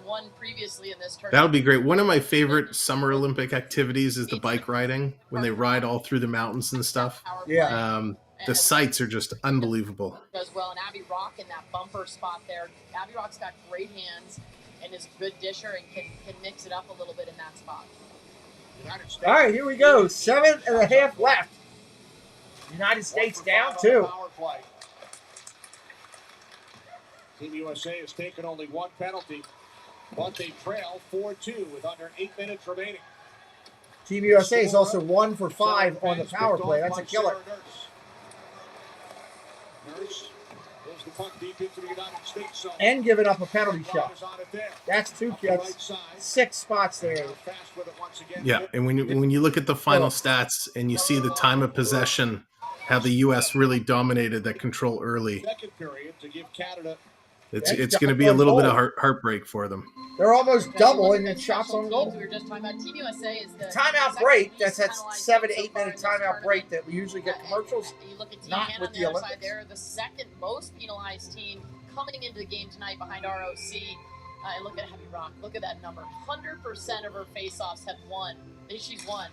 One previously in this tournament. That'll be great. One of my favorite Summer Olympic activities is the bike riding, when they ride all through the mountains and stuff. Yeah. The sights are just unbelievable. Does well, and Abby Rock in that bumper spot there. Abby Rock's got great hands and is a good disher and can mix it up a little bit in that spot. All right, here we go. 7.5 left. United States down 2. Team USA has taken only one penalty, but they trail 4-2 with under 8 minutes remaining. Team USA is also 1 for 5 on the power play. That's a killer. Nurse pulls the puck deep into the United States zone. And giving up a penalty shot. That's 2 kills. 6 spots there. Yeah, and when you look at the final stats and you see the time of possession, how the U.S. really dominated that control early. Second period to give Canada. It's going to be a little bit of heartbreak for them. They're almost double in the shots on goal. We were just talking about Team USA is the timeout break. That's that 7 to 8 minute timeout break that we usually get commercials. You look at Team Not Canada with on the the other Olympics. side. They're the second most penalized team coming into the game tonight behind ROC. And look at Abby Rock. Look at that number. 100% of her faceoffs have won. She's won.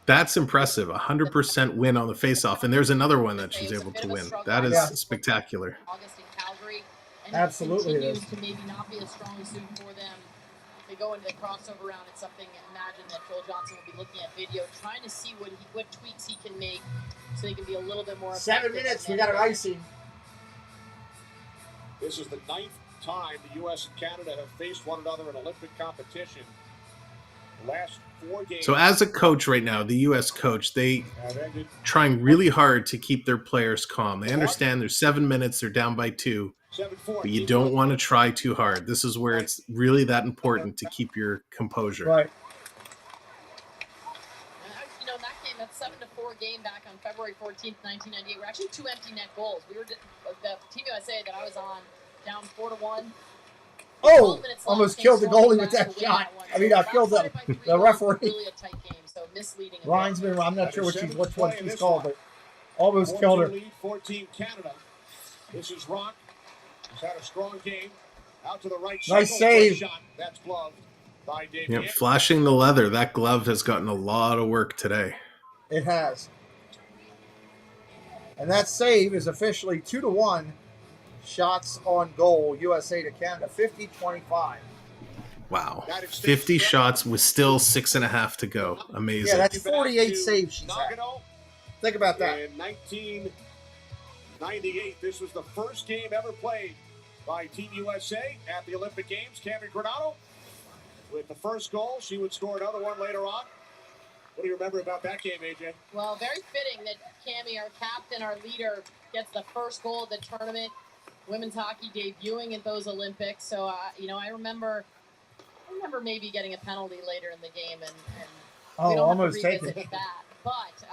That's impressive. 100% win on the faceoff, and there's another one that she's able to win. That is spectacular. August in Calgary. And Absolutely, it it is. continues to maybe not be a strong suit for them. If they go into the crossover round, it's something. Imagine that Joel Johnson will be looking at video, trying to see what tweaks he can make, so they can be a little bit more. 7 minutes. We got an icing. This is the 9th time the U.S. and Canada have faced one another in Olympic competition. The last 4 games. So as a coach right now, the U.S. coach, they trying really hard to keep their players calm. They understand there's 7 minutes, they're down by 2, but you don't want to try too hard. This is where it's really that important to keep your composure. Right. In that game, that 7-4 game back on February 14th, 1998, were actually 2 empty net goals. We were the Team USA that I was on down 4-1. Oh, almost killed the goalie with that shot. I mean, I killed the referee. Really a tight game, so misleading. Linesman, I'm not sure which one she's called, but almost killed her. Lead for Team Canada. This is Rock. He's had a strong game. Out to the right. Nice save. Shot. That's gloved. by Dave. Yep, flashing the leather. That glove has gotten a lot of work today. It has. And that save is officially 2-1. Shots on goal, USA to Canada, 50-25. Wow. 50 shots with still 6.5 to go. Amazing. Yeah, that's 48 saves she's had. Think about that. In 1998, this was the first game ever played by Team USA at the Olympic Games. Cameron Granado with the first goal. She would score another one later on. What do you remember about that game, AJ? Well, very fitting that Cammie, our captain, our leader, gets the first goal of the tournament. Women's hockey debuting at those Olympics. So, I remember maybe getting a penalty later in the game, and we don't almost have to taken revisit that. But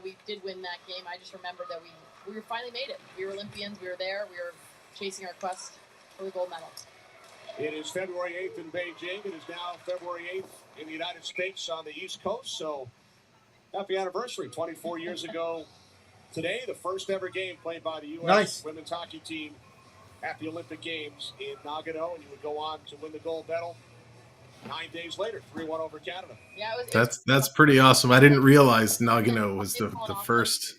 we did win that game. I just remember that we finally made it. We were Olympians. We were there. We were chasing our quest for the gold medal. It is February 8th in Beijing. It is now February 8th in the United States on the East Coast. So, happy anniversary. 24 years ago today, the first ever game played by the U.S. women's hockey team at the Olympic Games in Nagano, and you would go on to win the gold medal 9 days later, 3-1 over Canada. Yeah, that's pretty awesome. I didn't realize Nagano was the first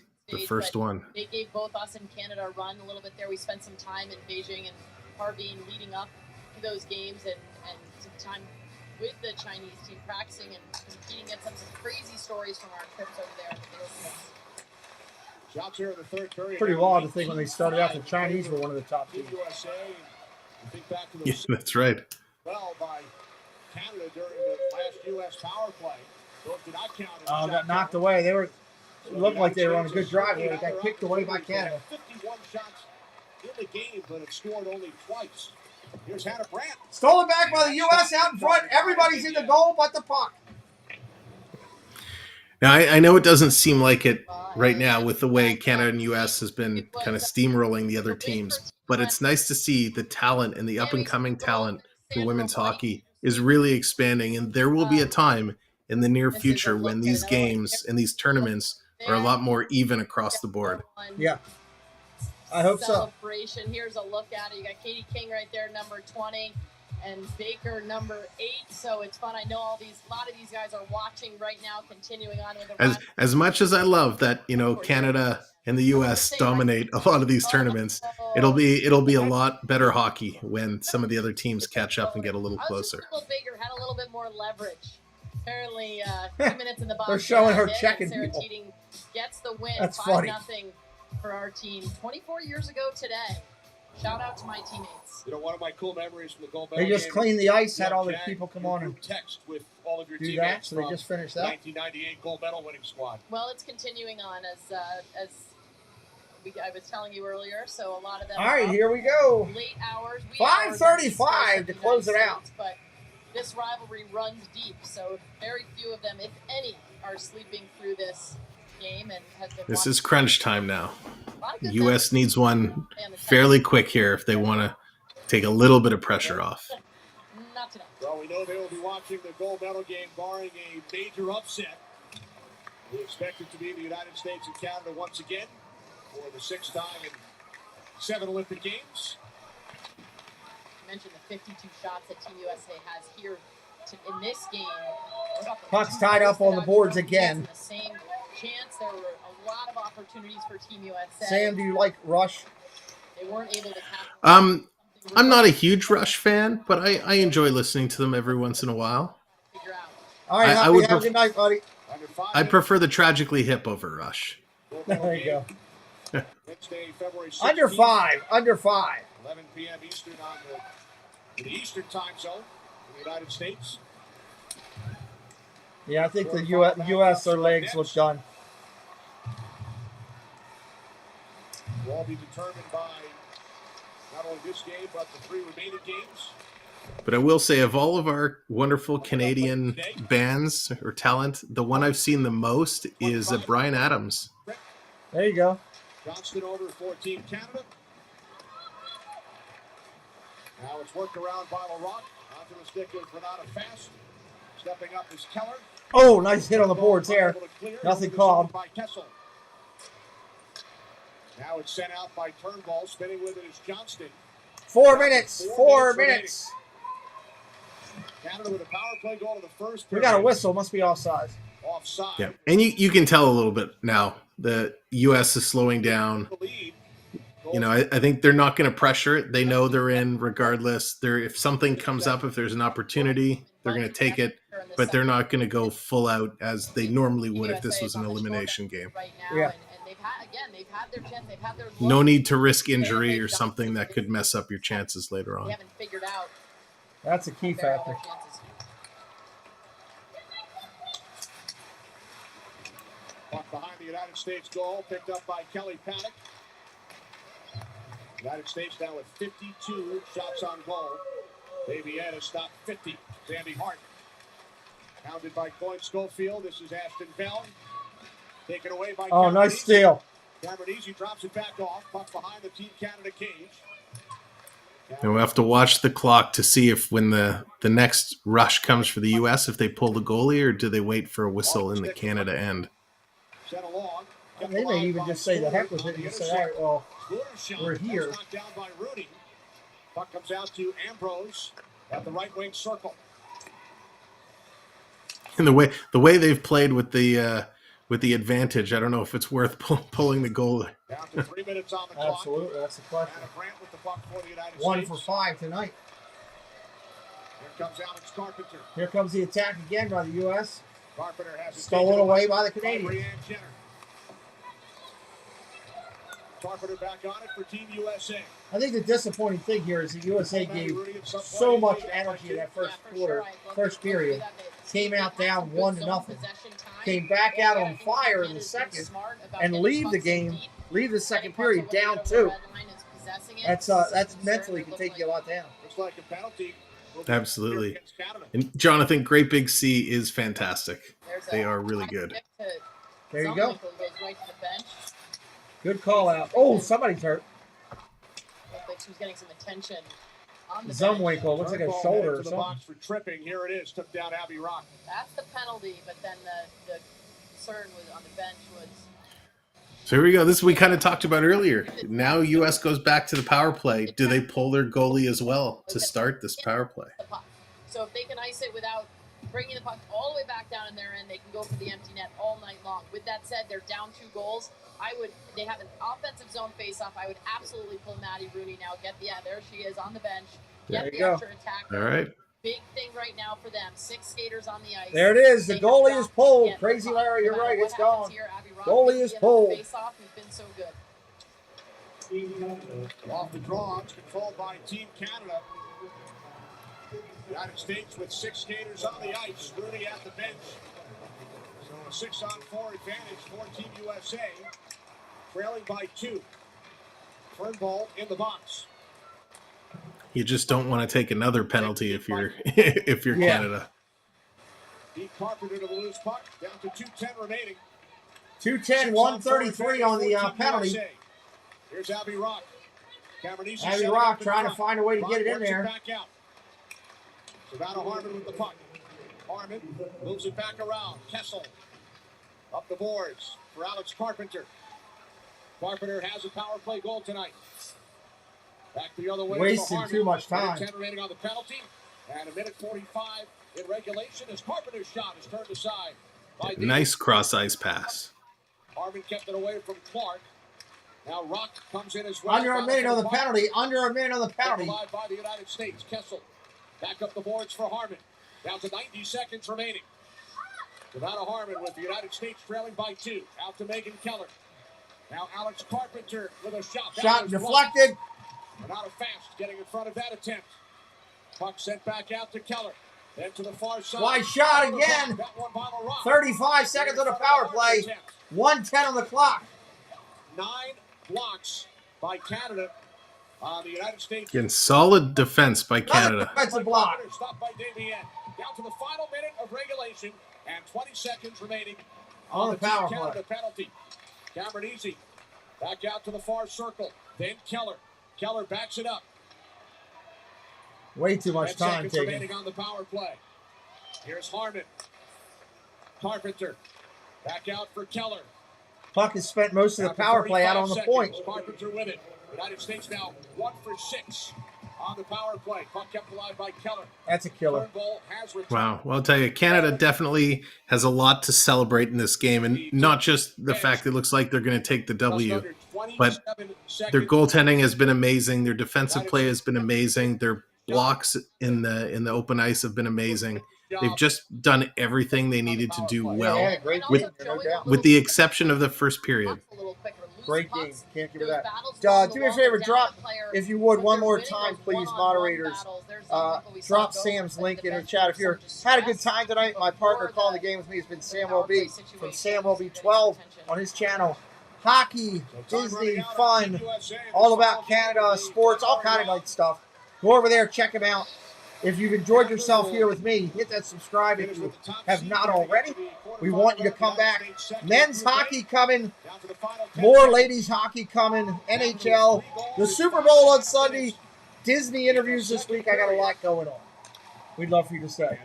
one. They gave both us and Canada a run a little bit there. We spent some time in Beijing and Harbin leading up to those games, and some time with the Chinese team practicing and competing. Get some crazy stories from our trips over there. Shots here in the third period. Pretty wild to think when they started out, the Chinese were one of the top teams. USA, and think back to Yeah, that's right. Well, by Canada during the last U.S. power play. Those did not count. Got knocked away. They were looked like they were on a good drive there. They got kicked away by Canada. 51 shots in the game, but it scored only twice. Here's Hannah Brandt. Stolen back by the U.S. out in front. Everybody's in the goal but the puck. Now, I know it doesn't seem like it right now with the way Canada and U.S. has been kind of steamrolling the other teams, but it's nice to see the talent and the up-and-coming talent for women's hockey is really expanding, and there will be a time in the near future when these games and these tournaments are a lot more even across the board. Yeah. I hope so. Celebration. Here's a look at it. You got Katie King right there, number 20, and Baker, number 8. So it's fun. I know a lot of these guys are watching right now, continuing on with the as much as I love that, Canada and the U.S. dominate a lot of these tournaments, it'll be a lot better hockey when some of the other teams catch up and get a little closer. Baker had a little bit more leverage. Apparently, 2 minutes in the box. They're showing her checking Sarah people. Teeding gets the win. That's 5-0 funny. for our team. 24 years ago today. Shout out to my teammates. One of my cool memories from the gold medal They just game, cleaned the ice, had all the people come on and text with all of your do teammates that. So they from just finished that. 1998 gold medal winning squad. Well, it's continuing on as I was telling you earlier. So a lot of them. All right, here we go. Late hours. 5:35 to close it out. But this rivalry runs deep, so very few of them, if any, are sleeping through this game and has been. This is crunch time now. The U.S. needs one fairly quick here if they want to take a little bit of pressure off. Not today. Well, we know they will be watching the gold medal game, barring a major upset. We expect it to be the United States and Canada once again for the 6th time in 7 Olympic Games. You mentioned the 52 shots that Team USA has here in this game. Puck's tied up on the boards again. The same chance. There were a lot of opportunities for Team USA. Sam, do you like Rush? They weren't able to capture. I'm not a huge Rush fan, but I enjoy listening to them every once in a while. All right, have a good night, buddy. I prefer the Tragically Hip over Rush. There you go. Wednesday, February 16th, Under 5. 11 p.m. Eastern on the Eastern time zone in the United States. Yeah, I think the U.S. their legs look done. Will all be determined by not only this game, but the 3 remaining games. But I will say, of all of our wonderful Canadian bands or talent, the one I've seen the most is Bryan Adams. There you go. Johnston over for Team Canada. Now it's worked around by LaRock. Onto the stick is Renata Fast. Stepping up is Keller. Oh, nice hit on the boards there. Nothing called. By Kessel. Now it's sent out by Turnbull. Spinning with it is Johnston. 4 minutes. 4 minutes. Canada with a power play goal in the first We period. got a whistle. Must be offside. Offside. Yeah, and you can tell a little bit now. The U.S. is slowing down. You know, I think they're not going to pressure it. They know they're in regardless. If something comes up, if there's an opportunity, they're going to take it, but they're not going to go full out as they normally would if this was an elimination game. Yeah. They've had their chance. They've had their No need to risk injury or something that could mess up your chances later on. They haven't figured out. That's a key factor. Puck behind the United States goal, picked up by Kelly Paddock. United States now with 52 shots on goal. Davian has stopped 50. Sandy Hart. Pounded by Cloyd Schofield. This is Ashton Bell. Taken away by Oh, nice steal. Cameron Easy drops it back off. Puck behind the Team Canada cage. And we'll have to watch the clock to see if when the next rush comes for the U.S., if they pull the goalie or do they wait for a whistle in the Canada end. Sent along. They may even just say the heck with it and just say, all right, well, we're here. Knocked down by Rooney. Puck comes out to Ambrose at the right wing circle. And the way they've played with the advantage, I don't know if it's worth pulling the goal. Down to 3 minutes on the clock. Absolutely, that's the question. Anna Brandt with the puck for the United 1 States. for 5 tonight. Here comes Alex Carpenter. Here comes the attack again by the U.S. Carpenter has Stolen away by the Canadians. Brianne Jenner. Carpenter back on it for Team USA. I think the disappointing thing here is the USA gave so much energy in that first quarter, first period. Came out down 1-0. Came back out on fire in the second and leave the second period down 2. That's mentally can take you a lot down. Looks like a penalty. Absolutely. And Jonathan, Great Big Sea is fantastic. They are really good. There you go. Good call out. Oh, somebody's hurt. Looked like she was getting some attention on the Zumwinkle looks like a shoulder or to the something. box for tripping. Here it is. Took down Abby Rock. That's the penalty, but then the concern was on the bench was. So here we go. This we kind of talked about earlier. Now U.S. goes back to the power play. Do they pull their goalie as well to start this power play? So if they can ice it without bringing the puck all the way back down in their end, they can go for the empty net all night long. With that said, they're down 2 goals. They have an offensive zone face-off. I would absolutely pull Maddie Rooney now. There she is on the bench. Get the extra attack. All right. Big thing right now for them. 6 skaters on the ice. There it is. The goalie is pulled. Crazy Larry, you're right. It's gone. Goalie is pulled. Face-off has been so good. Off the draw, it's controlled by Team Canada. United States with 6 skaters on the ice. Rooney at the bench. So a 6-on-4 advantage for Team USA. Trailing by 2. Fernball in the box. You just don't want to take another penalty if you're Canada. Deep Carpenter to the loose puck. Down to 2:10 remaining. 2:10, 133 on the penalty. USA. Here's Abby Rock. Abby Rock trying to find a way to get it in there. Back out. Savannah Harmon with the puck. Harmon moves it back around. Kessel up the boards for Alex Carpenter. Carpenter has a power play goal tonight. Back the other way. Wasted too much time. 10 remaining on the penalty. And 1:45 in regulation as Carpenter's shot is turned aside. Nice cross-ice pass. Harmon kept it away from Clark. Now Rock comes in as well. Under a minute on the penalty. Under a minute on the penalty. By the United States. Kessel back up the boards for Harmon. Down to 90 seconds remaining. Savannah Harmon with the United States trailing by 2. Out to Megan Keller. Now Alex Carpenter with a shot. Shot deflected. Renata Fast getting in front of that attempt. Puck sent back out to Keller. Then to the far side. Wide shot again. 35 seconds on the power play. 1:10 on the clock. 9 blocks by Canada. The United States. Again, solid defense by Canada. Defensive block. Stopped by Davian. Down to the final minute of regulation and 20 seconds remaining on the power Team Canada play. penalty. Cameron Easy back out to the far circle. Then Keller. Keller backs it up. Way too much 10 time seconds taken. remaining on the power play. Here's Harmon. Carpenter back out for Keller. Puck has spent most of the power play out on the point. Carpenter with it. United States now 1 for 6 on the power play. Puck kept alive by Keller. That's a killer. Turnbull has returned. Wow. Well, I'll tell you, Canada definitely has a lot to celebrate in this game, and not just the fact it looks like they're going to take the W, but their goaltending has been amazing. Their defensive play has been amazing. Their blocks in the open ice have been amazing. They've just done everything they needed to do well, Yeah, great game, no doubt. with the exception of the first period. Great game. Can't give it that. Do me a favor, drop, if you would, one more time, please, moderators. Drop Sam's link in the chat. If you're had a good time tonight, my partner calling the game with me has been Samuel B. from Samuel B 12 on his channel. Hockey, Disney, fun, all about Canada, sports, all kind of like stuff. Go over there, check him out. If you've enjoyed yourself here with me, hit that subscribe if you have not already. We want you to come back. Men's hockey coming. More ladies hockey coming. NHL. The Super Bowl on Sunday. Disney interviews this week. I got a lot going on. We'd love for you to stay.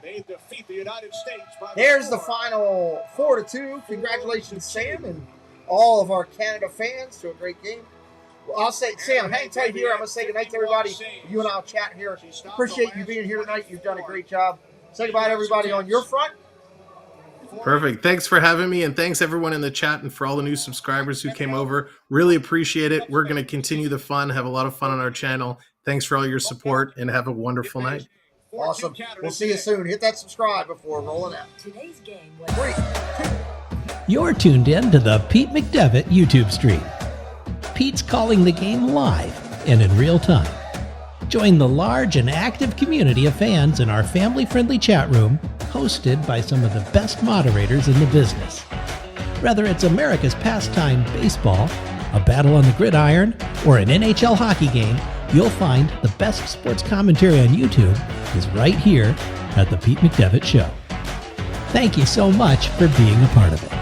There's the final 4-2. Congratulations, Sam, and all of our Canada fans to a great game. I'll say, Sam, hang tight here. I'm going to say goodnight to everybody. You and I'll chat here. Appreciate you being here tonight. You've done a great job. Say goodbye to everybody on your front. Perfect. Thanks for having me, and thanks everyone in the chat and for all the new subscribers who came over. Really appreciate it. We're going to continue the fun, have a lot of fun on our channel. Thanks for all your support, and have a wonderful night. Awesome. We'll see you soon. Hit that subscribe before rolling out. Today's game 3, 2. You're tuned in to the Pete McDevitt YouTube stream. Pete's calling the game live and in real time. Join the large and active community of fans in our family-friendly chat room, hosted by some of the best moderators in the business. Whether it's America's pastime baseball, a battle on the gridiron, or an NHL hockey game, you'll find the best sports commentary on YouTube is right here at the Pete McDevitt Show. Thank you so much for being a part of it.